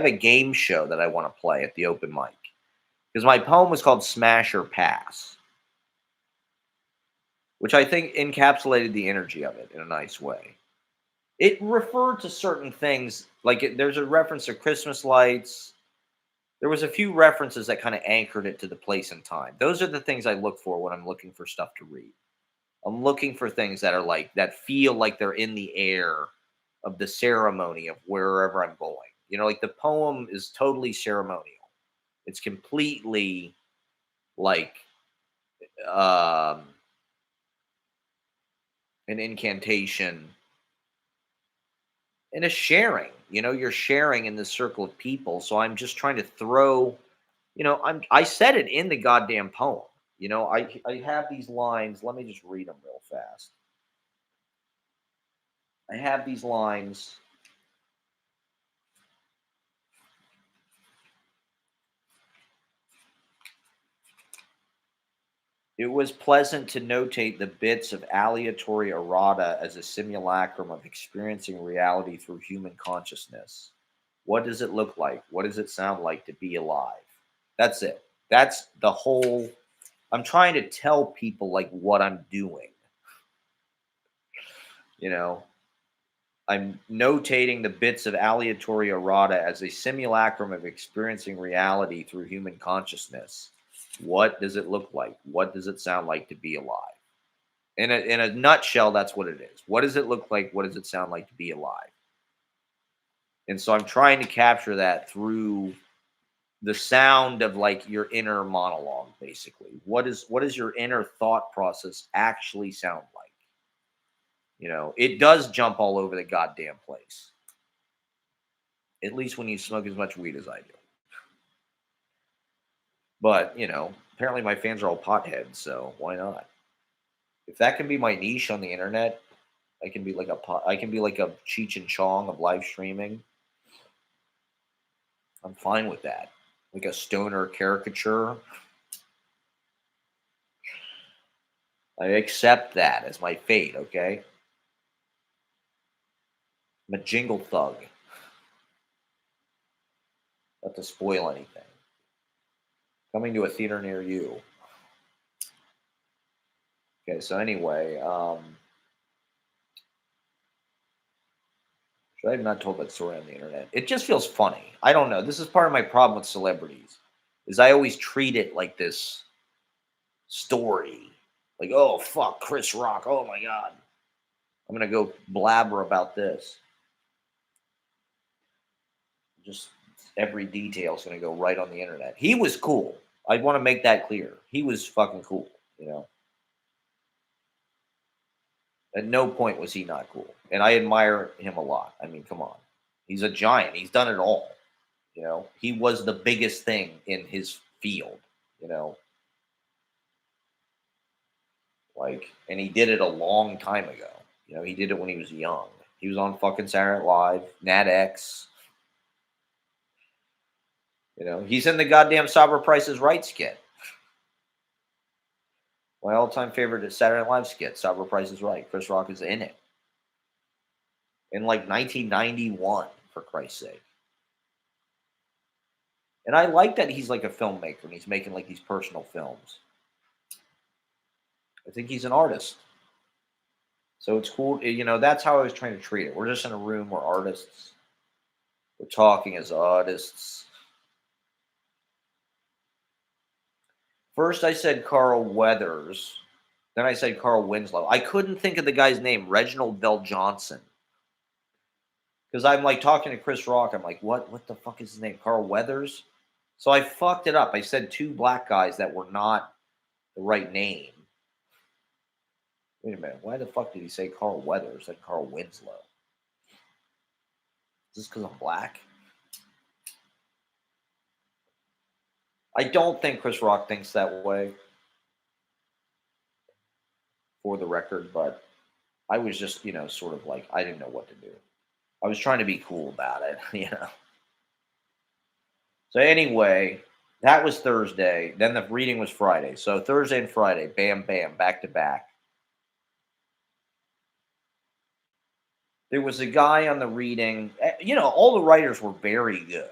Speaker 1: a game show that I want to play at the open mic because my poem was called Smash or Pass, which I think encapsulated the energy of it in a nice way. It referred to certain things, like there's a reference to Christmas lights. There was a few references that kind of anchored it to the place and time. Those are the things I look for when I'm looking for stuff to read. I'm looking for things that are like that feel like they're in the air of the ceremony of wherever I'm going. Like the poem is totally ceremonial. It's completely like um, an incantation and a sharing. You're sharing in this circle of people. So I'm just trying to throw. I said it in the goddamn poem. I have these lines. Let me just read them real fast. I have these lines. It was pleasant to notate the bits of aleatory errata as a simulacrum of experiencing reality through human consciousness. What does it look like? What does it sound like to be alive? That's it. That's the whole. I'm trying to tell people like what I'm doing. You know, I'm notating the bits of aleatory errata as a simulacrum of experiencing reality through human consciousness. What does it look like? What does it sound like to be alive? In a nutshell, that's what it is. What does it look like? What does it sound like to be alive? And so I'm trying to capture that through the sound of like your inner monologue, basically. What does your inner thought process actually sound like? It does jump all over the goddamn place. At least when you smoke as much weed as I do. But, apparently my fans are all potheads, so why not? If that can be my niche on the internet, I can be like a Cheech and Chong of live streaming. I'm fine with that. Like a stoner caricature. I accept that as my fate, okay? I'm a jingle thug. Not to spoil anything. Coming to a theater near you. Okay, so anyway, should I have not told that story on the internet? It just feels funny. I don't know. This is part of my problem with celebrities, is I always treat it like this story. Like, oh fuck, Chris Rock. Oh my god. I'm gonna go blabber about this. Just every detail is gonna go right on the internet. He was cool. I want to make that clear. He was fucking cool. At no point was he not cool. And I admire him a lot. I mean, come on. He's a giant. He's done it all. He was the biggest thing in his field, you know, and he did it a long time ago. He did it when he was young. He was on fucking Saturday Night Live, Nat X. He's in the goddamn Sober Price is Right skit. My all-time favorite is Saturday Night Live skit, Sober Price is Right. Chris Rock is in it. In like 1991, for Christ's sake. And I like that he's like a filmmaker and he's making like these personal films. I think he's an artist. So it's cool. That's how I was trying to treat it. We're just in a room. We're artists. We're talking as artists. First, I said Carl Weathers. Then I said Carl Winslow. I couldn't think of the guy's name, Reginald Bell Johnson. Because I'm like talking to Chris Rock. I'm like, what the fuck is his name? Carl Weathers? So I fucked it up. I said two black guys that were not the right name. Wait a minute. Why the fuck did he say Carl Weathers and Carl Winslow? Is this because I'm black? I don't think Chris Rock thinks that way, for the record, but I was just, sort of like, I didn't know what to do. I was trying to be cool about it. So anyway, that was Thursday. Then the reading was Friday. So Thursday and Friday, bam, bam, back to back. There was a guy on the reading. All the writers were very good.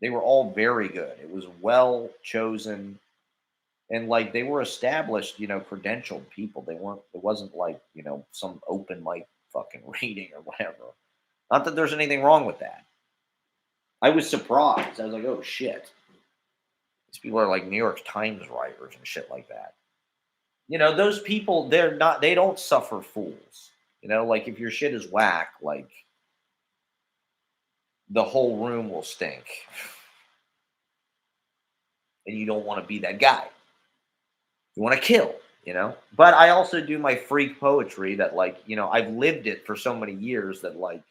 Speaker 1: They were all very good. It was well chosen. And like they were established, credentialed people. It wasn't like, some open mic fucking reading or whatever. Not that there's anything wrong with that. I was surprised. I was like, oh shit. These people are like New York Times writers and shit like that. Those people, they don't suffer fools. Like if your shit is whack, like the whole room will stink. And you don't want to be that guy. You want to kill. But I also do my freak poetry that like, I've lived it for so many years that like,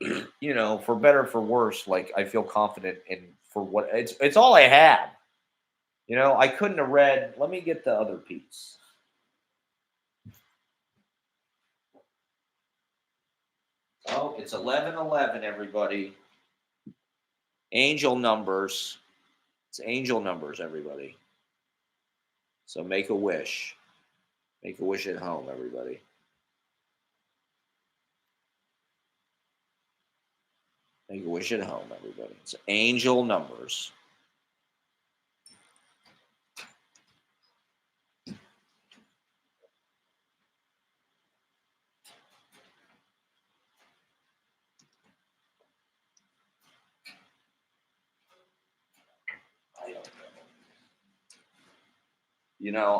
Speaker 1: for better or for worse, like I feel confident in for what it's all I have. I couldn't have read. Let me get the other piece. Oh, it's 11:11, everybody. Angel numbers. It's angel numbers, everybody. So make a wish. Make a wish at home, everybody. Make a wish at home, everybody. It's angel numbers.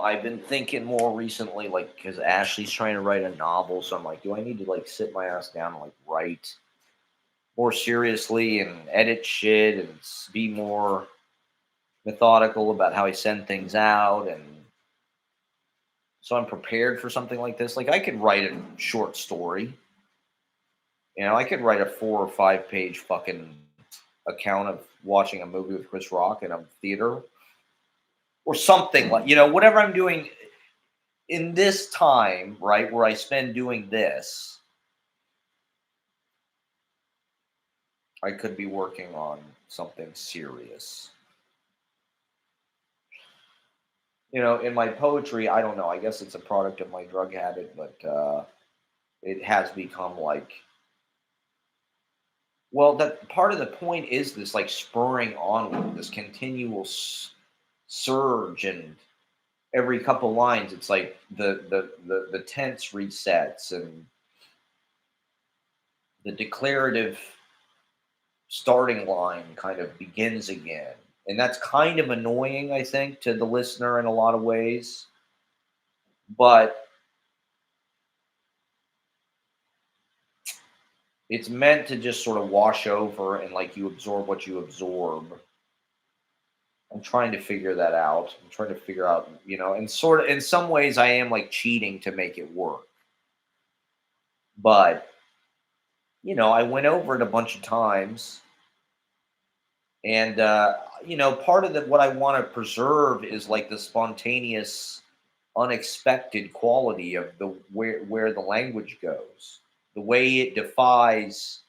Speaker 1: I've been thinking more recently, like, because Ashley's trying to write a novel, so I'm like, do I need to like sit my ass down and like write more seriously and edit shit and be more methodical about how I send things out, and so I'm prepared for something like this. Like, I could write a short story. I could write a 4 or 5 page fucking account of watching a movie with Chris Rock in a theater or something, like, whatever I'm doing in this time, right, where I spend doing this, I could be working on something serious. In my poetry, I don't know. I guess it's a product of my drug habit, but it has become like, well, that part of the point is this like spurring onward, this continual surge, and every couple lines, it's like the tense resets and the declarative starting line kind of begins again. And that's kind of annoying, I think, to the listener in a lot of ways. But it's meant to just sort of wash over and like you absorb what you absorb. I'm trying to figure that out. I'm trying to figure out, and sort of in some ways I am like cheating to make it work. But, I went over it a bunch of times. And part of what I want to preserve is like the spontaneous, unexpected quality of the where the language goes, the way it defies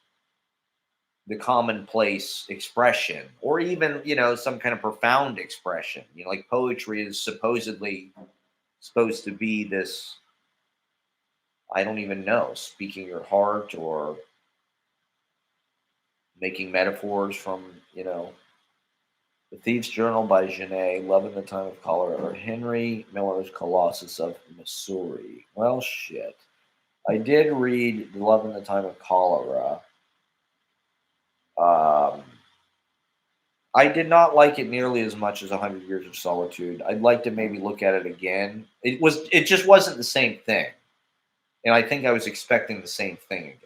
Speaker 1: the commonplace expression, or even some kind of profound expression. Like poetry is supposedly supposed to be this, I don't even know, speaking your heart or making metaphors from The Thief's Journal by Genet, Love in the Time of Cholera, or Henry Miller's Colossus of Missouri. Well, shit. I did read Love in the Time of Cholera. Um, I did not like it nearly as much as 100 Years of Solitude. I'd like to maybe look at it again. It just wasn't the same thing. And I think I was expecting the same thing again.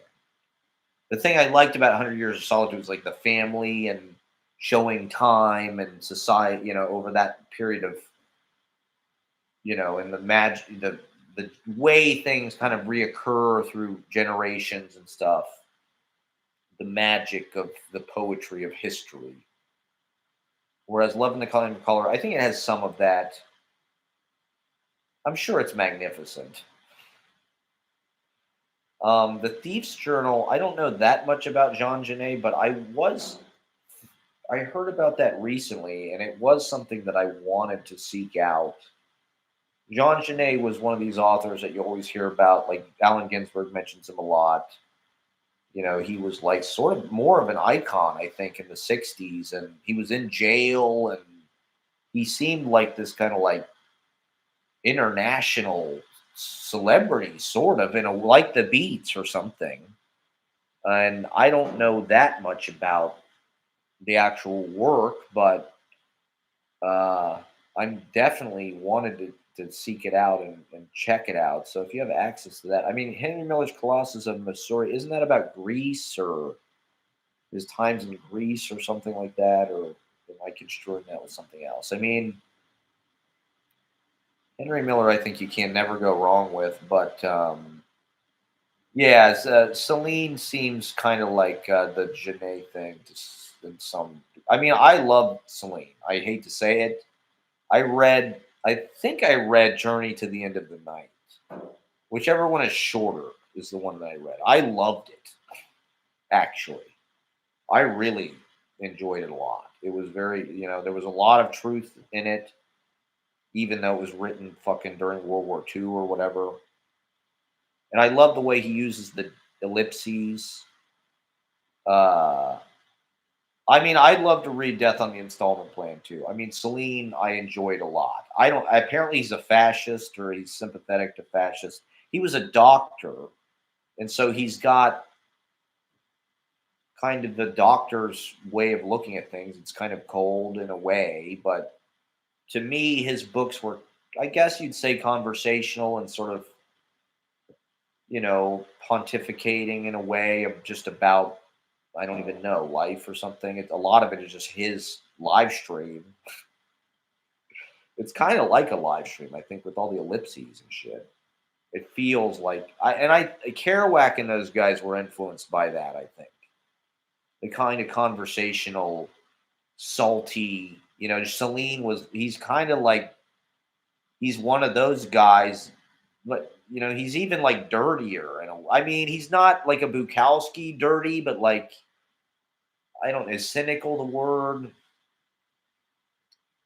Speaker 1: The thing I liked about 100 Years of Solitude was like the family and showing time and society, over that period of, and the magic, the way things kind of reoccur through generations and stuff, the magic of the poetry of history. Whereas Love in the Color of Color, I think it has some of that. I'm sure it's magnificent. The Thief's Journal, I don't know that much about Jean Genet, but I heard about that recently, and it was something that I wanted to seek out. Jean Genet was one of these authors that you always hear about, like Allen Ginsberg mentions him a lot. He was like sort of more of an icon, I think, in the 60s, and he was in jail, and he seemed like this kind of like international celebrity, sort of, like the Beats or something. And I don't know that much about the actual work, but uh, I'm definitely wanted to seek it out and check it out. So if you have access to that, I mean, Henry Miller's Colossus of Missouri, isn't that about Greece or his times in Greece or something like that? Or am I construing that with something else? I mean, Henry Miller, I think you can never go wrong with, but yeah, Celine seems kind of like the Genet thing in some. I mean, I love Celine. I hate to say it. I think I read Journey to the End of the Night. Whichever one is shorter is the one that I read. I loved it, actually. I really enjoyed it a lot. It was very, there was a lot of truth in it, even though it was written fucking during World War II or whatever. And I love the way he uses the ellipses. Uh, I mean, I'd love to read Death on the Installment Plan too. I mean, Celine, I enjoyed a lot. I don't. Apparently, he's a fascist or he's sympathetic to fascists. He was a doctor, and so he's got kind of the doctor's way of looking at things. It's kind of cold in a way, but to me, his books were I guess you'd say conversational and sort of, pontificating in a way of just about, I don't even know, life or something. A lot of it is just his live stream. It's kind of like a live stream, I think, with all the ellipses and shit. It feels like Kerouac and those guys were influenced by that. I think the kind of conversational, salty. Celine was. He's kind of like he's one of those guys, but he's even like dirtier. I mean, he's not like a Bukowski dirty, but like I don't. Is cynical the word?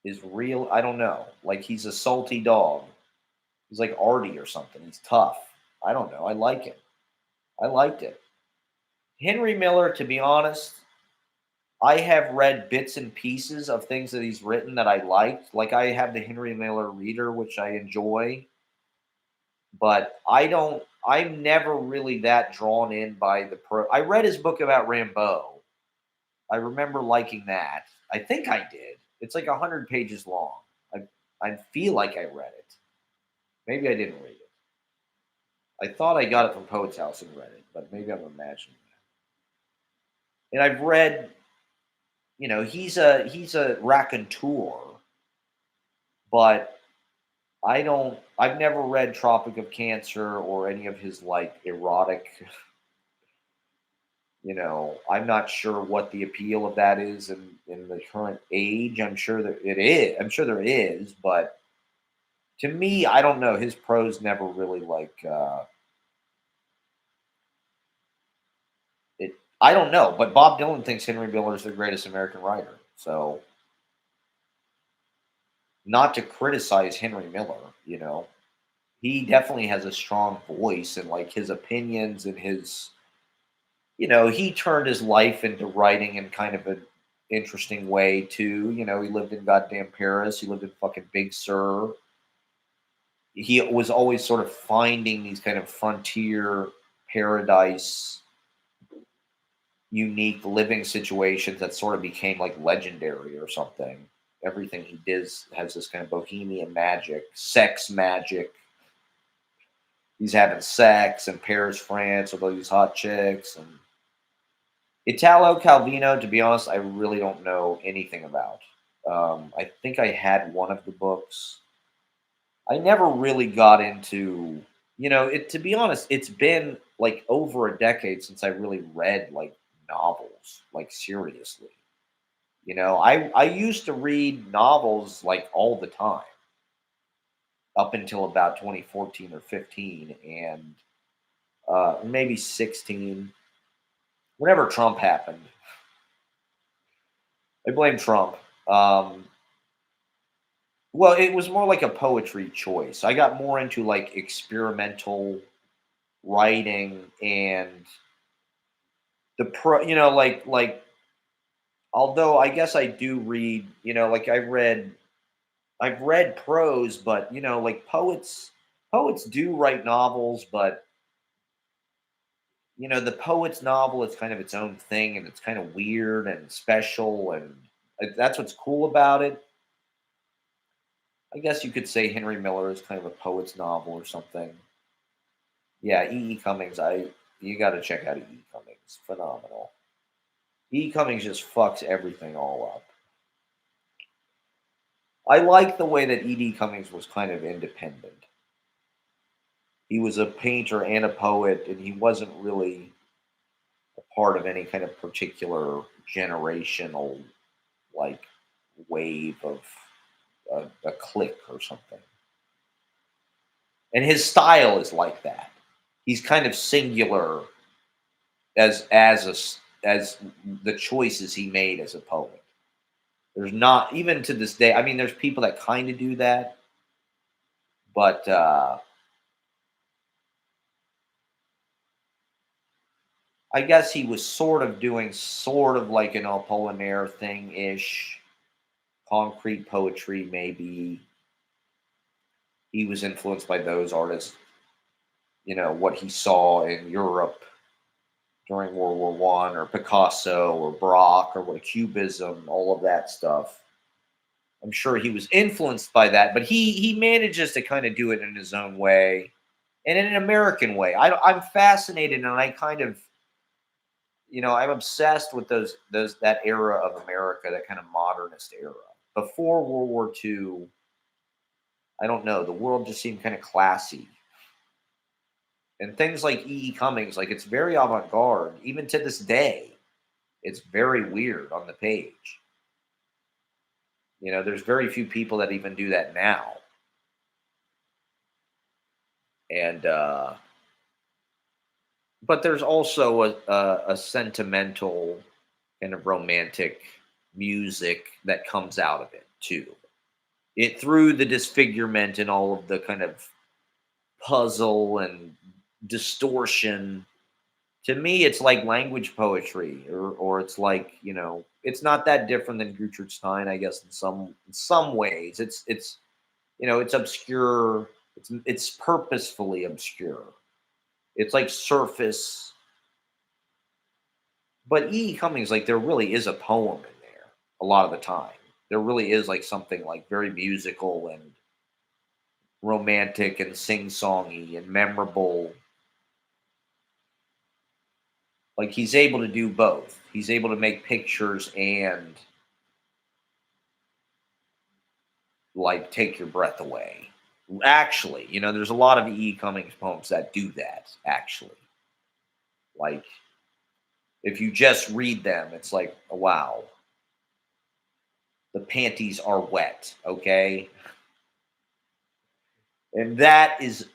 Speaker 1: Is real? I don't know. Like he's a salty dog. He's like Artie or something. He's tough. I don't know. I like it. I liked it. Henry Miller, to be honest, I have read bits and pieces of things that he's written that I liked. Like I have the Henry Miller Reader, which I enjoy, but I'm never really that drawn in by the pro. I read his book about Rimbaud. I remember liking that. I think I did. It's like 100 pages long. I feel like I read it. Maybe I didn't read it. I thought I got it from Poets House and read it, but maybe I'm imagining that. And I've read, he's a raconteur, but I've never read Tropic of Cancer or any of his like erotic, I'm not sure what the appeal of that is in the current age. I'm sure that it is. I'm sure there is, but to me, I don't know. His prose never really it. I don't know, but Bob Dylan thinks Henry Miller is the greatest American writer. So, not to criticize Henry Miller, he definitely has a strong voice and like his opinions and his, he turned his life into writing in kind of an interesting way too. He lived in goddamn Paris. He lived in fucking Big Sur. He was always sort of finding these kind of frontier paradise unique living situations that sort of became like legendary or something. Everything he does has this kind of bohemian magic, sex magic. He's having sex in Paris, France with all these hot chicks. And Italo Calvino, to be honest, I really don't know anything about. I think I had one of the books. I never really got into, it. To be honest, it's been like over a decade since I really read like novels, like seriously. I used to read novels like all the time up until about 2014 or 15, and maybe 16. Whenever Trump happened, I blame Trump. Well, it was more like a poetry choice. I got more into like experimental writing and like although I guess I do read, like I've read prose, but like poets do write novels, but the poet's novel is kind of its own thing and it's kind of weird and special and that's what's cool about it. I guess you could say Henry Miller is kind of a poet's novel or something. Yeah, E. E. Cummings. You got to check out E. E. Cummings. Phenomenal. E. E. Cummings just fucks everything all up. I like the way that E. D. Cummings was kind of independent. He was a painter and a poet, and he wasn't really a part of any kind of particular generational like wave of a clique or something. And his style is like that. He's kind of singular as the choices he made as a poet. There's not even to this day. I mean, there's people that kind of do that, but I guess he was sort of doing sort of like an Apollinaire thing ish, concrete poetry maybe. He was influenced by those artists. What he saw in Europe during World War One, or Picasso, or Braque, or what Cubism, all of that stuff. I'm sure he was influenced by that, but he manages to kind of do it in his own way and in an American way. I'm fascinated, and I kind of, I'm obsessed with those that era of America, that kind of modernist era. Before World War II, I don't know, the world just seemed kind of classy. And things like E. E. Cummings, like it's very avant-garde, even to this day. It's very weird on the page. There's very few people that even do that now. And but there's also a sentimental kind of romantic music that comes out of it too. It through the disfigurement and all of the kind of puzzle and distortion. To me, it's like language poetry, or it's like, it's not that different than Gertrude Stein, I guess, in some ways. It's obscure. It's purposefully obscure. It's like surface. But E. E. Cummings, like there really is a poem in there a lot of the time. There really is like something like very musical and romantic and sing-songy and memorable. Like he's able to do both. He's able to make pictures and like take your breath away. Actually, there's a lot of E. E. Cummings poems that do that, actually. Like if you just read them, it's like, oh, wow, the panties are wet, okay? And that is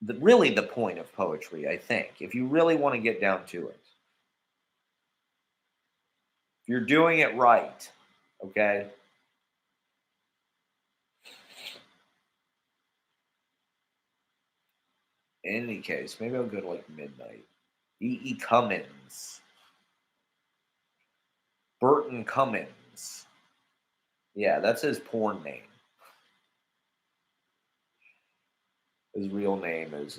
Speaker 1: really the point of poetry, I think. If you really want to get down to it, if you're doing it right, okay? In any case, maybe I'll go to like midnight. E. E. Cummins, Burton Cummins. Yeah, that's his porn name. His real name is.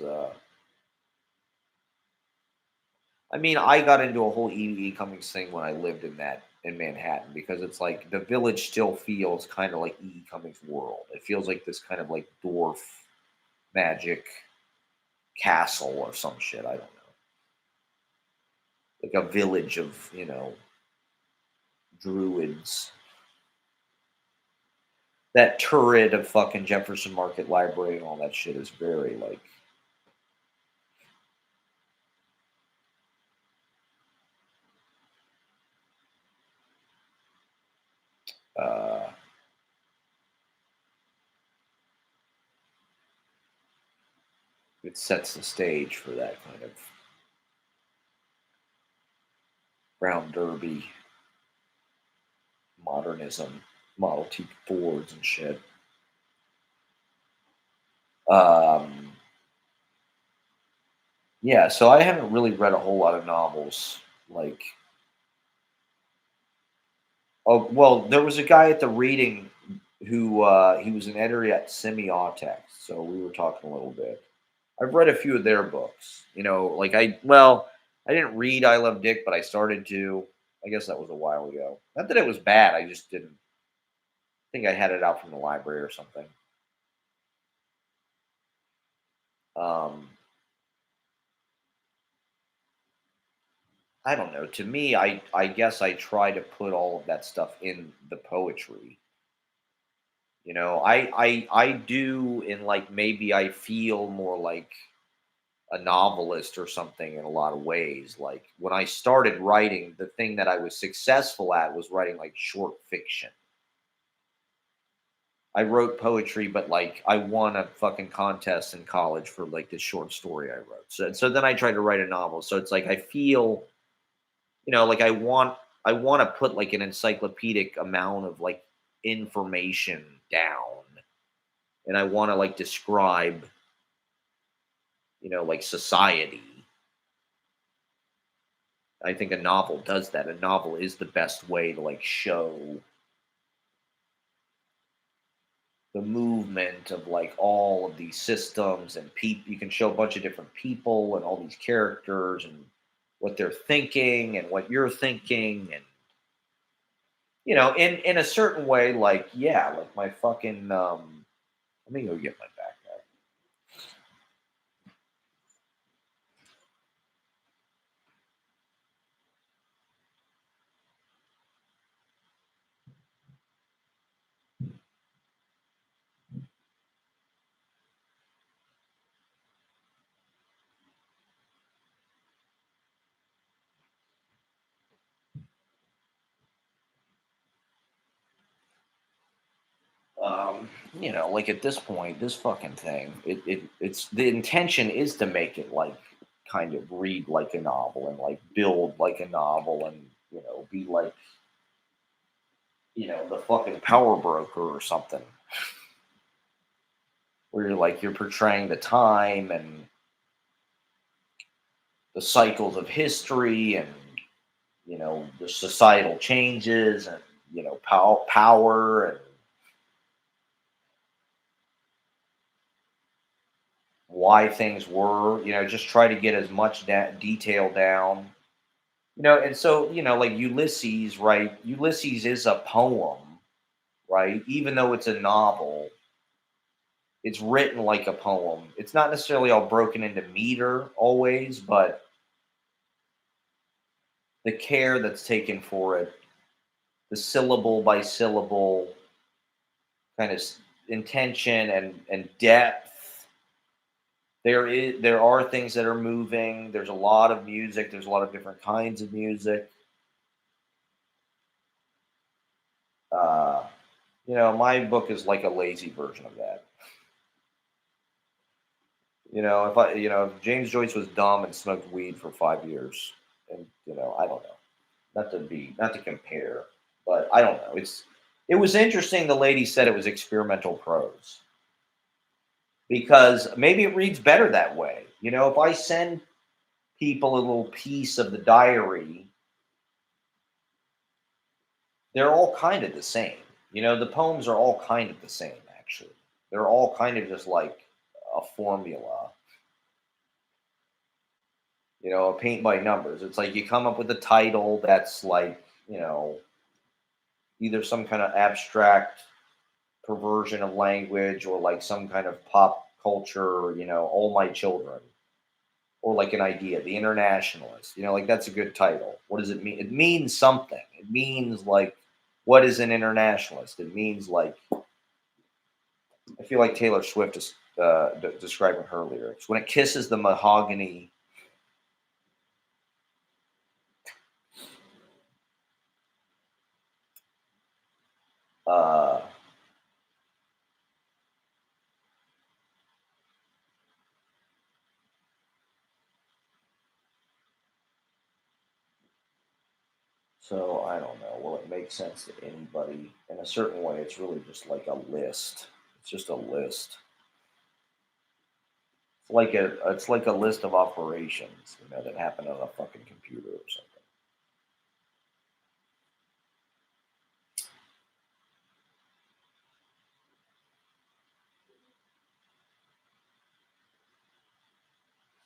Speaker 1: I mean, I got into a whole E. E. Cummings thing when I lived in Manhattan, because it's like the village still feels kind of like E. E. Cummings' world. It feels like this kind of like dwarf magic castle or some shit. I don't know, like a village of druids. That turret of fucking Jefferson Market Library and all that shit is very like. Uh, it sets the stage for that kind of Brown Derby modernism, Model T Fords and shit. Um, yeah, so I haven't really read a whole lot of novels. Like, oh well, there was a guy at the reading who he was an editor at Semiotext, so we were talking a little bit. I've read a few of their books. Like I didn't read I Love Dick, but I started to. I guess that was a while ago. Not that it was bad. I just didn't think I had it out from the library or something. Um, I don't know. To me, I guess I try to put all of that stuff in the poetry. I do, in like maybe I feel more like a novelist or something in a lot of ways. Like when I started writing, the thing that I was successful at was writing like short fiction. I wrote poetry, but like I won a fucking contest in college for like this short story I wrote. So then I tried to write a novel. So it's like I feel, like I want to put like an encyclopedic amount of like information down, and I want to like describe, like society. I think a novel does that. A novel is the best way to like show the movement of like all of these systems and people. You can show a bunch of different people and all these characters and what they're thinking and what you're thinking, and in a certain way, like, yeah, like my fucking let me go get my backpack. Um, like at this point, this fucking thing, it's the intention is to make it like kind of read like a novel and like build like a novel and be like the fucking power broker or something where you're portraying the time and the cycles of history and the societal changes and power and why things were, just try to get as much detail down. And so, like Ulysses, right? Ulysses is a poem, right? Even though it's a novel, it's written like a poem. It's not necessarily all broken into meter always, but the care that's taken for it, the syllable by syllable kind of intention and depth. There are things that are moving. There's a lot of music. There's a lot of different kinds of music. Uh, my book is like a lazy version of that. If James Joyce was dumb and smoked weed for 5 years, and I don't know, not to compare, but I don't know. It was interesting. The lady said it was experimental prose because maybe it reads better that way. If I send people a little piece of the diary, they're all kind of the same. The poems are all kind of the same. Actually, they're all kind of just like a formula. A paint by numbers. It's like you come up with a title that's like, either some kind of abstract perversion of language or like some kind of pop culture, all my children, or like an idea, the internationalist, like that's a good title. What does it mean? It means something. It means like, what is an internationalist? It means like, I feel like Taylor Swift is describing her lyrics. When it kisses the mahogany. Uh, So I don't know. Will it make sense to anybody? In a certain way, it's really just like a list. It's just a list. It's like a list of operations, that happen on a fucking computer or something.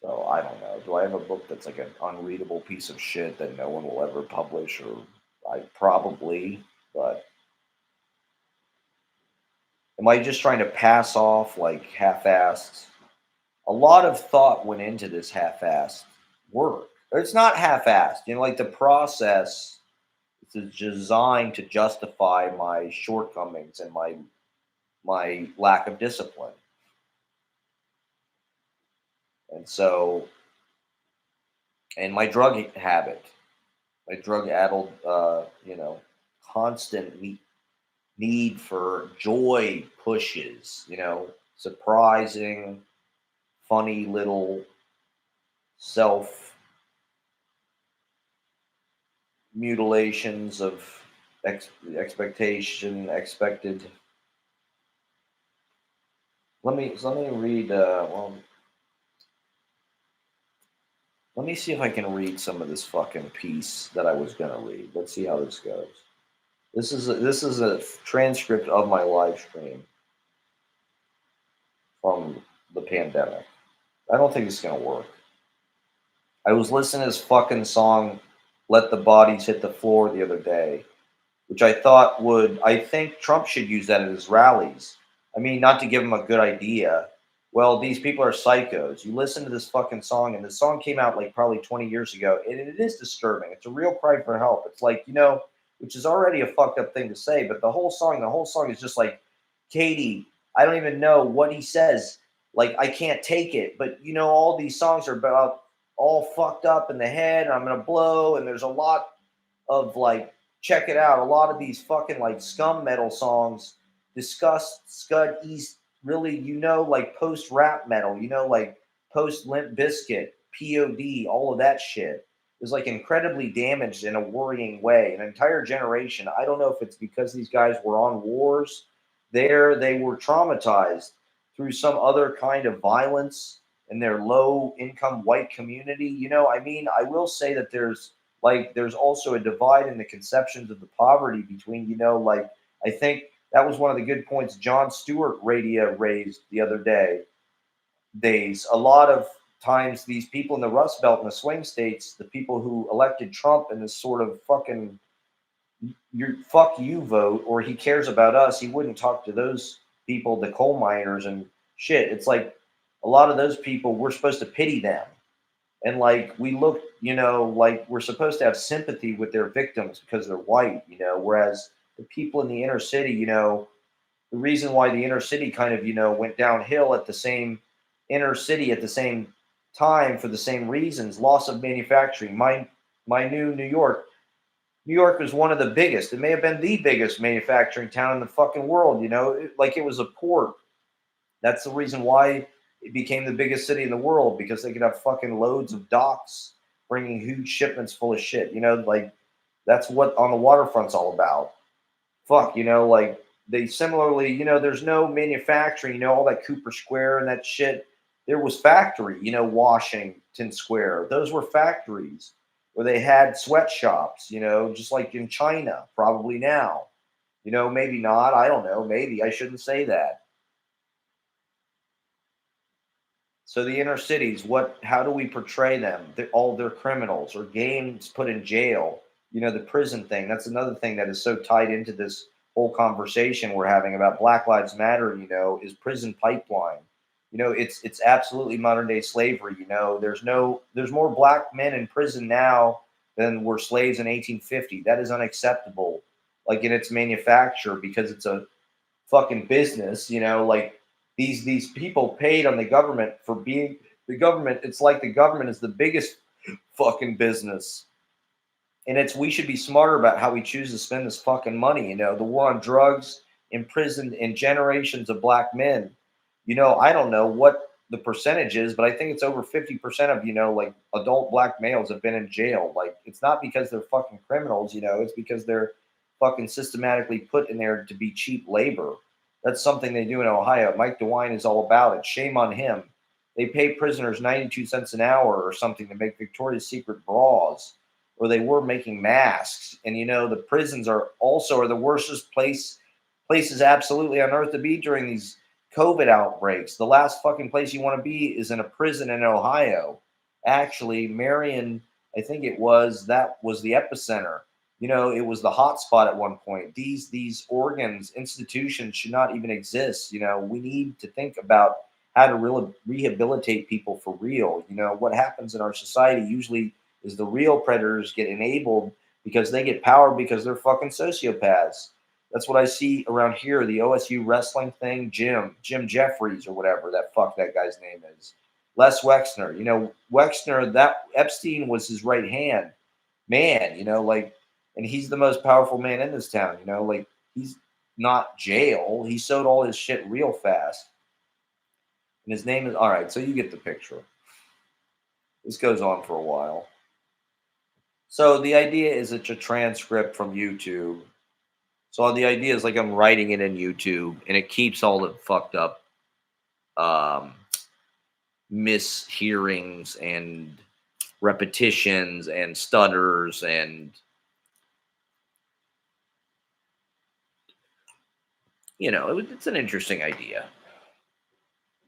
Speaker 1: So I don't know. Do I have a book that's like an unreadable piece of shit that no one will ever publish? Or I probably, but am I just trying to pass off like half-assed? A lot of thought went into this half-assed work. It's not half-assed, like the process is designed to justify my shortcomings and my lack of discipline. And so, and my drug habit, my drug-addled, constant need for joy pushes, surprising, funny little self mutilations of expected. Let me read. Well, let me see if I can read some of this fucking piece that I was gonna read. Let's see how this goes. This is a transcript of my live stream from the pandemic. I don't think it's gonna work. I was listening to this fucking song, "Let the Bodies Hit the Floor," the other day. which I think Trump should use that at his rallies. I mean, not to give him a good idea. Well, these people are psychos. You listen to this fucking song, and the song came out like probably 20 years ago, and it is disturbing. It's a real cry for help. It's like, which is already a fucked up thing to say, but the whole song is just like, Katie, I don't even know what he says. Like, I can't take it. But, all these songs are about all fucked up in the head, and I'm going to blow, and there's a lot of like, check it out. A lot of these fucking like scum metal songs discuss Scud East, really, like post rap metal, like post Limp Biscuit, POD, all of that shit is like incredibly damaged in a worrying way. An entire generation. I don't know if it's because these guys were on wars there, they were traumatized through some other kind of violence in their low income white community. I mean, I will say that there's also a divide in the conceptions of the poverty between, like, I think that was one of the good points John Stewart radio raised the other days. A lot of times these people in the Rust Belt and the swing states, the people who elected Trump in this sort of fucking your fuck you vote, or he cares about us, he wouldn't talk to those people, the coal miners and shit. It's like a lot of those people, we're supposed to pity them. And like we look, like we're supposed to have sympathy with their victims because they're white, whereas the people in the inner city, the reason why the inner city kind of, went downhill at the same inner city at the same time for the same reasons, loss of manufacturing. My New York. New York was one of the biggest. It may have been the biggest manufacturing town in the fucking world, like it was a port. That's the reason why it became the biggest city in the world, because they could have fucking loads of docks bringing huge shipments full of shit. Like that's what on the waterfront's all about. Fuck, like they similarly, there's no manufacturing, all that Cooper Square and that shit. There was factory, Washington Square. Those were factories where they had sweatshops, just like in China, probably now. Maybe not. I don't know. Maybe I shouldn't say that. So the inner cities, how do we portray them? All their criminals or games put in jail. The prison thing. That's another thing that is so tied into this whole conversation we're having about Black Lives Matter. Is prison pipeline. It's absolutely modern day slavery. There's more black men in prison now than were slaves in 1850. That is unacceptable. Like in its manufacture, because it's a fucking business. Like these people paid on the government for being the government. It's like the government is the biggest fucking business, and we should be smarter about how we choose to spend this fucking money. The war on drugs imprisoned in generations of black men. I don't know what the percentage is, but I think it's over 50% of like adult black males have been in jail. Like it's not because they're fucking criminals. It's because they're fucking systematically put in there to be cheap labor. That's something they do in Ohio. Mike DeWine is all about it. Shame on him. They pay prisoners 92 cents an hour or something to make Victoria's Secret bras, or they were making masks. And the prisons are the worstest places absolutely on earth to be during these COVID outbreaks. The last fucking place you want to be is in a prison in Ohio. Actually, Marion, I think that was the epicenter. It was the hot spot at one point. These organs, institutions should not even exist. We need to think about how to really rehabilitate people for real. What happens in our society usually is the real predators get enabled because they get power because they're fucking sociopaths. That's what I see around here. The OSU wrestling thing, Jim Jeffries or whatever that guy's name is. Les Wexner. Wexner, that Epstein was his right hand man, like, and he's the most powerful man in this town, like he's not jail. He sold all his shit real fast. And his name is all right, so you get the picture. This goes on for a while. So the idea is it's a transcript from YouTube. So the idea is like I'm writing it in YouTube, and it keeps all the fucked up mishearings and repetitions and stutters and it's an interesting idea.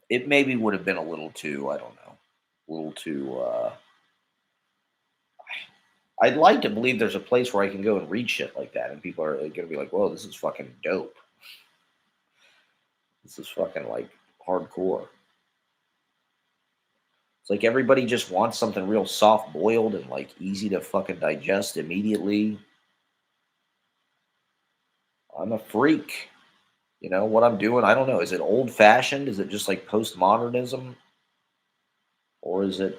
Speaker 1: It maybe would have been a little too, I don't know, a little too I'd like to believe there's a place where I can go and read shit like that, and people are going to be like, "Whoa, this is fucking dope. This is fucking like hardcore." It's like everybody just wants something real soft boiled and like easy to fucking digest immediately. I'm a freak. You know what I'm doing? I don't know. Is it old fashioned? Is it just like postmodernism? Or is it,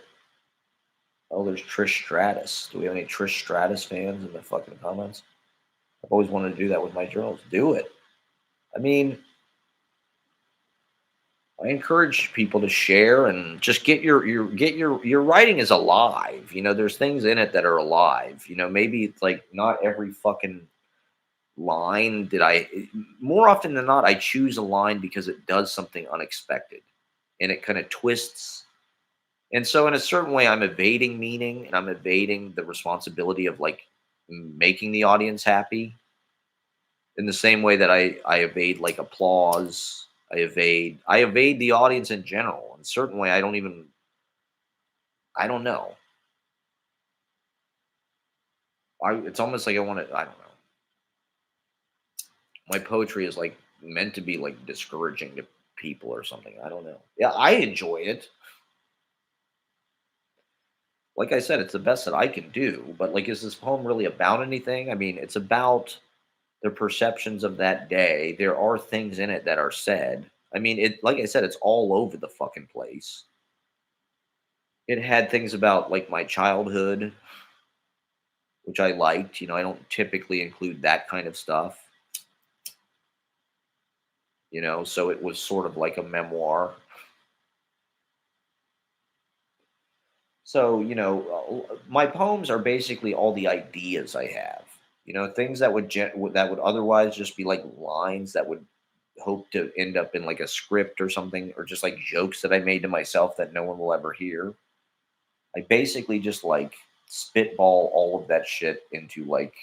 Speaker 1: oh, there's Trish Stratus. Do we have any Trish Stratus fans in the fucking comments? I've always wanted to do that with my journals. Do it. I mean, I encourage people to share and just get your writing is alive. You know, there's things in it that are alive. You know, maybe it's like not every fucking line that more often than not, I choose a line because it does something unexpected and it kind of twists. And so, in a certain way, I'm evading meaning and I'm evading the responsibility of like making the audience happy in the same way that I evade like applause. I evade the audience in general. In a certain way, I don't know. It's almost like I want to. I don't know. My poetry is like meant to be like discouraging to people or something. I don't know. Yeah, I enjoy it. Like I said, it's the best that I can do. But like, is this poem really about anything? I mean, it's about the perceptions of that day. There are things in it that are said. I mean, it like I said, it's all over the fucking place. It had things about like my childhood, which I liked. You know, I don't typically include that kind of stuff. You know, so it was sort of like a memoir. So, you know, my poems are basically all the ideas I have. You know, things that that would otherwise just be like lines that would hope to end up in like a script or something, or just like jokes that I made to myself that no one will ever hear. I basically just like spitball all of that shit into like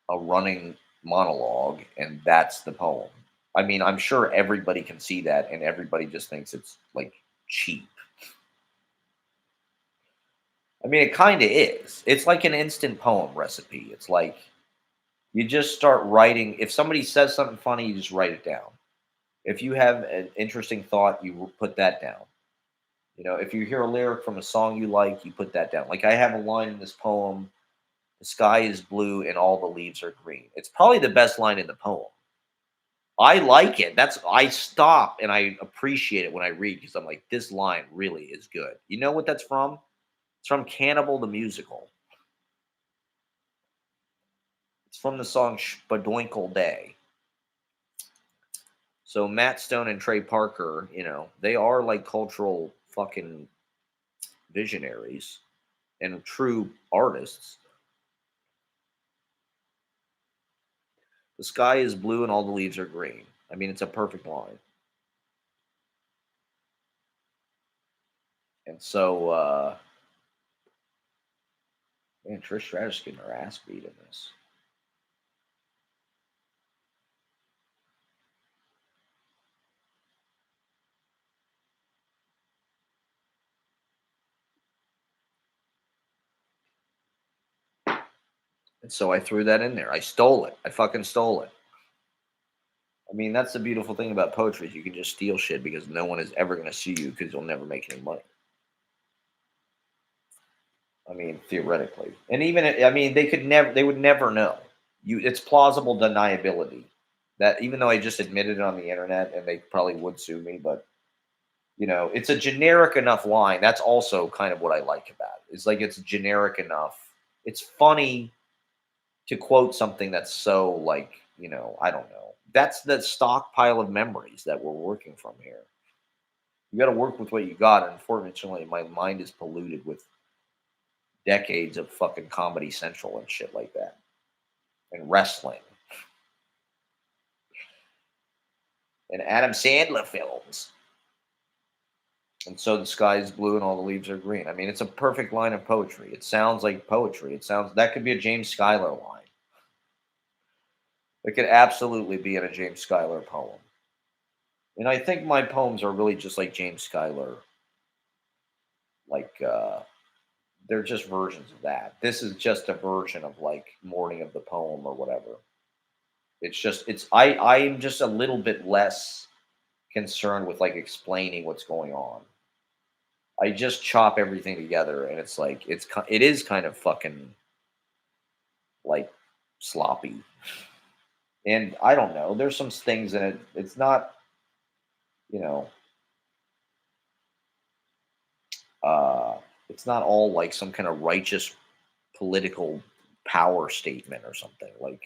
Speaker 1: a running monologue, and that's the poem. I mean, I'm sure everybody can see that, and everybody just thinks it's like cheap. I mean, it kind of is. It's like an instant poem recipe. It's like you just start writing. If somebody says something funny, you just write it down. If you have an interesting thought, you put that down. You know, if you hear a lyric from a song you like, you put that down. Like I have a line in this poem: "The sky is blue and all the leaves are green." It's probably the best line in the poem. I like it. I stop and I appreciate it when I read because I'm like, this line really is good. You know what that's from? It's from Cannibal the Musical. It's from the song Spadoinkle Day. So Matt Stone and Trey Parker, you know, they are like cultural fucking visionaries and true artists. The sky is blue and all the leaves are green. I mean, it's a perfect line. And so, man, Trish Stratus getting her ass beat in this. And so I threw that in there. I stole it. I fucking stole it. I mean, that's the beautiful thing about poetry is you can just steal shit because no one is ever going to sue you because you'll never make any money. I mean, theoretically, and even I mean, they would never know. It's plausible deniability that even though I just admitted it on the internet, and they probably would sue me, but you know, it's a generic enough line. That's also kind of what I like about it. It's like it's generic enough. It's funny to quote something that's so like, you know, I don't know. That's the stockpile of memories that we're working from here. You got to work with what you got. And unfortunately, my mind is polluted with decades of fucking Comedy Central and shit like that, and wrestling, and Adam Sandler films. And so the sky is blue and all the leaves are green. I mean, it's a perfect line of poetry. It sounds like poetry. It sounds that could be a James Schuyler line. It could absolutely be in a James Schuyler poem. And I think my poems are really just like James Schuyler, like they're just versions of that. This is just a version of like Morning of the Poem or whatever. I'm just a little bit less concerned with like explaining what's going on. I just chop everything together, and it's like it is kind of fucking like sloppy. And I don't know. There's some things in it. It's not, you know, uh, it's not all like some kind of righteous political power statement or something. Like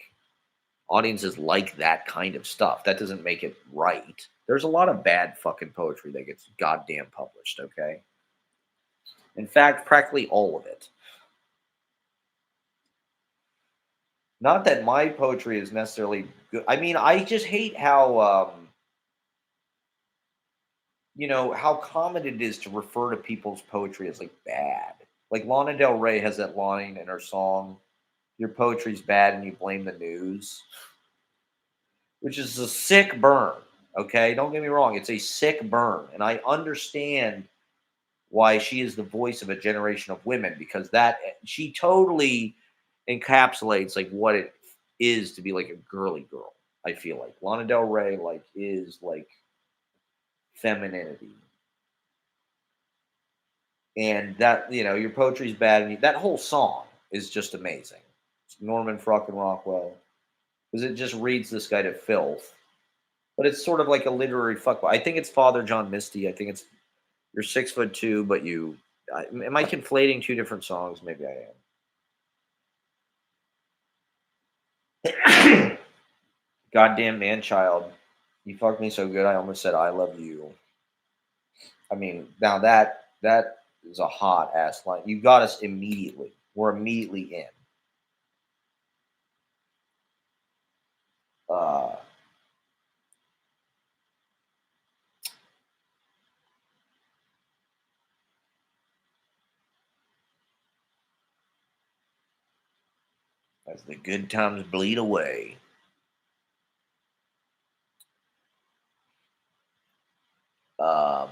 Speaker 1: audiences like that kind of stuff. That doesn't make it right. There's a lot of bad fucking poetry that gets goddamn published. Okay. In fact, practically all of it. Not that my poetry is necessarily good. I mean, I just hate how how common it is to refer to people's poetry as like bad. Like Lana Del Rey has that line in her song, "Your poetry's bad and you blame the news," which is a sick burn. Okay, don't get me wrong, it's a sick burn, and I understand why she is the voice of a generation of women because that she totally encapsulates like what it is to be like a girly girl. I feel like Lana Del Rey like is like femininity, and that your poetry's bad, and that whole song is just amazing. It's Norman fucking Rockwell, because it just reads this guy to filth, but it's sort of like a literary fuck. I think it's Father John Misty. I think it's You're 6'2", but am I conflating two different songs? Maybe I am. Goddamn man child, you fucked me so good I almost said I love you. I mean, now that is a hot ass line. You got us immediately. We're immediately in. Uh, as the good times bleed away. Um,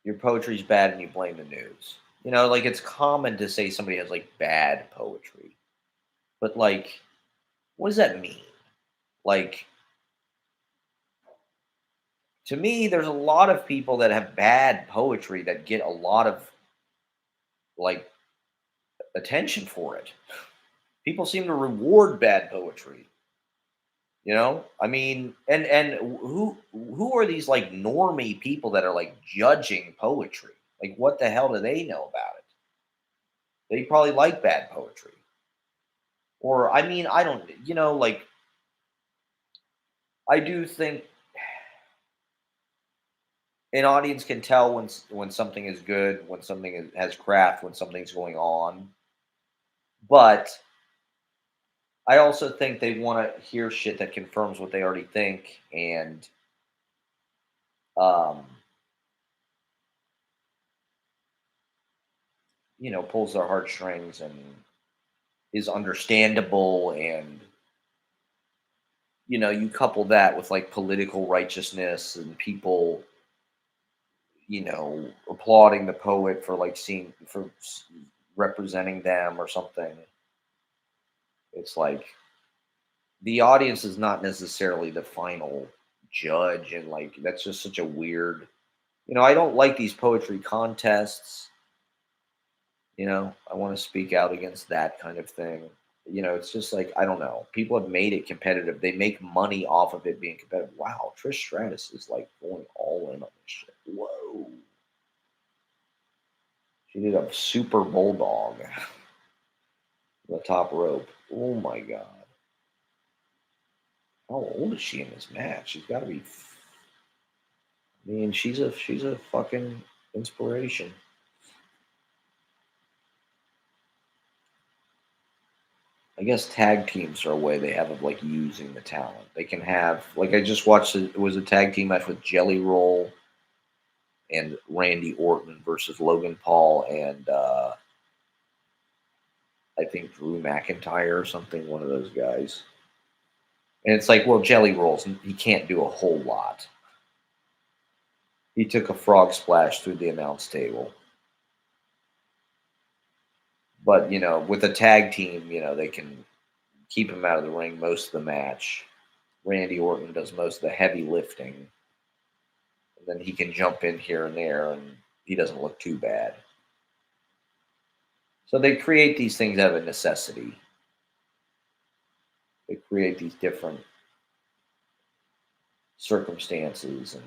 Speaker 1: your poetry's bad and you blame the news. Like it's common to say somebody has like bad poetry, but like, what does that mean? Like, to me, there's a lot of people that have bad poetry that get a lot of like attention for it. People seem to reward bad poetry. I mean, and who are these like normie people that are like judging poetry? Like, what the hell do they know about it? They probably like bad poetry, or I mean, I don't. Like I do think an audience can tell when something is good, when has craft, when something's going on, but I also think they want to hear shit that confirms what they already think, and um, pulls their heartstrings and is understandable. And you couple that with like political righteousness and people, applauding the poet for like representing them or something. It's like the audience is not necessarily the final judge, and like that's just such a weird. I don't like these poetry contests. I want to speak out against that kind of thing. It's just like, I don't know. People have made it competitive. They make money off of it being competitive. Wow, Trish Stratus is like going all in on this shit. Whoa. She did a super bulldog the top rope. Oh my god. How old is she in this match? She's got to be. I mean, she's a fucking inspiration. I guess tag teams are a way they have of like using the talent. They can have like I just watched it was a tag team match with Jelly Roll and Randy Orton versus Logan Paul and I think Drew McIntyre or something, one of those guys. And it's like, well, Jelly Rolls, he can't do a whole lot. He took a frog splash through the announce table. But with a tag team, they can keep him out of the ring most of the match. Randy Orton does most of the heavy lifting, and then he can jump in here and there, and he doesn't look too bad. So they create these things out of necessity. They create these different circumstances and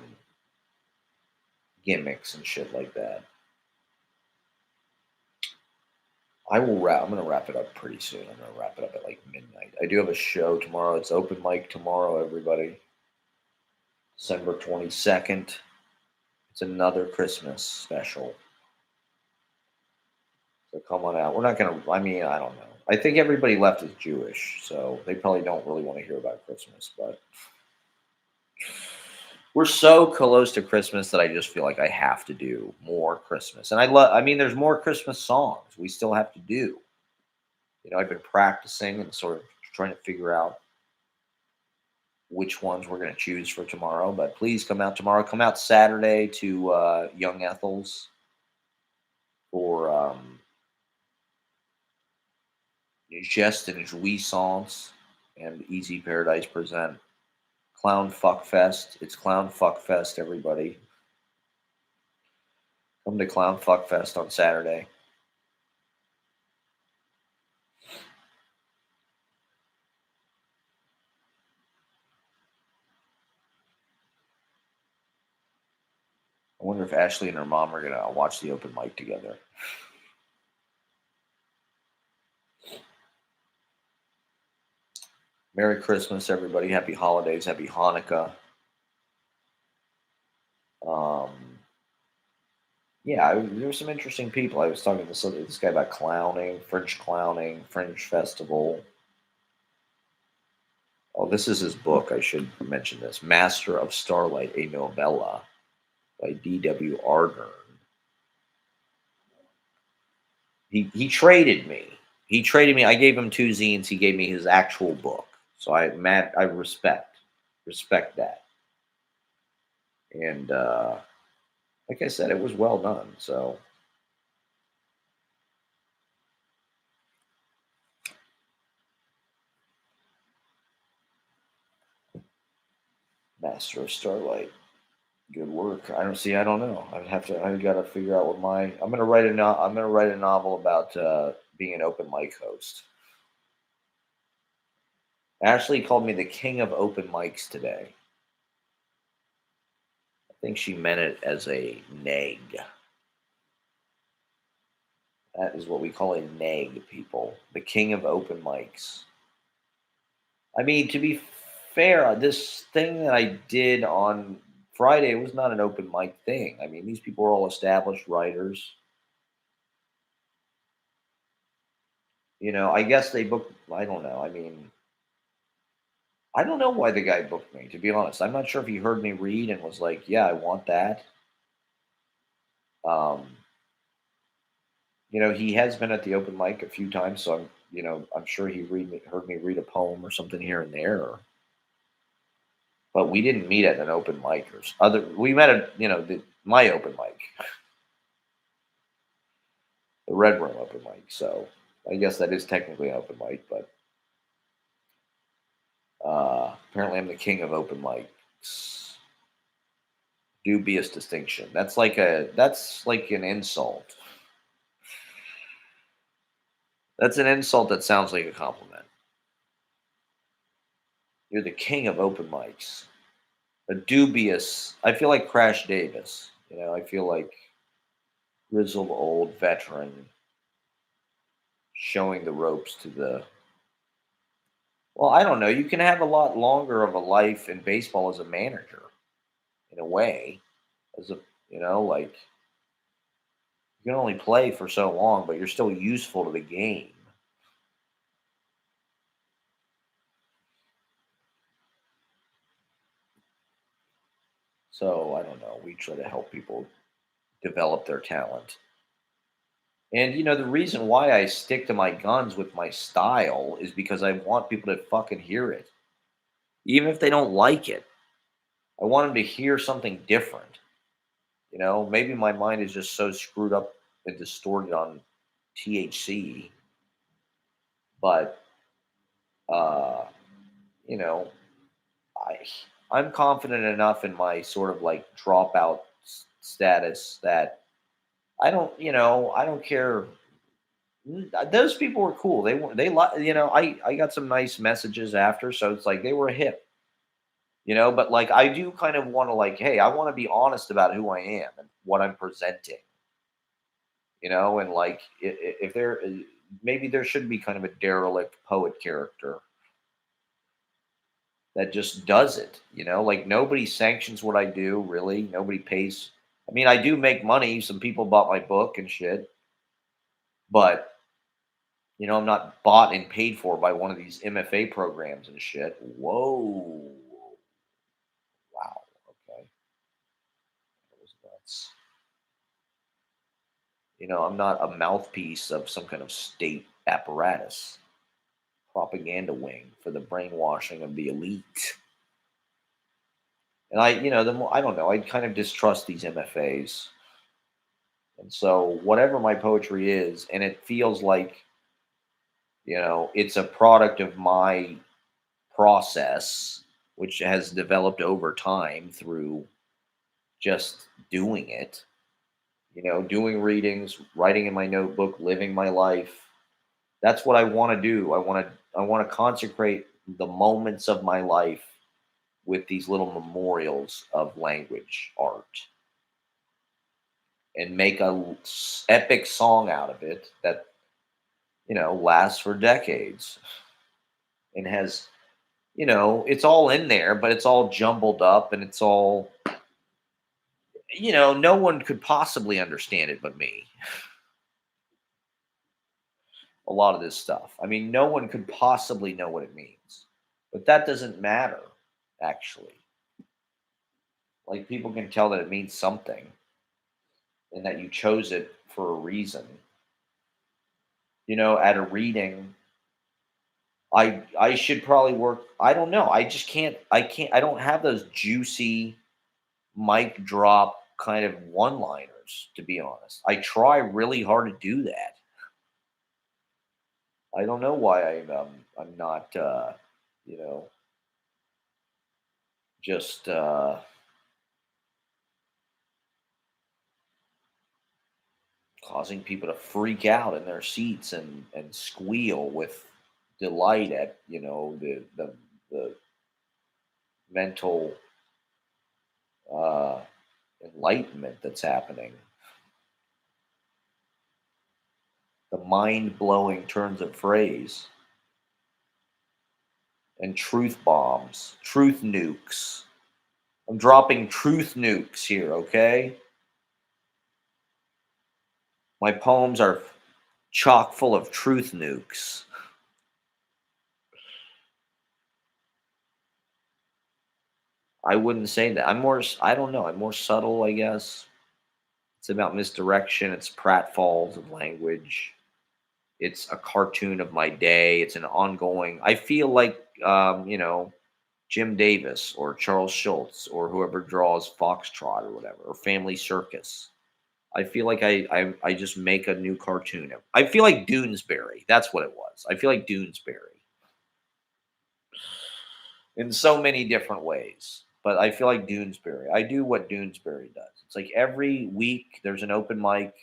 Speaker 1: gimmicks and shit like that. I'm gonna wrap it up pretty soon. I'm gonna wrap it up at like midnight. I do have a show tomorrow. It's open mic tomorrow, everybody. December 22nd. It's another Christmas special. So come on out. We're not gonna. I mean, I don't know. I think everybody left is Jewish, so they probably don't really want to hear about Christmas. But we're so close to Christmas that I just feel like I have to do more Christmas. And I love. I mean, there's more Christmas songs we still have to do. I've been practicing and sort of trying to figure out which ones we're going to choose for tomorrow. But please come out tomorrow. Come out Saturday to Young Ethel's for Geste and Jouissance and Easy Paradise present Clown Fuck Fest. It's Clown Fuck Fest, everybody. Come to Clown Fuck Fest on Saturday. I wonder if Ashley and her mom are going to watch the open mic together. Merry Christmas, everybody. Happy holidays. Happy Hanukkah. Yeah, there were some interesting people. I was talking to this guy about clowning, Fringe Festival. Oh, this is his book. I should mention this. Master of Starlight, a novella by D.W. Ardern. He traded me. He traded me. I gave him 2 zines. He gave me his actual book. So I respect that. And like I said, it was well done. So Master of Starlight. Good work. I don't know. I gotta figure out what I'm gonna write I'm gonna write a novel about being an open mic host. Ashley called me the king of open mics today. I think she meant it as a neg. That is what we call a neg, people. The king of open mics. I mean, to be fair, this thing that I did on Friday was not an open mic thing. I mean, these people are all established writers. I guess they booked. I don't know. I mean, I don't know why the guy booked me, to be honest. I'm not sure if he heard me read and was like, yeah, I want that. Um, he has been at the open mic a few times, so I'm sure he heard me read a poem or something here and there. But we didn't meet at an open mic or other. We met at my open mic, the Red Room open mic. So I guess that is technically an open mic, but apparently I'm the king of open mics. Dubious distinction. That's like an insult. That's an insult that sounds like a compliment. You're the king of open mics. A dubious. I feel like Crash Davis. I feel like grizzled old veteran showing the ropes to the. Well, I don't know. You can have a lot longer of a life in baseball as a manager, in a way, as a like you can only play for so long, but you're still useful to the game. So I don't know. We try to help people develop their talent. And the reason why I stick to my guns with my style is because I want people to fucking hear it. Even if they don't like it. I want them to hear something different. Maybe my mind is just so screwed up and distorted on THC, but uh, you know, I I'm confident enough in my sort of like dropout status that I don't care. Those people were cool. They were they li- you know I got some nice messages after, so it's like they were hip, but like I do kind of want to like, hey, I want to be honest about who I am and what I'm presenting, and like if there maybe there should be kind of a derelict poet character that just does it, like nobody sanctions what I do, really. Nobody pays. I mean, I do make money. Some people bought my book and shit, but I'm not bought and paid for by one of these MFA programs and shit. Whoa. Wow. Okay. That was nuts. I'm not a mouthpiece of some kind of state apparatus, propaganda wing for the brainwashing of the elite. And the more, I don't know, I kind of distrust these MFAs. And so, whatever my poetry is, and it feels like, it's a product of my process, which has developed over time through just doing it, doing readings, writing in my notebook, living my life. That's what I want to do. I want to consecrate the moments of my life with these little memorials of language art and make a epic song out of it that lasts for decades and has it's all in there, but it's all jumbled up and it's all no one could possibly understand it but me. A lot of this stuff. I mean, no one could possibly know what it means. But that doesn't matter, actually. Like, people can tell that it means something and that you chose it for a reason. At a reading, I should probably work. I don't know. I just I don't have those juicy mic drop kind of one liners, to be honest. I try really hard to do that. I don't know why I'm not you know just causing people to freak out in their seats and squeal with delight at the mental uh, enlightenment that's happening, the mind blowing turns of phrase and truth bombs, truth nukes. I'm dropping truth nukes here, okay? My poems are chock full of truth nukes. I wouldn't say that. I don't know. I'm more subtle, I guess. It's about misdirection. It's pratfalls of language. It's a cartoon of my day. It's an ongoing. I feel like, Jim Davis or Charles Schultz or whoever draws Foxtrot or whatever, or Family Circus. I feel like I just make a new cartoon. I feel like Doonesbury. That's what it was. I feel like Doonesbury in so many different ways. But I feel like Doonesbury. I do what Doonesbury does. It's like every week there's an open mic,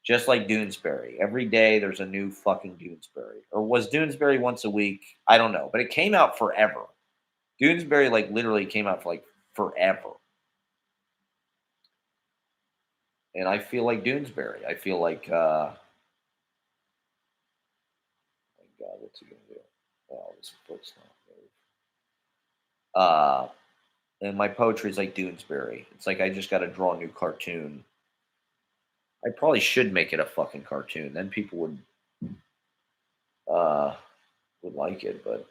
Speaker 1: just like Doonesbury. Every day there's a new fucking Doonesbury. Or was Doonesbury once a week? I don't know. But it came out forever. Doonesbury like literally came out for like forever. And I feel like Doonesbury. I feel like my God, what's he gonna do? Oh, this foot's not move. And my poetry is like Doonesbury. It's like I just got to draw a new cartoon. I probably should make it a fucking cartoon. Then people uh would like it, but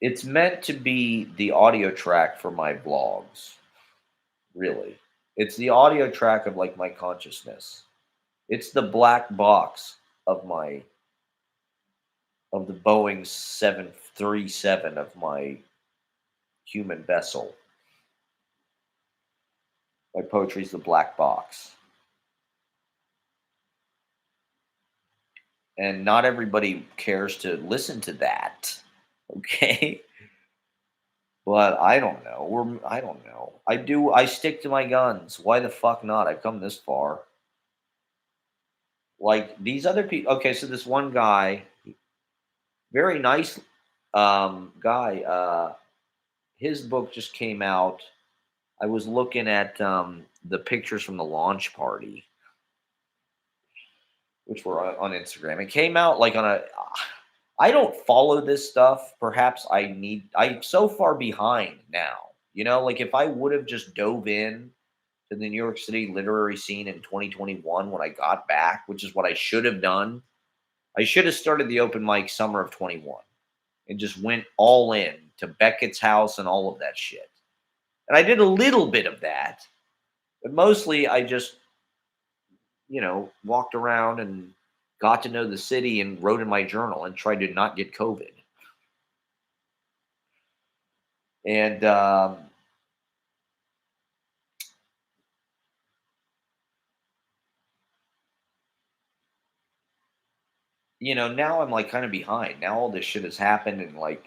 Speaker 1: it's meant to be the audio track for my vlogs. Really, it's the audio track of like my consciousness. It's the black box of my of the Boeing 737 of my human vessel. My poetry is the black box. and not everybody cares to listen to that. Okay, but I don't know. I don't know. I stick to my guns. Why the fuck not? I've come this far. Like these other people. Okay, so this one guy, very nice guy. His book just came out. I was looking at the pictures from the launch party, which were on Instagram. It came out like on a. I don't follow this stuff. Perhaps I'm so far behind now. Like if I would have just dove in to the New York City literary scene in 2021 when I got back, which is what I should have done. I should have started the open mic summer of 21 and just went all in to Beckett's house and all of that shit. And I did a little bit of that, but mostly I just, walked around and got to know the city and wrote in my journal and tried to not get COVID. And, now I'm like kind of behind. Now all this shit has happened and like,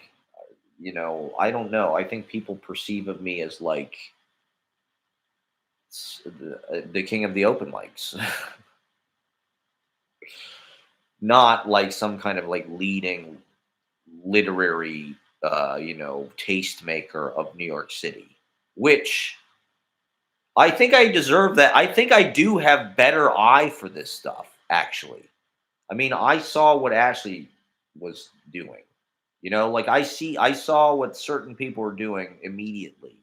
Speaker 1: I don't know. I think people perceive of me as like the king of the open mics, not like some kind of like leading literary, tastemaker of New York City, which I think I deserve that. I think I do have better eye for this stuff, actually. I mean, I saw what Ashley was doing. Like I saw what certain people were doing immediately.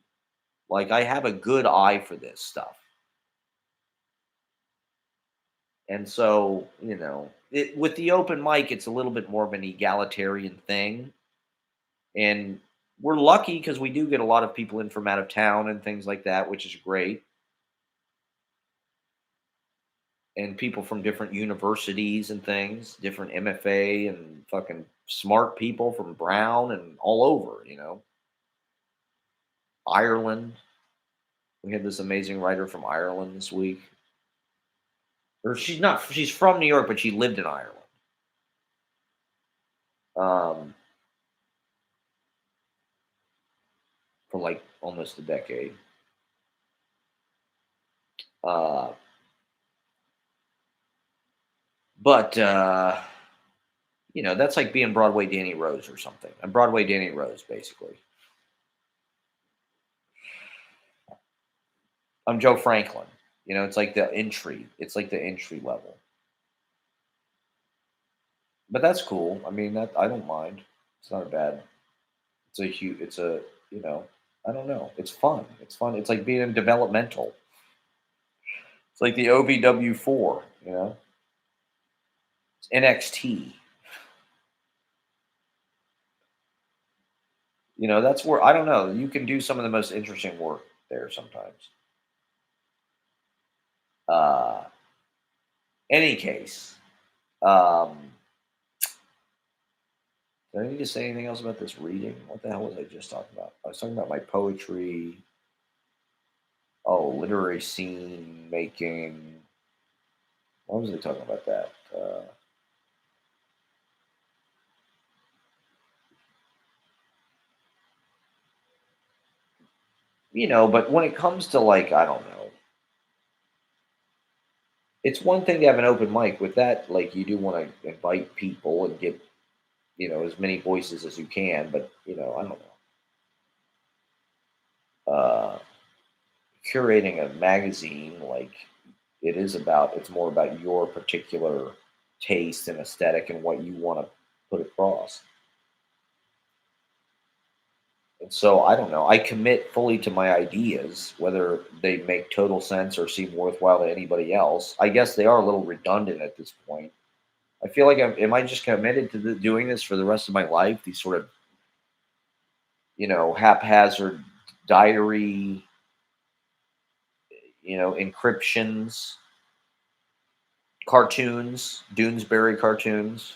Speaker 1: Like I have a good eye for this stuff. And so, with the open mic, it's a little bit more of an egalitarian thing. And we're lucky because we do get a lot of people in from out of town and things like that, which is great. And people from different universities and things, different MFA and fucking smart people from Brown and all over. Ireland. We had this amazing writer from Ireland this week. Or she's from New York, but she lived in Ireland. Um, for like almost a decade. Uh, but that's like being Broadway Danny Rose or something. I'm Broadway Danny Rose, basically. I'm Joe Franklin. It's like the entry. It's like the entry level. But that's cool. I mean, that I don't mind. It's not a bad. It's a huge. It's a. I don't know. It's fun. It's fun. It's like being in developmental. It's like the OVW4. It's NXT. That's where I don't know. You can do some of the most interesting work there sometimes. Uh, any case, um, did I need to say anything else about this reading? What the hell was I just talking about? I was talking about my poetry. Oh, literary scene making. Why was I talking about that? But when it comes to like, I don't know, it's one thing to have an open mic. With that, like, you do want to invite people and get, as many voices as you can. But I don't know. Curating a magazine, like, it's more about your particular taste and aesthetic and what you want to put across. And so I don't know. I commit fully to my ideas, whether they make total sense or seem worthwhile to anybody else. I guess they are a little redundant at this point. I feel like am I just committed to doing this for the rest of my life? These sort of, haphazard diary, encryptions, cartoons, Doonesbury cartoons.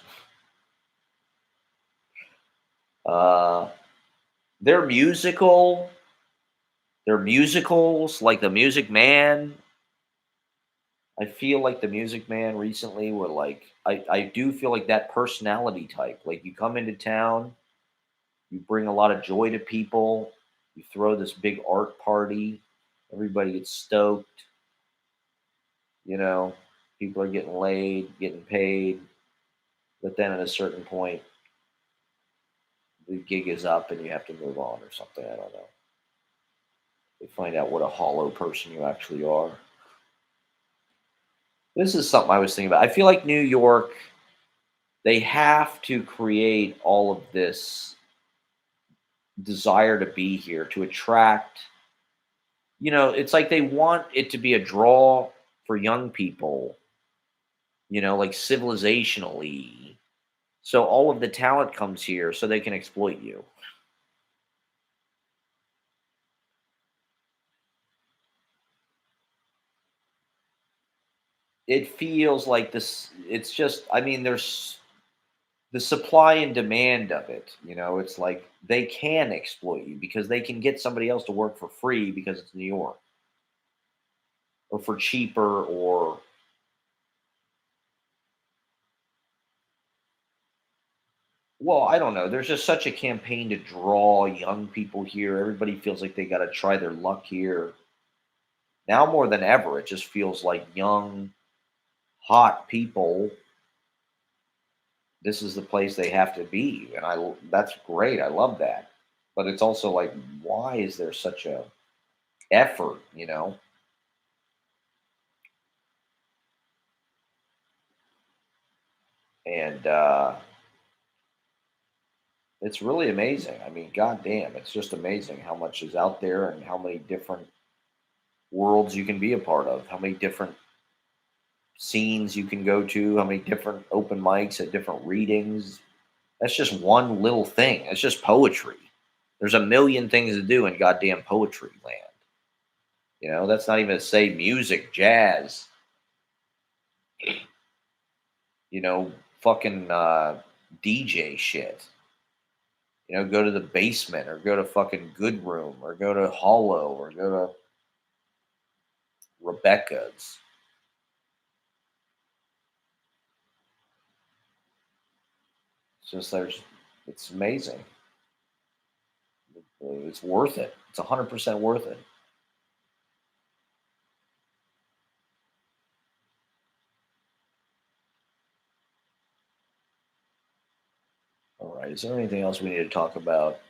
Speaker 1: Uh, they're musical. They're musicals like The Music Man. I feel like the Music Man recently were like I do feel like that personality type. Like you come into town, you bring a lot of joy to people, you throw this big art party, everybody gets stoked, you know, people are getting laid, getting paid, but then at a certain point the gig is up and you have to move on or something. I don't know. They find out what a hollow person you actually are. This is something I was thinking about. I feel like New York, they have to create all of this desire to be here to attract, it's like they want it to be a draw for young people, like civilizationally. So all of the talent comes here so they can exploit you. It feels like this. It's just, I mean, there's the supply and demand of it. It's like they can exploit you because they can get somebody else to work for free because it's New York or for cheaper or, well, I don't know. There's just such a campaign to draw young people here. Everybody feels like they got to try their luck here. Now more than ever, it just feels like young, hot people. This is the place they have to be, and that's great. I love that. But it's also like, why is there such a effort? And it's really amazing. I mean, goddamn, it's just amazing how much is out there and how many different worlds you can be a part of. How many different scenes you can go to, how many different open mics at different readings. That's just one little thing. It's just poetry. There's a million things to do in goddamn poetry land. That's not even to say music, jazz, you know, fucking DJ shit. Go to the basement or go to fucking Good Room or go to Hollow or go to Rebecca's. It's amazing. It's worth it. It's 100% worth it. All right. Is there anything else we need to talk about?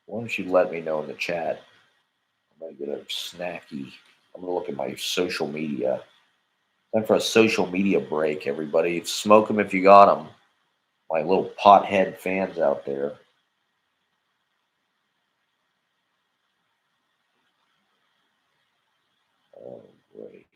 Speaker 1: Why don't you let me know in the chat? I'm gonna get a snacky. I'm gonna look at my social media. Time for a social media break, everybody. Smoke them if you got them. My little pothead fans out there. Oh, great.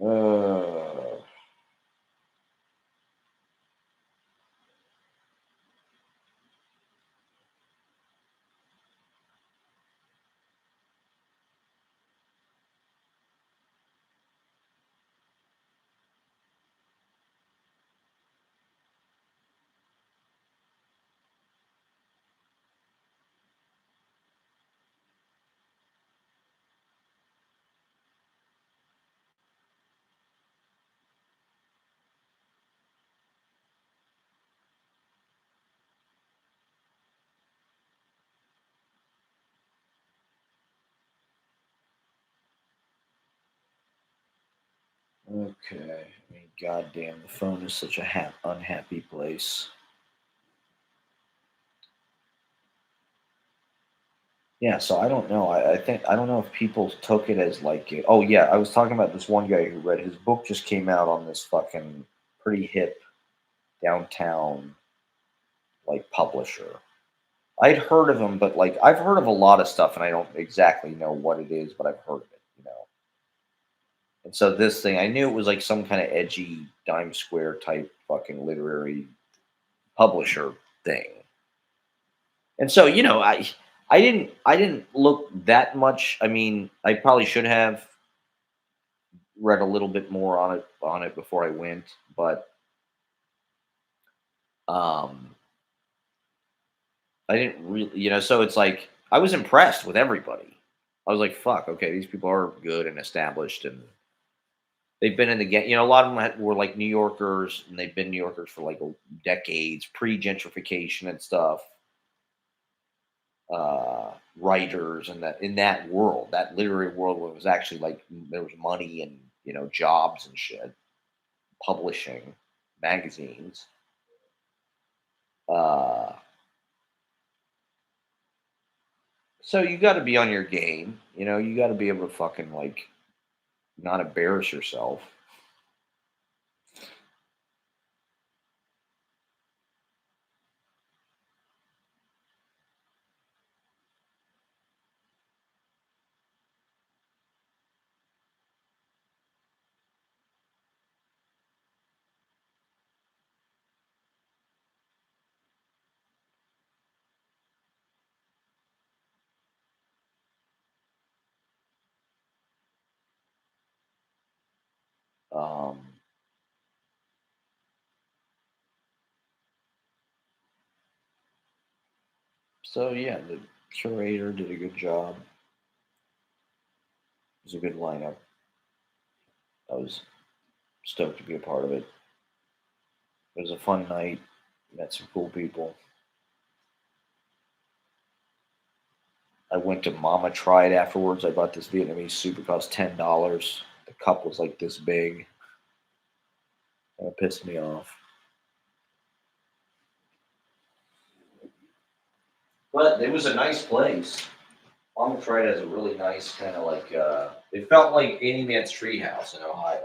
Speaker 1: Uh, okay. I mean, goddamn, the phone is such a unhappy place. Yeah, so I don't know. I think I don't know if people took it as like, oh yeah, I was talking about this one guy who read his book just came out on this fucking pretty hip downtown like publisher. I'd heard of him, but like I've heard of a lot of stuff, and I don't exactly know what it is, but I've heard of it. And so this thing, I knew it was like some kind of edgy dime square type fucking literary publisher thing. And so, I didn't look that much. I mean, I probably should have read a little bit more on it before I went, but um I didn't really, so it's like I was impressed with everybody. I was like, fuck, okay, these people are good and established, and they've been in the game. A lot of them were like New Yorkers, and they've been New Yorkers for like decades, pre gentrification and stuff. Writers and that in that world, that literary world, where it was actually like there was money and jobs and shit, publishing magazines. Uh, so you got to be on your game. You got to be able to fucking like not embarrass yourself. Um, so yeah, the curator did a good job. It was a good lineup. I was stoked to be a part of it. It was a fun night. Met some cool people. I went to Mama Tried afterwards. I bought this Vietnamese soup. It cost $10. The cup was like this big. And it pissed me off. But it was a nice place. Mama Tried has a really nice kind of like. It felt like Annie Man's Treehouse in Ohio.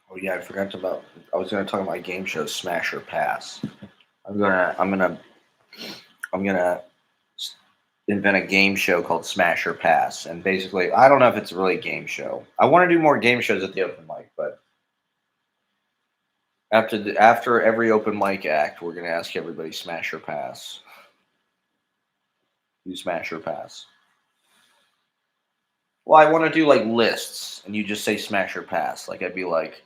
Speaker 1: Oh yeah, I forgot about. I was gonna talk about my game show, Smash or Pass. I'm gonna, I'm gonna, I'm gonna s- invent a game show called Smash or Pass, and basically, I don't know if it's really a game show. I want to do more game shows at the open mic, but after every open mic act, we're gonna ask everybody Smash or Pass. You Smash or Pass. Well, I want to do like lists, and you just say Smash or Pass. Like I'd be like,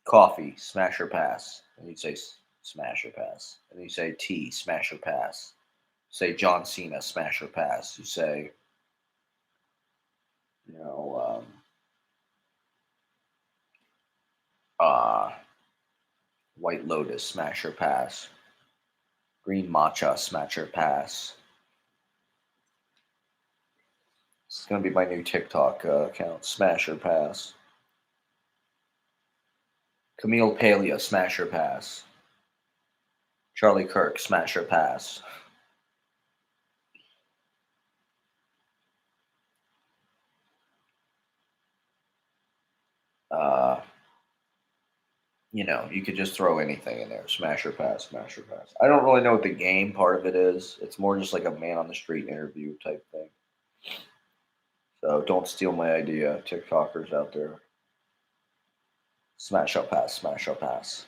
Speaker 1: coffee, Smash or Pass, and you'd say Smash or Pass, and you say tea, Smash or Pass. Say John Cena, Smash or Pass. You say, you know, uh, White Lotus, Smash or Pass. Green Matcha, Smash or Pass. It's gonna be my new TikTok account, Smash or Pass. Camille Paglia, Smash or Pass. Charlie Kirk, Smash or Pass. Uh, you could just throw anything in there. Smash or pass, smash or pass. I don't really know what the game part of it is. It's more just like a man on the street interview type thing. So don't steal my idea, TikTokers out there. Smash or pass, smash or pass.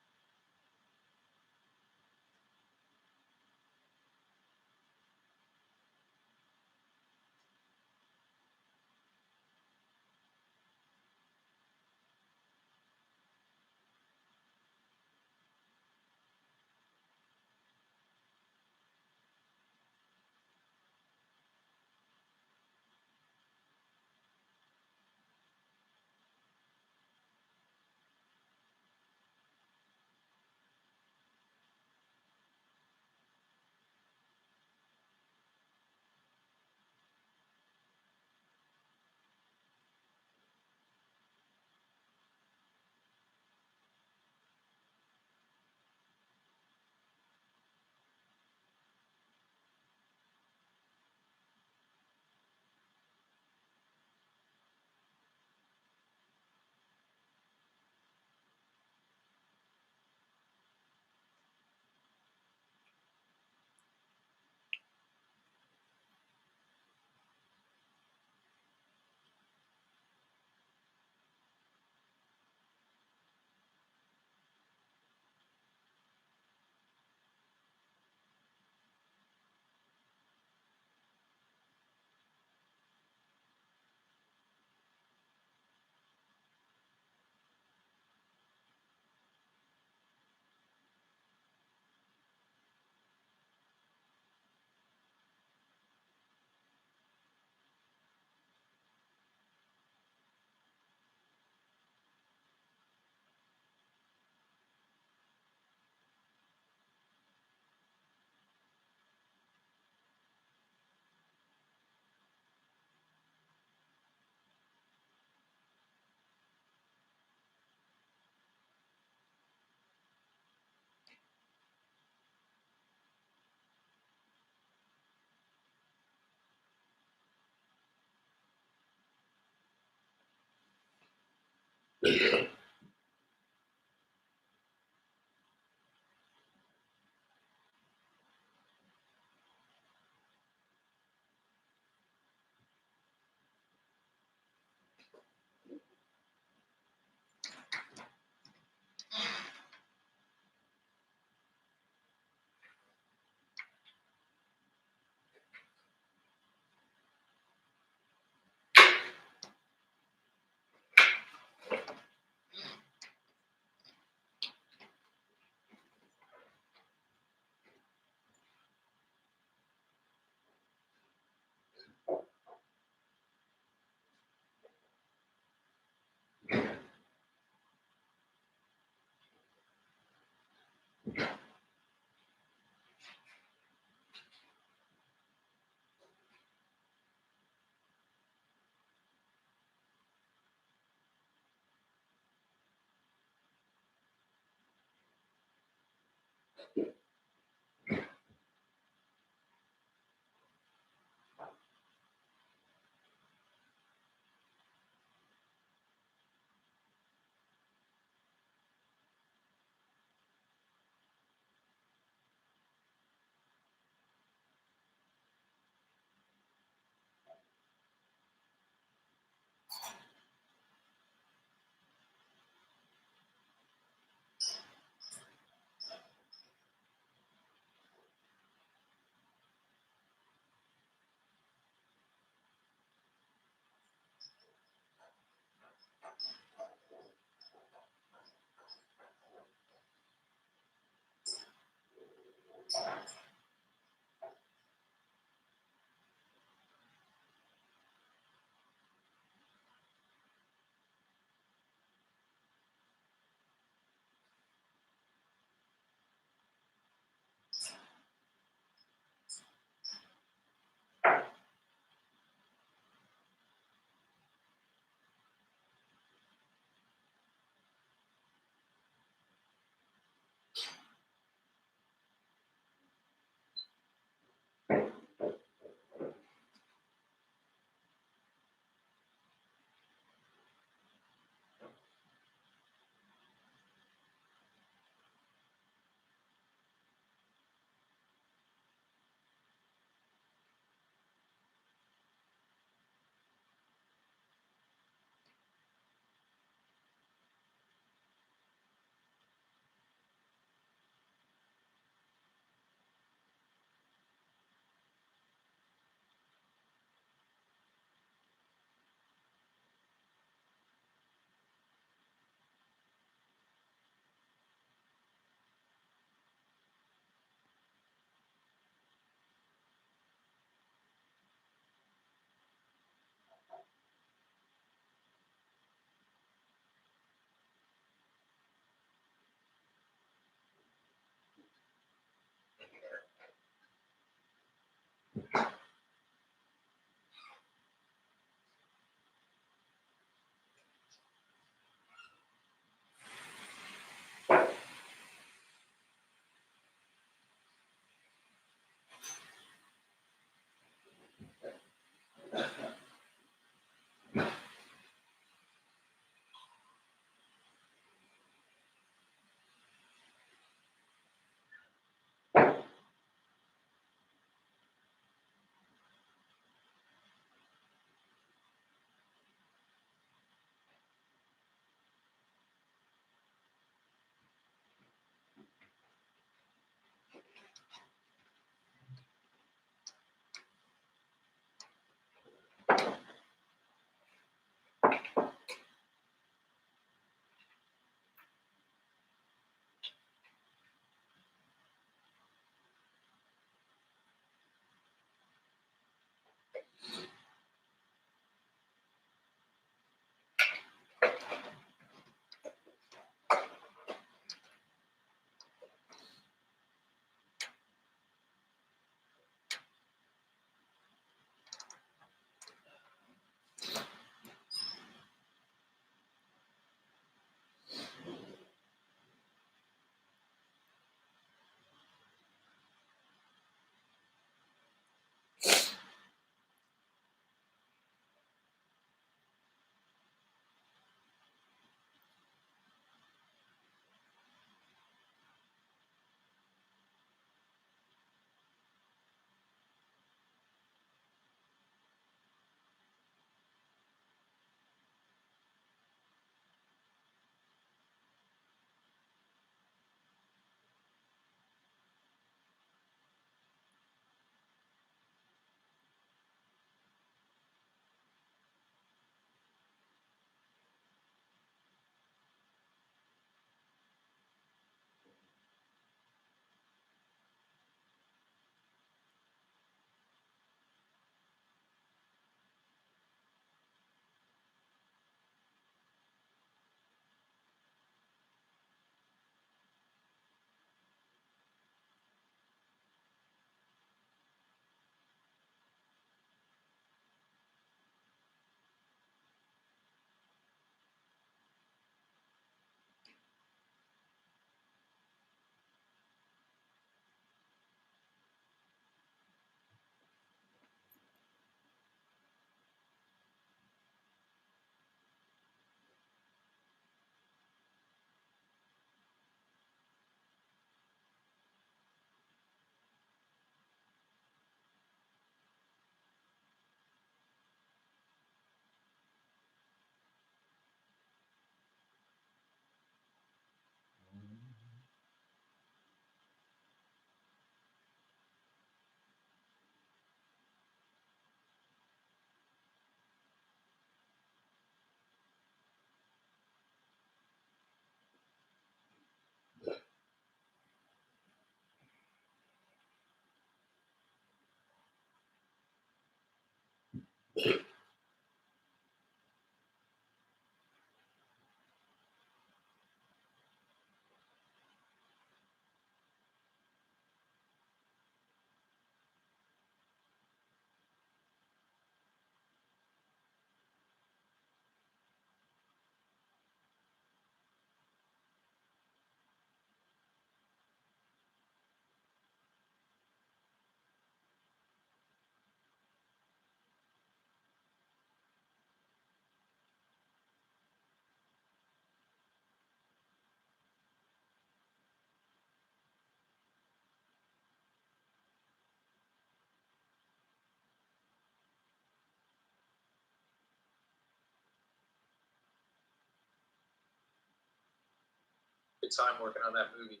Speaker 2: Good time working on that movie.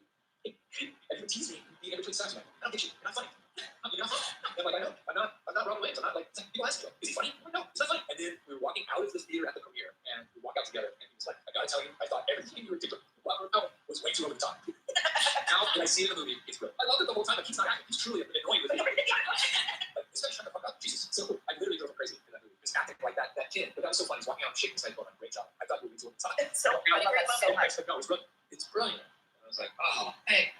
Speaker 2: And you tease me being in between scenes, man. I don't get you. You're not funny. You're not funny. I'm like, I know. I'm not Robin Williams. I'm not like, people ask me, is he funny? I'm like, no, he's not funny. And then we were walking out of the theater at the premiere, and we walk out together, and he was like, I gotta tell you, I thought everything you were doing was way too over the top. Now, when I see it in the movie, it's good. I loved it the whole time, but he's not acting. He's truly annoying with it. Like, this guy's shut the fuck up. Jesus. So I literally drove him crazy in that movie. Just acting like that kid. But that was so funny. He's walking out shaking his head going, great job. I thought you were doing the top. It's so funny. I love that so much. No, it's brilliant. It's brilliant. And I was like, oh, hey.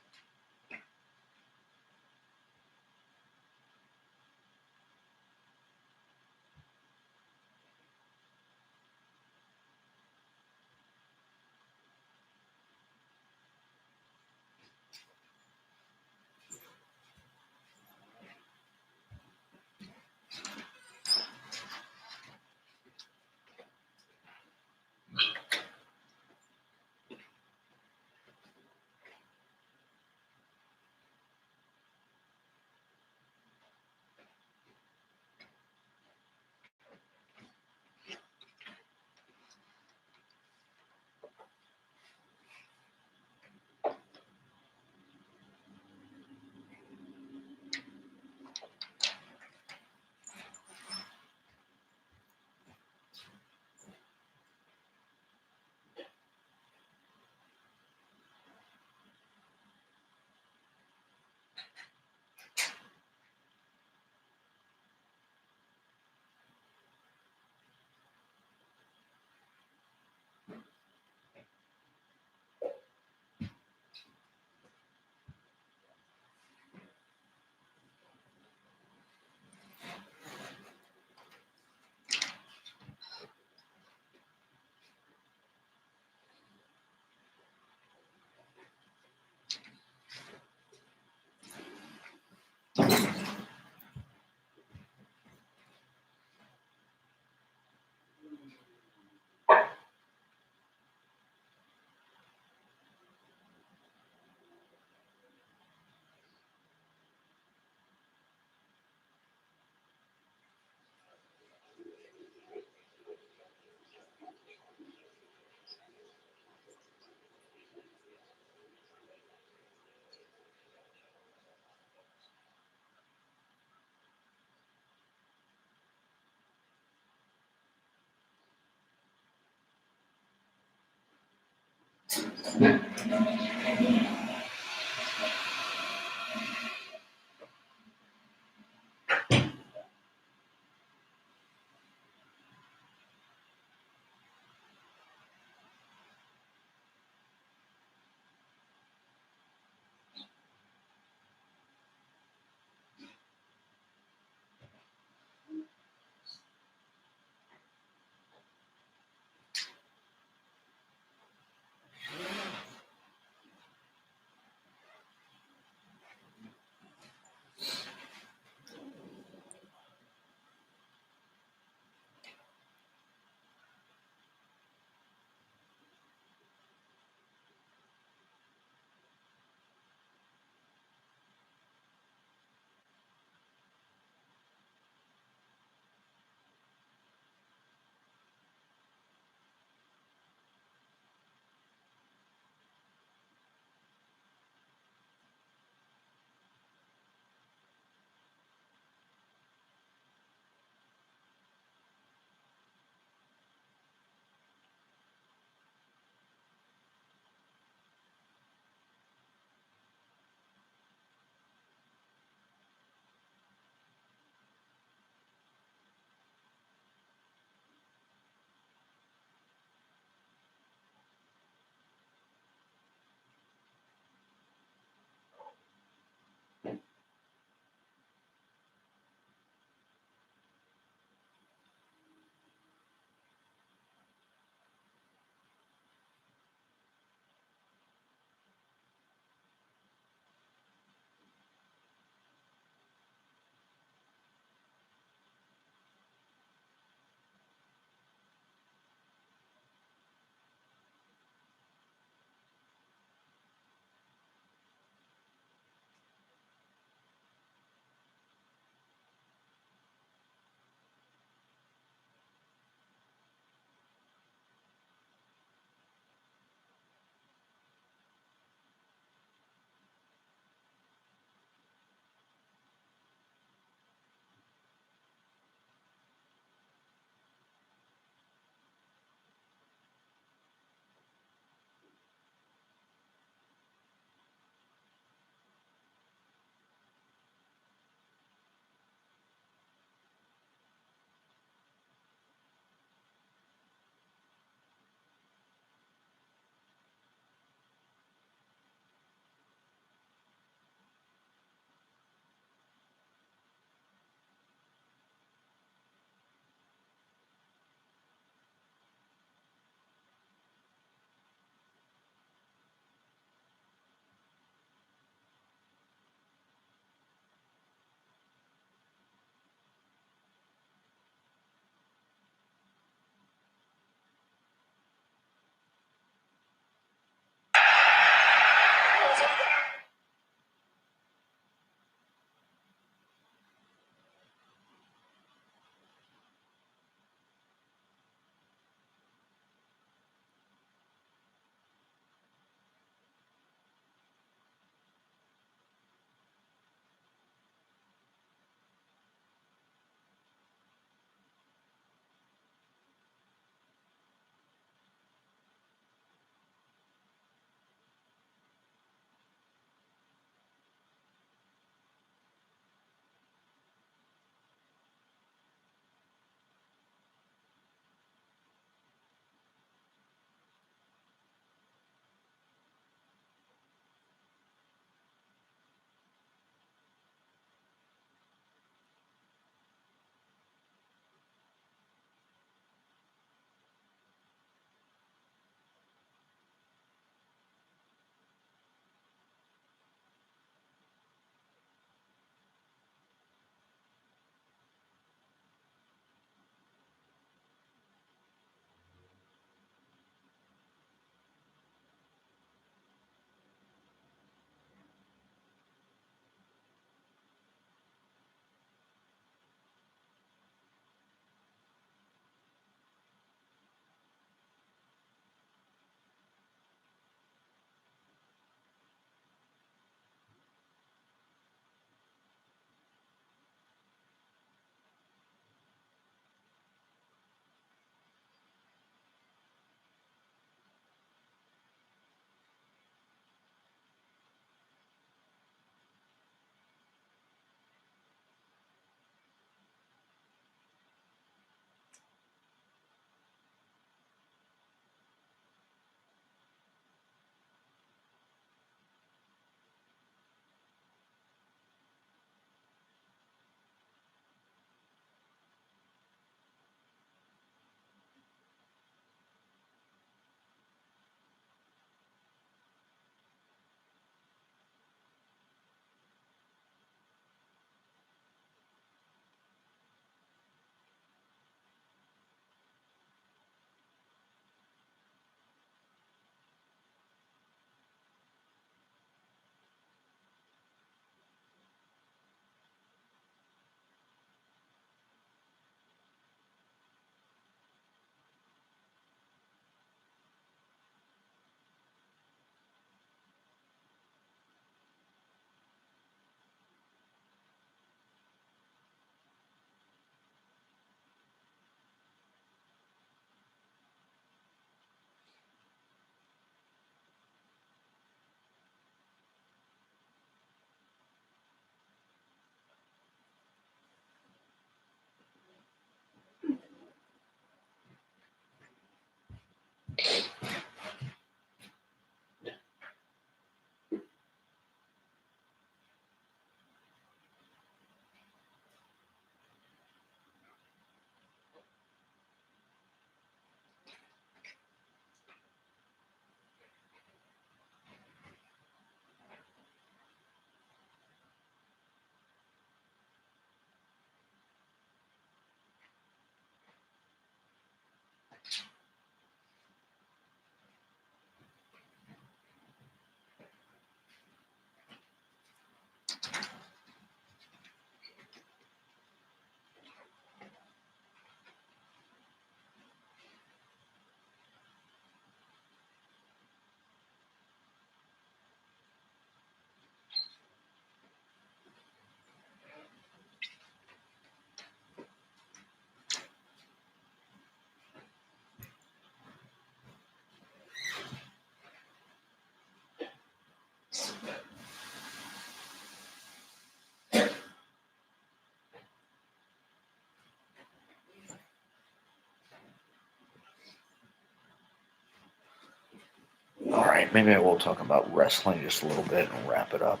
Speaker 1: All right, maybe I will talk about wrestling just a little bit and wrap it up.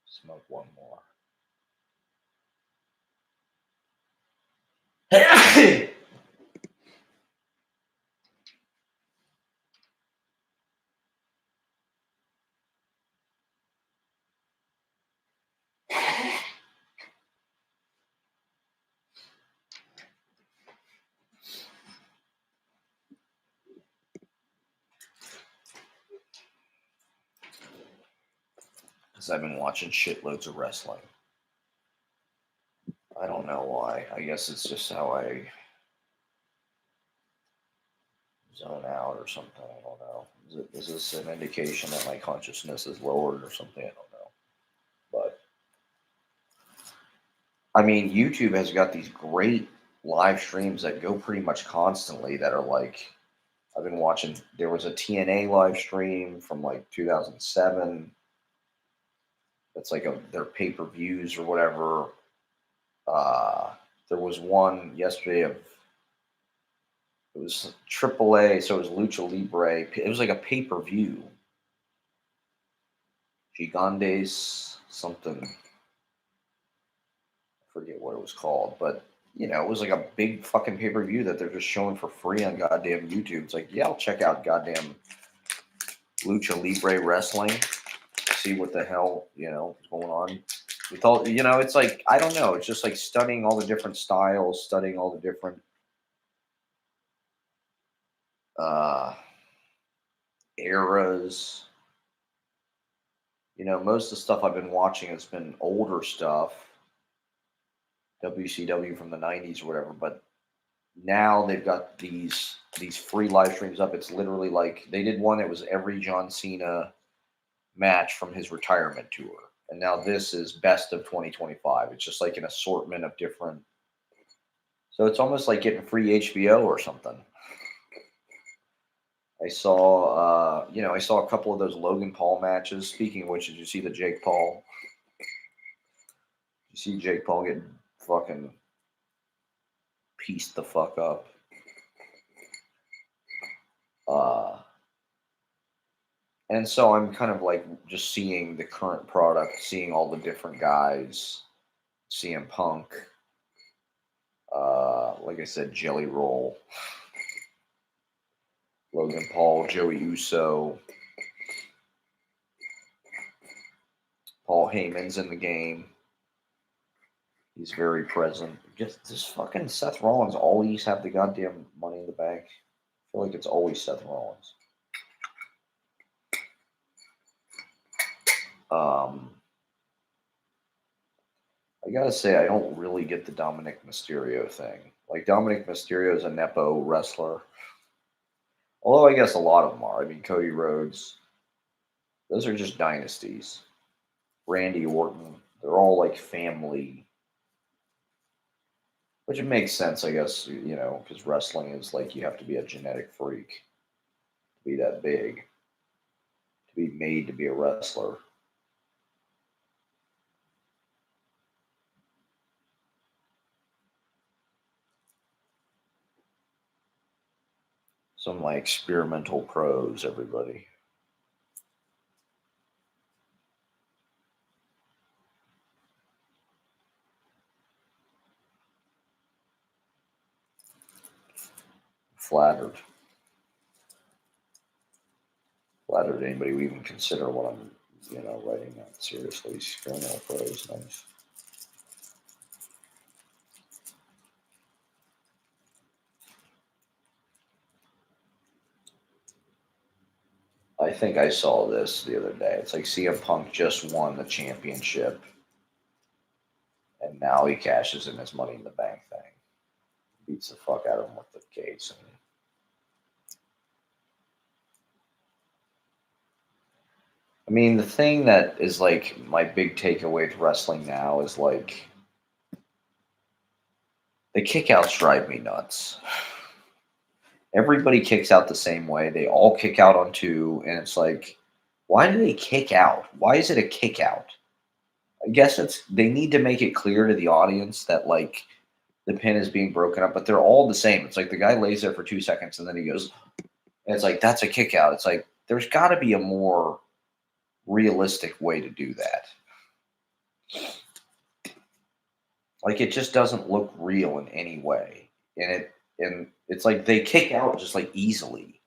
Speaker 1: Smoke one more. Because I've been watching shitloads of wrestling. I don't know why. I guess it's just how I zone out or something. I don't know. Is this an indication that my consciousness is lowered or something? I don't know. But I mean, YouTube has got these great live streams that go pretty much constantly that are like, I've been watching. There was a TNA live stream from like 2007. That's like their pay per views or whatever. There was one yesterday of it was AAA, so it was Lucha Libre. It was like a pay per view. Gigantes something. I forget what it was called, but it was like a big fucking pay per view that they're just showing for free on goddamn YouTube. It's like, yeah, I'll check out goddamn Lucha Libre wrestling, see what the hell is going on. With all it's like I don't know. It's just like studying all the different styles, studying all the different eras. Most of the stuff I've been watching has been older stuff, WCW from the '90s or whatever. But now they've got these free live streams up. It's literally like they did one that was every John Cena match from his retirement tour, and now this is best of 2025. It's just like an assortment of different. So it's almost like getting free HBO or something. I saw, I saw a couple of those Logan Paul matches. Speaking of which, did you see the Jake Paul? You see Jake Paul getting fucking pieced the fuck up. And so I'm kind of like just seeing the current product, seeing all the different guys, CM Punk, like I said, Jelly Roll, Logan Paul, Joey Uso, Paul Heyman's in the game. He's very present. Just this fucking Seth Rollins always have the goddamn Money in the Bank. I feel like it's always Seth Rollins. I gotta say, I don't really get the Dominic Mysterio thing. Like Dominic Mysterio is a nepo wrestler. Although I guess a lot of them are. I mean, Cody Rhodes. Those are just dynasties. Randy Orton. They're all like family. Which it makes sense, I guess, because wrestling is like you have to be a genetic freak to be that big, to be made to be a wrestler. Some like experimental pros, everybody. Flattered. Flattered anybody would even consider what I'm, writing that seriously. Experimental pros, nice. I think I saw this the other day. It's like CM Punk just won the championship, and now he cashes in his Money in the Bank thing. Beats the fuck out of him with the case. I mean, the thing that is like my big takeaway to wrestling now is like the kickouts drive me nuts. Everybody kicks out the same way. They all kick out on two, and it's like, why do they kick out? Why is it a kick out? I guess they need to make it clear to the audience that like the pin is being broken up, but they're all the same. It's like the guy lays there for 2 seconds and then he goes, And it's like, that's a kick out. It's like, there's got to be a more realistic way to do that. Like, it just doesn't look real in any way. And it's like they kick out just like easily.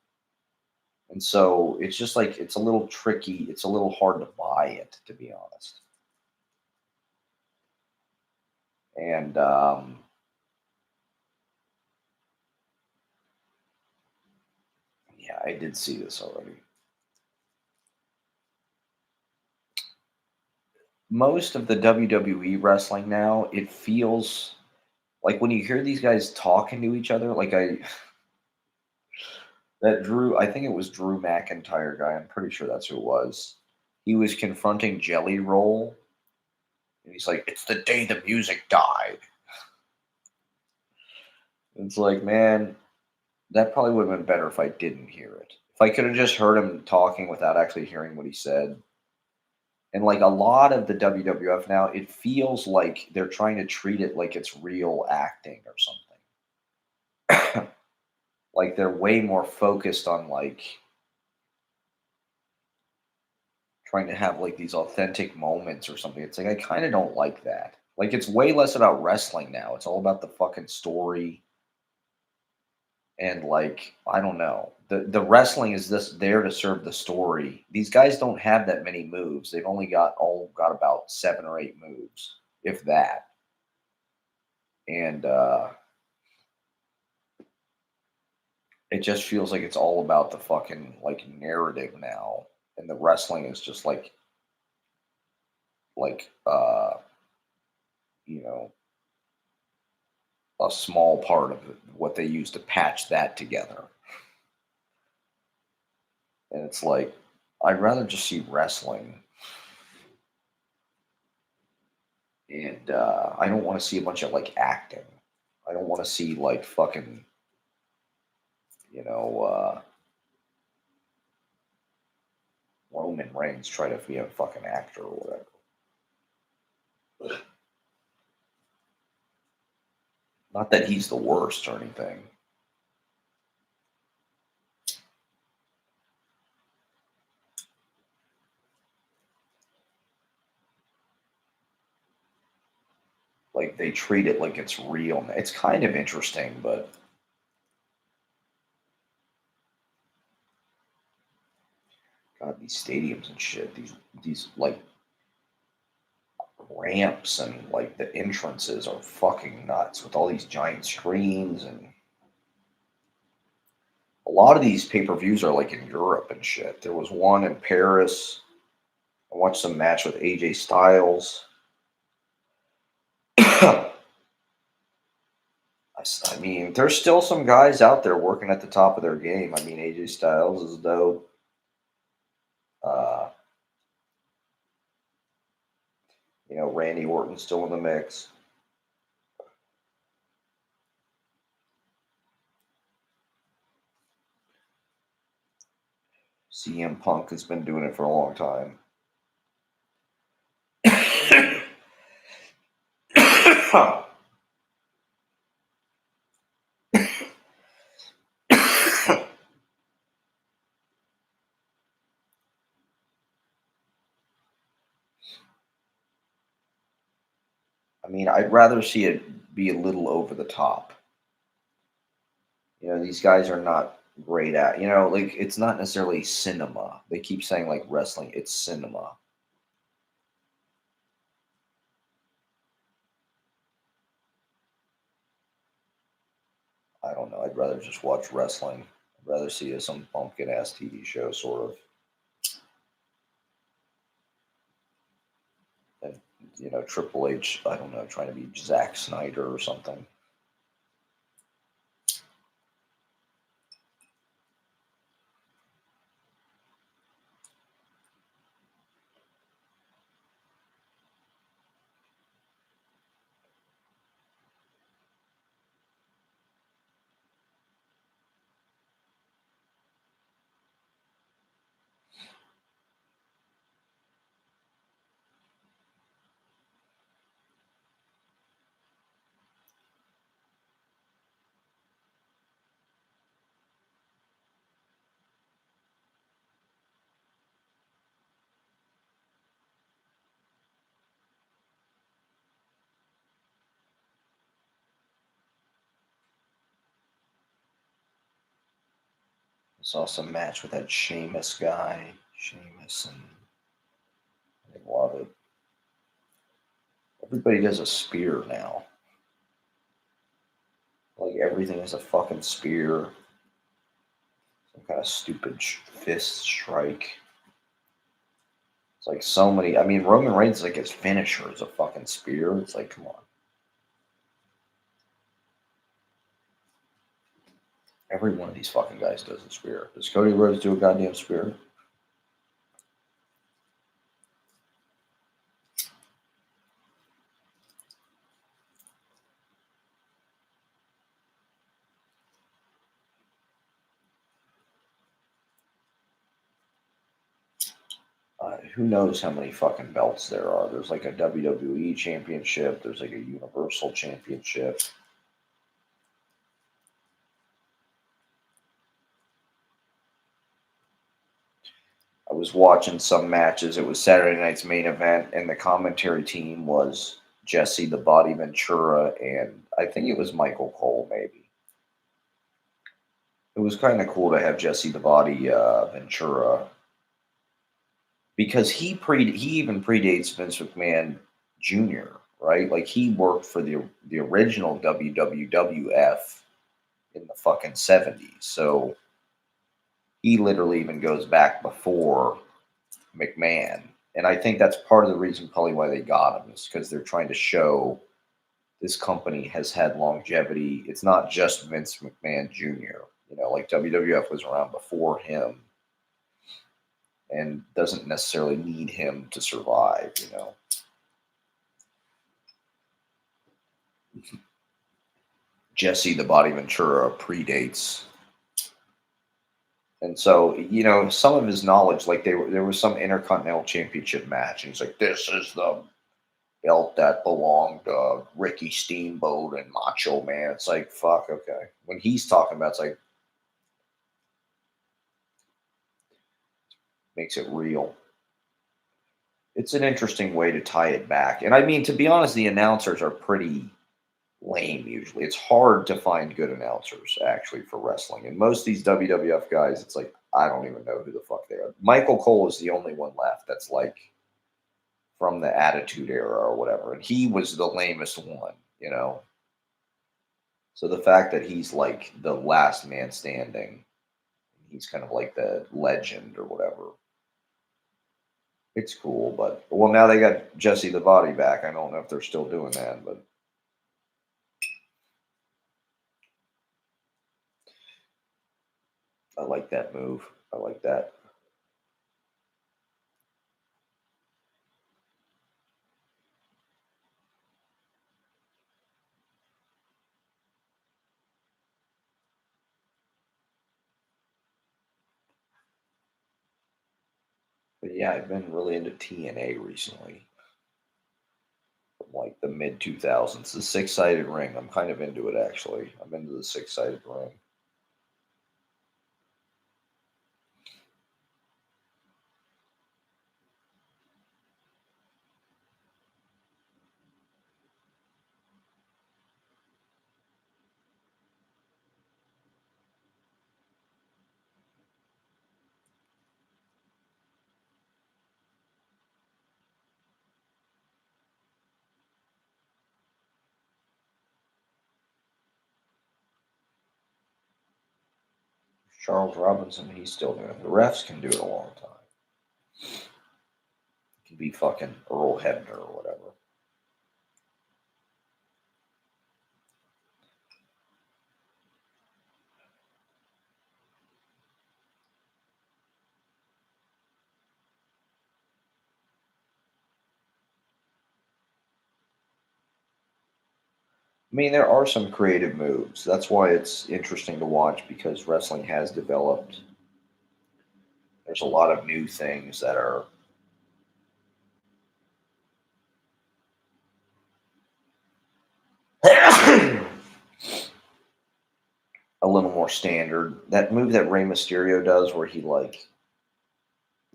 Speaker 1: And so it's just like it's a little tricky. It's a little hard to buy it, to be honest. And yeah, I did see this already. Most of the WWE wrestling now, it feels like when you hear these guys talking to each other, like I that Drew, I think it was Drew McIntyre guy. I'm pretty sure that's who it was. He was confronting Jelly Roll, and he's like, "It's the day the music died." It's like, man, that probably would have been better if I didn't hear it. If I could have just heard him talking without actually hearing what he said. And like a lot of the WWF now, it feels like they're trying to treat it like it's real acting or something. Like they're way more focused on like trying to have like these authentic moments or something. It's like I kind of don't like that. Like it's way less about wrestling now. It's all about the fucking story and like I don't know. The wrestling is just there to serve the story. These guys don't have that many moves. They've only got about 7 or 8 moves, if that. And it just feels like it's all about the fucking like narrative now. And the wrestling is just like you know, a small part of it, what they use to patch that together. And it's like I'd rather just see wrestling. And I don't want to see a bunch of like acting. I don't want to see like fucking, you know, Roman Reigns try to be a fucking actor or whatever. Not that he's the worst or anything. Like they treat it like it's real. It's kind of interesting, but God, these stadiums and shit, these like ramps and like the entrances are fucking nuts with all these giant screens and a lot of these pay-per-views are like in Europe and shit. There was one in Paris. I watched some match with AJ Styles. I mean, there's still some guys out there working at the top of their game. I mean, AJ Styles is dope. Uh, Randy Orton's still in the mix. CM Punk has been doing it for a long time. I mean, I'd rather see it be a little over the top. These guys are not great at, like it's not necessarily cinema. They keep saying like wrestling, it's cinema. I don't know. I'd rather just watch wrestling. I'd rather see some bumpkin ass TV show, sort of. And, Triple H, I don't know, trying to be Zack Snyder or something. Saw some match with that Sheamus guy. Sheamus, and I love it. Everybody does a spear now. Like everything is a fucking spear. Some kind of stupid fist strike. It's like so many. I mean, Roman Reigns, like his finisher is a fucking spear. It's like, come on. Every one of these fucking guys does a spear. Does Cody Rhodes do a goddamn spear? Who knows how many fucking belts there are? There's like a WWE championship. There's like a Universal championship. I was watching some matches. It was Saturday night's main event, and the commentary team was Jesse the Body Ventura, and I think it was Michael Cole, maybe. It was kind of cool to have Jesse the Body Ventura because he even predates Vince McMahon Jr., right? Like he worked for the original WWF in the fucking 70s. So he literally even goes back before McMahon. And I think that's part of the reason probably why they got him is because they're trying to show this company has had longevity. It's not just Vince McMahon Jr. You know, like WWF was around before him and doesn't necessarily need him to survive, you know. Jesse the Body Ventura predates. And so, you know, some of his knowledge, like there was some Intercontinental Championship match, and he's like, "This is the belt that belonged to Ricky Steamboat and Macho Man." It's like, fuck, okay. When he's talking about, it's like makes it real. It's an interesting way to tie it back, and I mean, to be honest, the announcers are pretty lame usually. It's hard to find good announcers actually for wrestling, and most of these WWF guys, it's like I don't even know who the fuck they are. Michael Cole is the only one left that's like from the Attitude Era or whatever, and he was the lamest one, you know. So the fact that he's like the last man standing, he's kind of like the legend or whatever. It's cool, but well, now they got Jesse the Body back. I don't know if they're still doing that, but I like that move. I like that. But yeah, I've been really into TNA recently, from like the mid 2000s. The six sided ring. I'm kind of into it actually. I'm into the six sided ring. Charles Robinson, he's still doing it. The refs can do it a long time. It can be fucking Earl Hebner or whatever. I mean, there are some creative moves. That's why it's interesting to watch because wrestling has developed. There's a lot of new things that are a little more standard. That move that Rey Mysterio does, where he like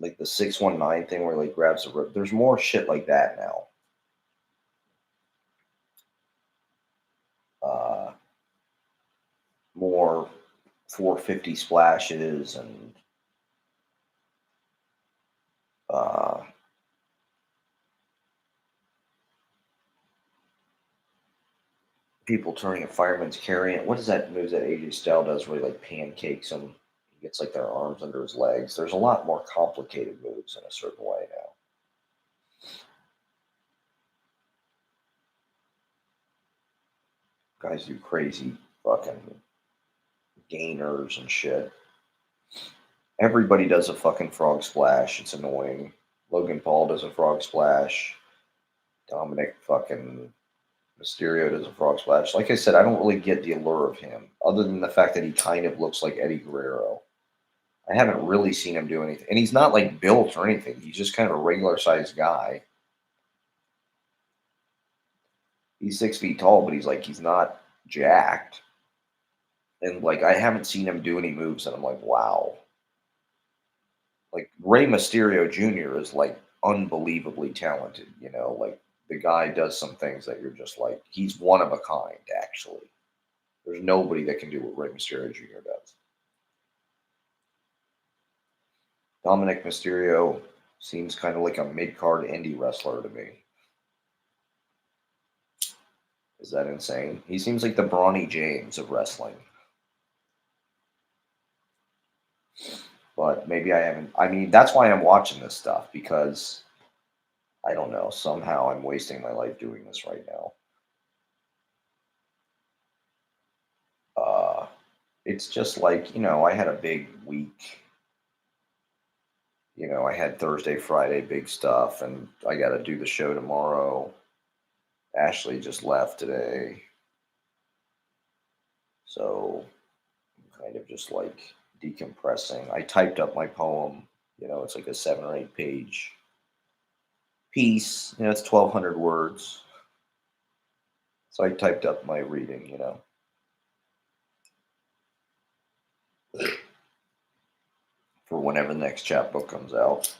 Speaker 1: the 619 thing, where he like grabs the rope. There's more shit like that now. Uh, more 450 splashes and uh, people turning a fireman's carry. What is that move that AJ Styles does where he like pancakes them? He gets like their arms under his legs. There's a lot more complicated moves in a certain way now. Guys do crazy fucking gainers and shit. Everybody does a fucking frog splash. It's annoying. Logan Paul does a frog splash. Dominic fucking Mysterio does a frog splash. Like I said, I don't really get the allure of him, other than the fact that he kind of looks like Eddie Guerrero. I haven't really seen him do anything. And he's not like built or anything. He's just kind of a regular sized guy. He's 6 feet tall, but he's not jacked. And like I haven't seen him do any moves that I'm like, wow. Like Rey Mysterio Jr. is like unbelievably talented, like the guy does some things that you're just like, he's one of a kind, actually. There's nobody that can do what Rey Mysterio Jr. does. Dominic Mysterio seems kind of like a mid-card indie wrestler to me. Is that insane? He seems like the Bronny James of wrestling. But maybe I haven't. I mean, that's why I'm watching this stuff, because I don't know. Somehow I'm wasting my life doing this right now. It's just like, I had a big week. I had Thursday, Friday, big stuff, and I got to do the show tomorrow. Ashley just left today. So I'm kind of just like decompressing. I typed up my poem. It's like a 7 or 8 page piece. It's 1,200 words. So I typed up my reading, for whenever the next chapbook comes out.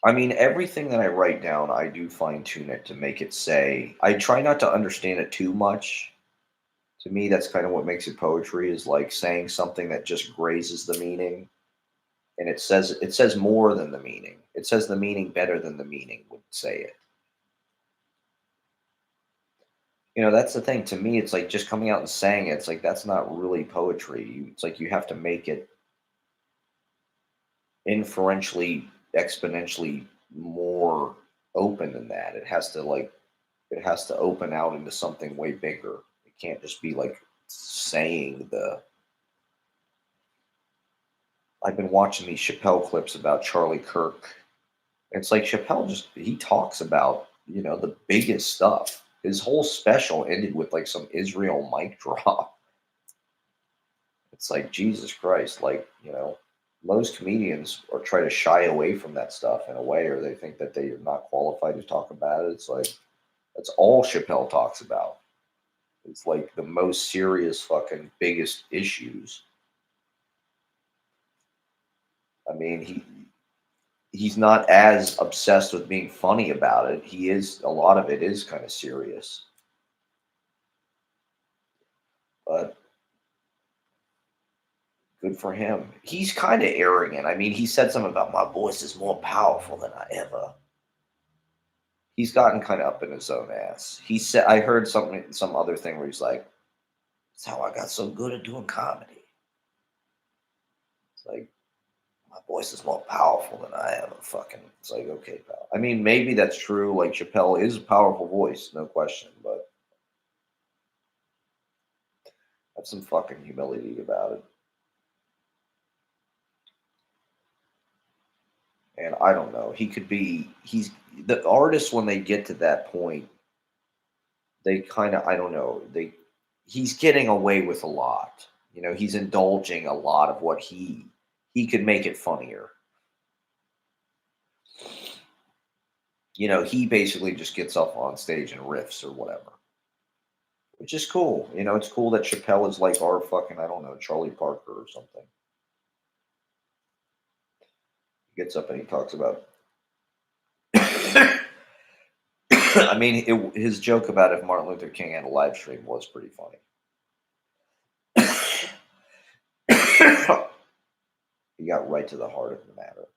Speaker 1: I mean, everything that I write down, I do fine tune it to make it say. I try not to understand it too much. To me, that's kind of what makes it poetry, is like saying something that just grazes the meaning, and it says more than the meaning. It says the meaning better than the meaning would say it. That's the thing. To me, it's like just coming out and saying it. It's like that's not really poetry. It's like you have to make it inferentially, exponentially more open than that. It has to open out into something way bigger. It can't just be like saying the. I've been watching these Chappelle clips about Charlie Kirk. It's like Chappelle he talks about, the biggest stuff. His whole special ended with like some Israel mic drop. It's like Jesus Christ, like, most comedians or try to shy away from that stuff in a way, or they think that they are not qualified to talk about it. It's like that's all Chappelle talks about. It's like the most serious fucking biggest issues. I mean, he's not as obsessed with being funny about it. He is, a lot of it is kind of serious. But good for him. He's kind of arrogant. I mean, he said something about my voice is more powerful than I ever. He's gotten kind of up in his own ass. He said, I heard some other thing where he's like, "That's how I got so good at doing comedy." It's like, my voice is more powerful than I ever fucking. It's like, okay, pal. I mean, maybe that's true. Like Chappelle is a powerful voice, no question, but have some fucking humility about it. And I don't know. He's the artists when they get to that point, they kind of, I don't know, he's getting away with a lot. He's indulging a lot of what he could make it funnier. He basically just gets up on stage and riffs or whatever, which is cool. It's cool that Chappelle is like our fucking, I don't know, Charlie Parker or something. He gets up and he talks about I mean, his joke about if Martin Luther King had a live stream was pretty funny. He got right to the heart of the matter.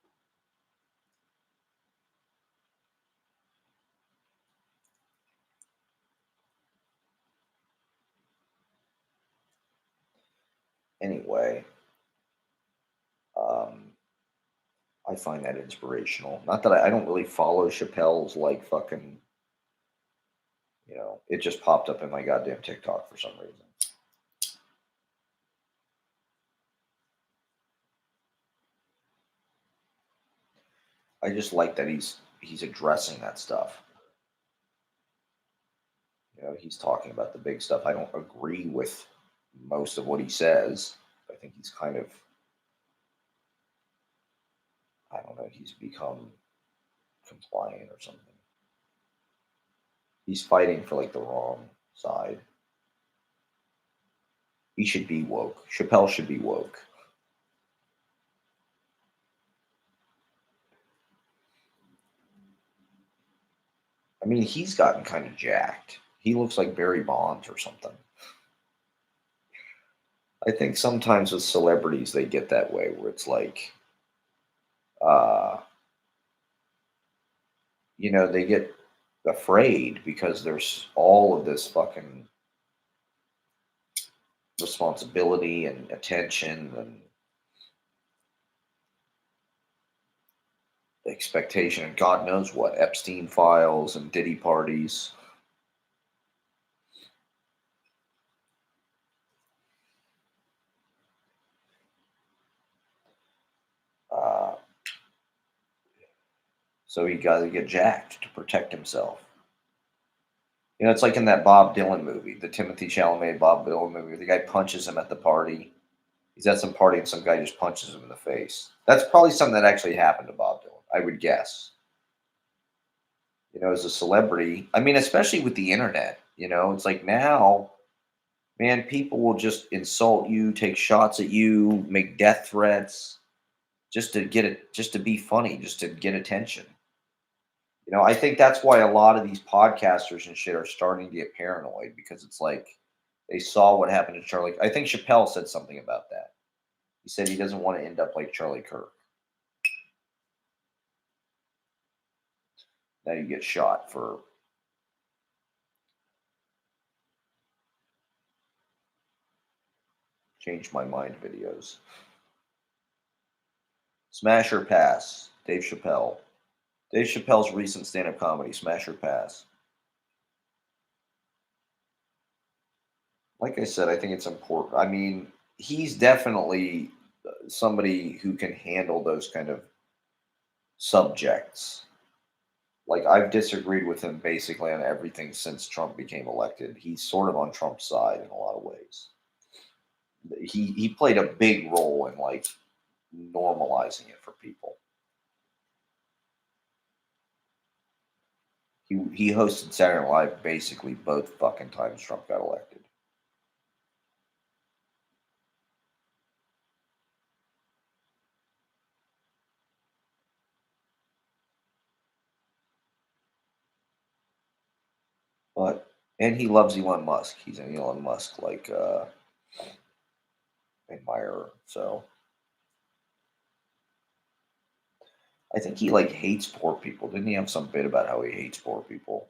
Speaker 1: Anyway, I find that inspirational. Not that I don't really follow Chappelle's like fucking, it just popped up in my goddamn TikTok for some reason. I just like that he's addressing that stuff. He's talking about the big stuff. I don't agree with most of what he says. I think he's kind of, I don't know, he's become compliant or something. He's fighting for like the wrong side. He should be woke. Chappelle should be woke. I mean, he's gotten kind of jacked. He looks like Barry Bonds or something. I think sometimes with celebrities they get that way where it's like, they get afraid because there's all of this fucking responsibility and attention and expectation and God knows what, Epstein files and Diddy parties. So he got to get jacked to protect himself. It's like in that Bob Dylan movie, the Timothy Chalamet Bob Dylan movie. The guy punches him at the party. He's at some party and some guy just punches him in the face. That's probably something that actually happened to Bob Dylan, I would guess. As a celebrity, I mean, especially with the internet, it's like now, man, people will just insult you, take shots at you, make death threats just to get it, just to be funny, just to get attention. I think that's why a lot of these podcasters and shit are starting to get paranoid because it's like they saw what happened to Charlie. I think Chappelle said something about that. He said he doesn't want to end up like Charlie Kirk. Now you get shot for change my mind videos. Smash or pass, Dave Chappelle. Dave Chappelle's recent stand-up comedy, smash or pass. Like I said, I think it's important. I mean, he's definitely somebody who can handle those kind of subjects. Like I've disagreed with him basically on everything since Trump became elected. He's sort of on Trump's side in a lot of ways. He played a big role in like normalizing it for people. He hosted Saturday Night Live basically both fucking times Trump got elected. And he loves Elon Musk. He's an Elon Musk like admirer. So I think he like hates poor people. Didn't he have some bit about how he hates poor people?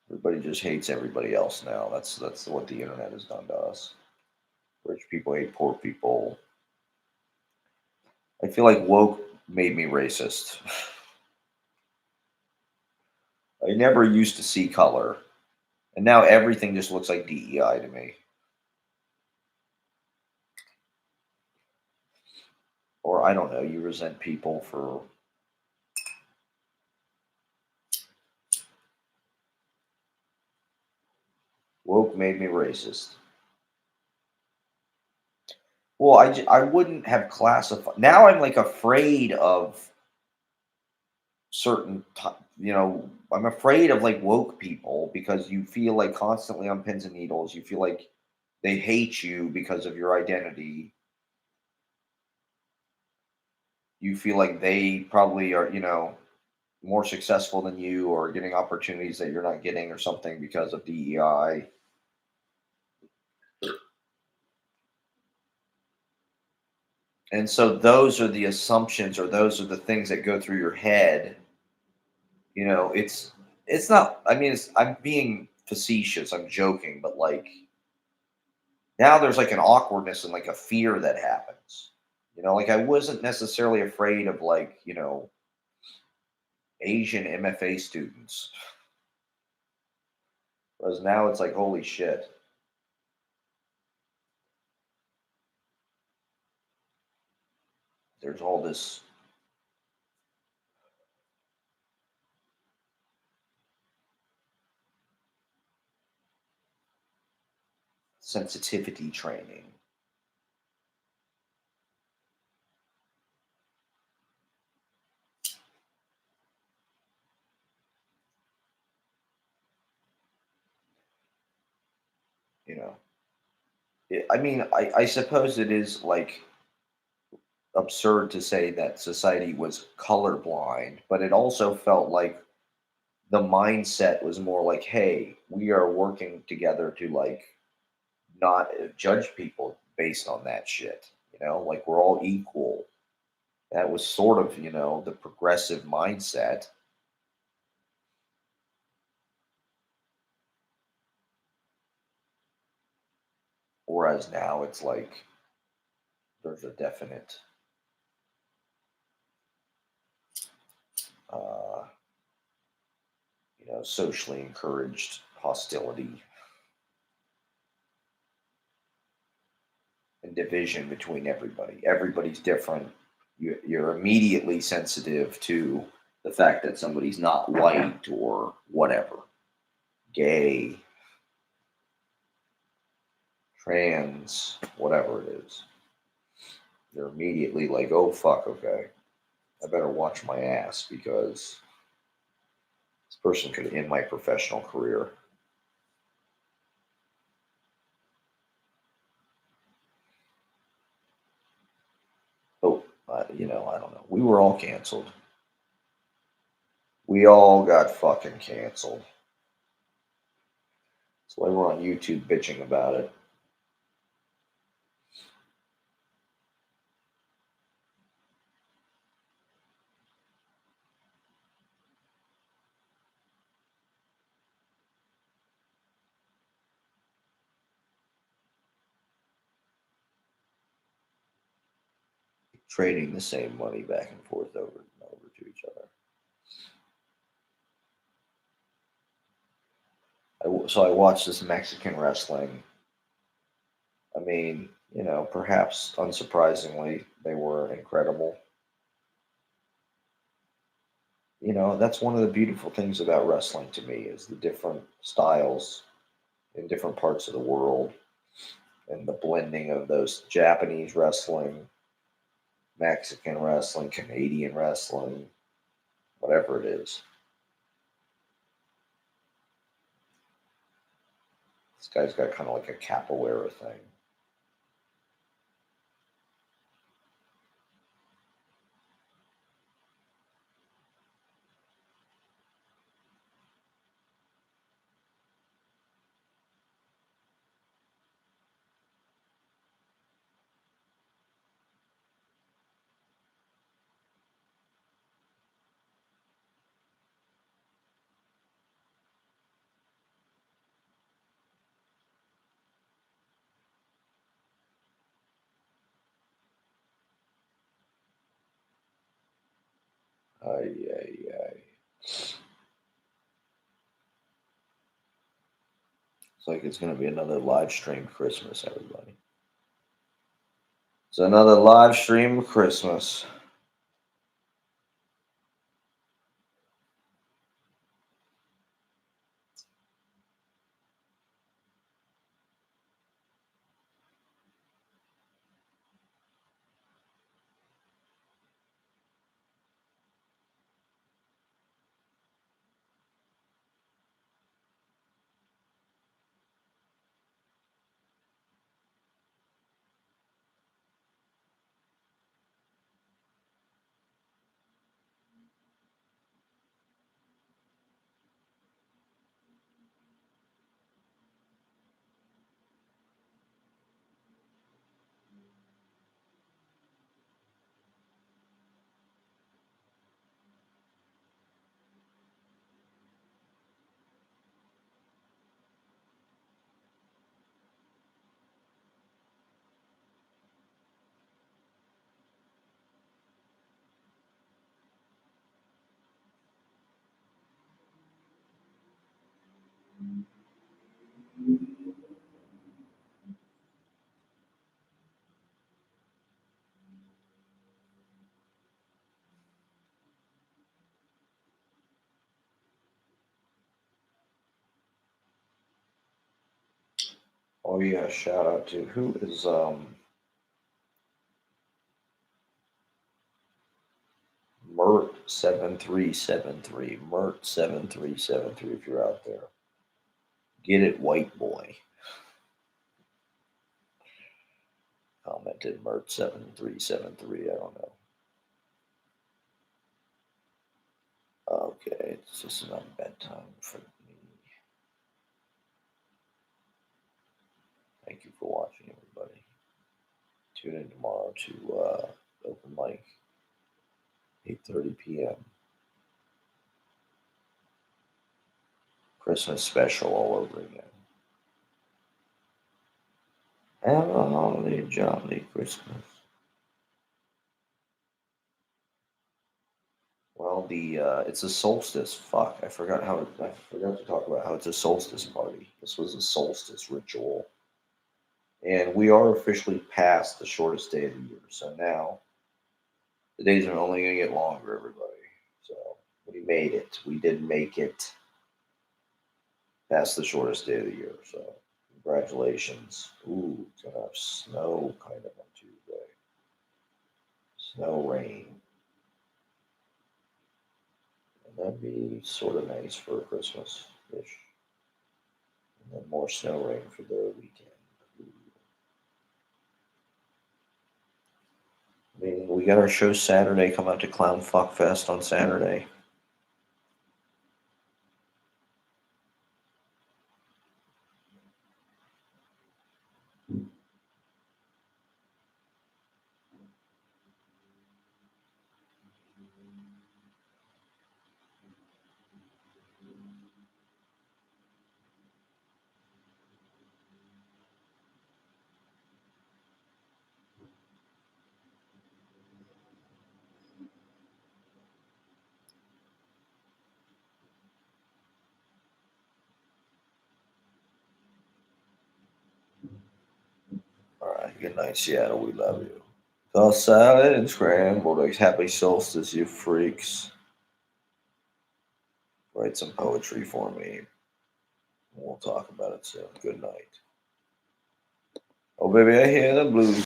Speaker 1: Everybody just hates everybody else now. That's what the internet has done to us. Rich people hate poor people. I feel like woke made me racist. I never used to see color, and now everything just looks like DEI to me. Or I don't know, you resent people for woke made me racist. Well, I wouldn't have classified. Now I'm like afraid of certain, I'm afraid of like woke people because you feel like constantly on pins and needles. You feel like they hate you because of your identity. you feel like they probably are, more successful than you or getting opportunities that you're not getting or something because of DEI. And so those are the assumptions or those are the things that go through your head. It's not, I mean, I'm being facetious, I'm joking, but like now there's like an awkwardness and like a fear that happens. Like I wasn't necessarily afraid of like, Asian MFA students. Whereas now it's like, holy shit. There's all this sensitivity training. You know, I mean, I suppose it is like absurd to say that society was colorblind, but it also felt like the mindset was more like, hey, we are working together to like not judge people based on that shit. Like we're all equal. That was sort of, the progressive mindset. Whereas now it's like there's a definite uh, socially encouraged hostility and division between everybody. Everybody's different. You're immediately sensitive to the fact that somebody's not white or whatever, gay, trans, whatever it is. You're immediately like, oh fuck, okay, I better watch my ass because this person could end my professional career. Oh, I don't know. We were all canceled. We all got fucking canceled. That's why we're on YouTube bitching about it. Trading the same money back and forth over and over to each other. So I watched this Mexican wrestling. I mean, perhaps unsurprisingly, they were incredible. That's one of the beautiful things about wrestling to me is the different styles in different parts of the world and the blending of those Japanese wrestling, Mexican wrestling, Canadian wrestling, whatever it is. This guy's got kind of like a capoeira thing. Ay, ay, ay. It's like it's going to be another live stream Christmas, everybody. It's another live stream of Christmas. Oh yeah, shout out to who is Mert7373. Mert7373 if you're out there. Get it, white boy. Commented Mert7373. I don't know. Okay, it's just not bedtime for me. Thank you for watching, everybody. Tune in tomorrow to open mic, 8:30 p.m. Christmas special all over again. Have a holly jolly Christmas. Well, the it's a solstice. Fuck, I forgot to talk about how it's a solstice party. This was a solstice ritual, and we are officially past the shortest day of the year. So now the days are only going to get longer, everybody. So we made it. We did make it past the shortest day of the year. So congratulations. Ooh, it's gonna have snow kind of on Tuesday. Snow rain. And that'd be sort of nice for Christmas ish. And then more snow rain for the weekend. Ooh. I mean, we got our show Saturday. Come out to Clown Fuck Fest on Saturday. All right. Good night, Seattle. We love you. Toss salad and scrambled eggs. Happy solstice, you freaks. Write some poetry for me. We'll talk about it soon. Good night. Oh, baby, I hear the blues.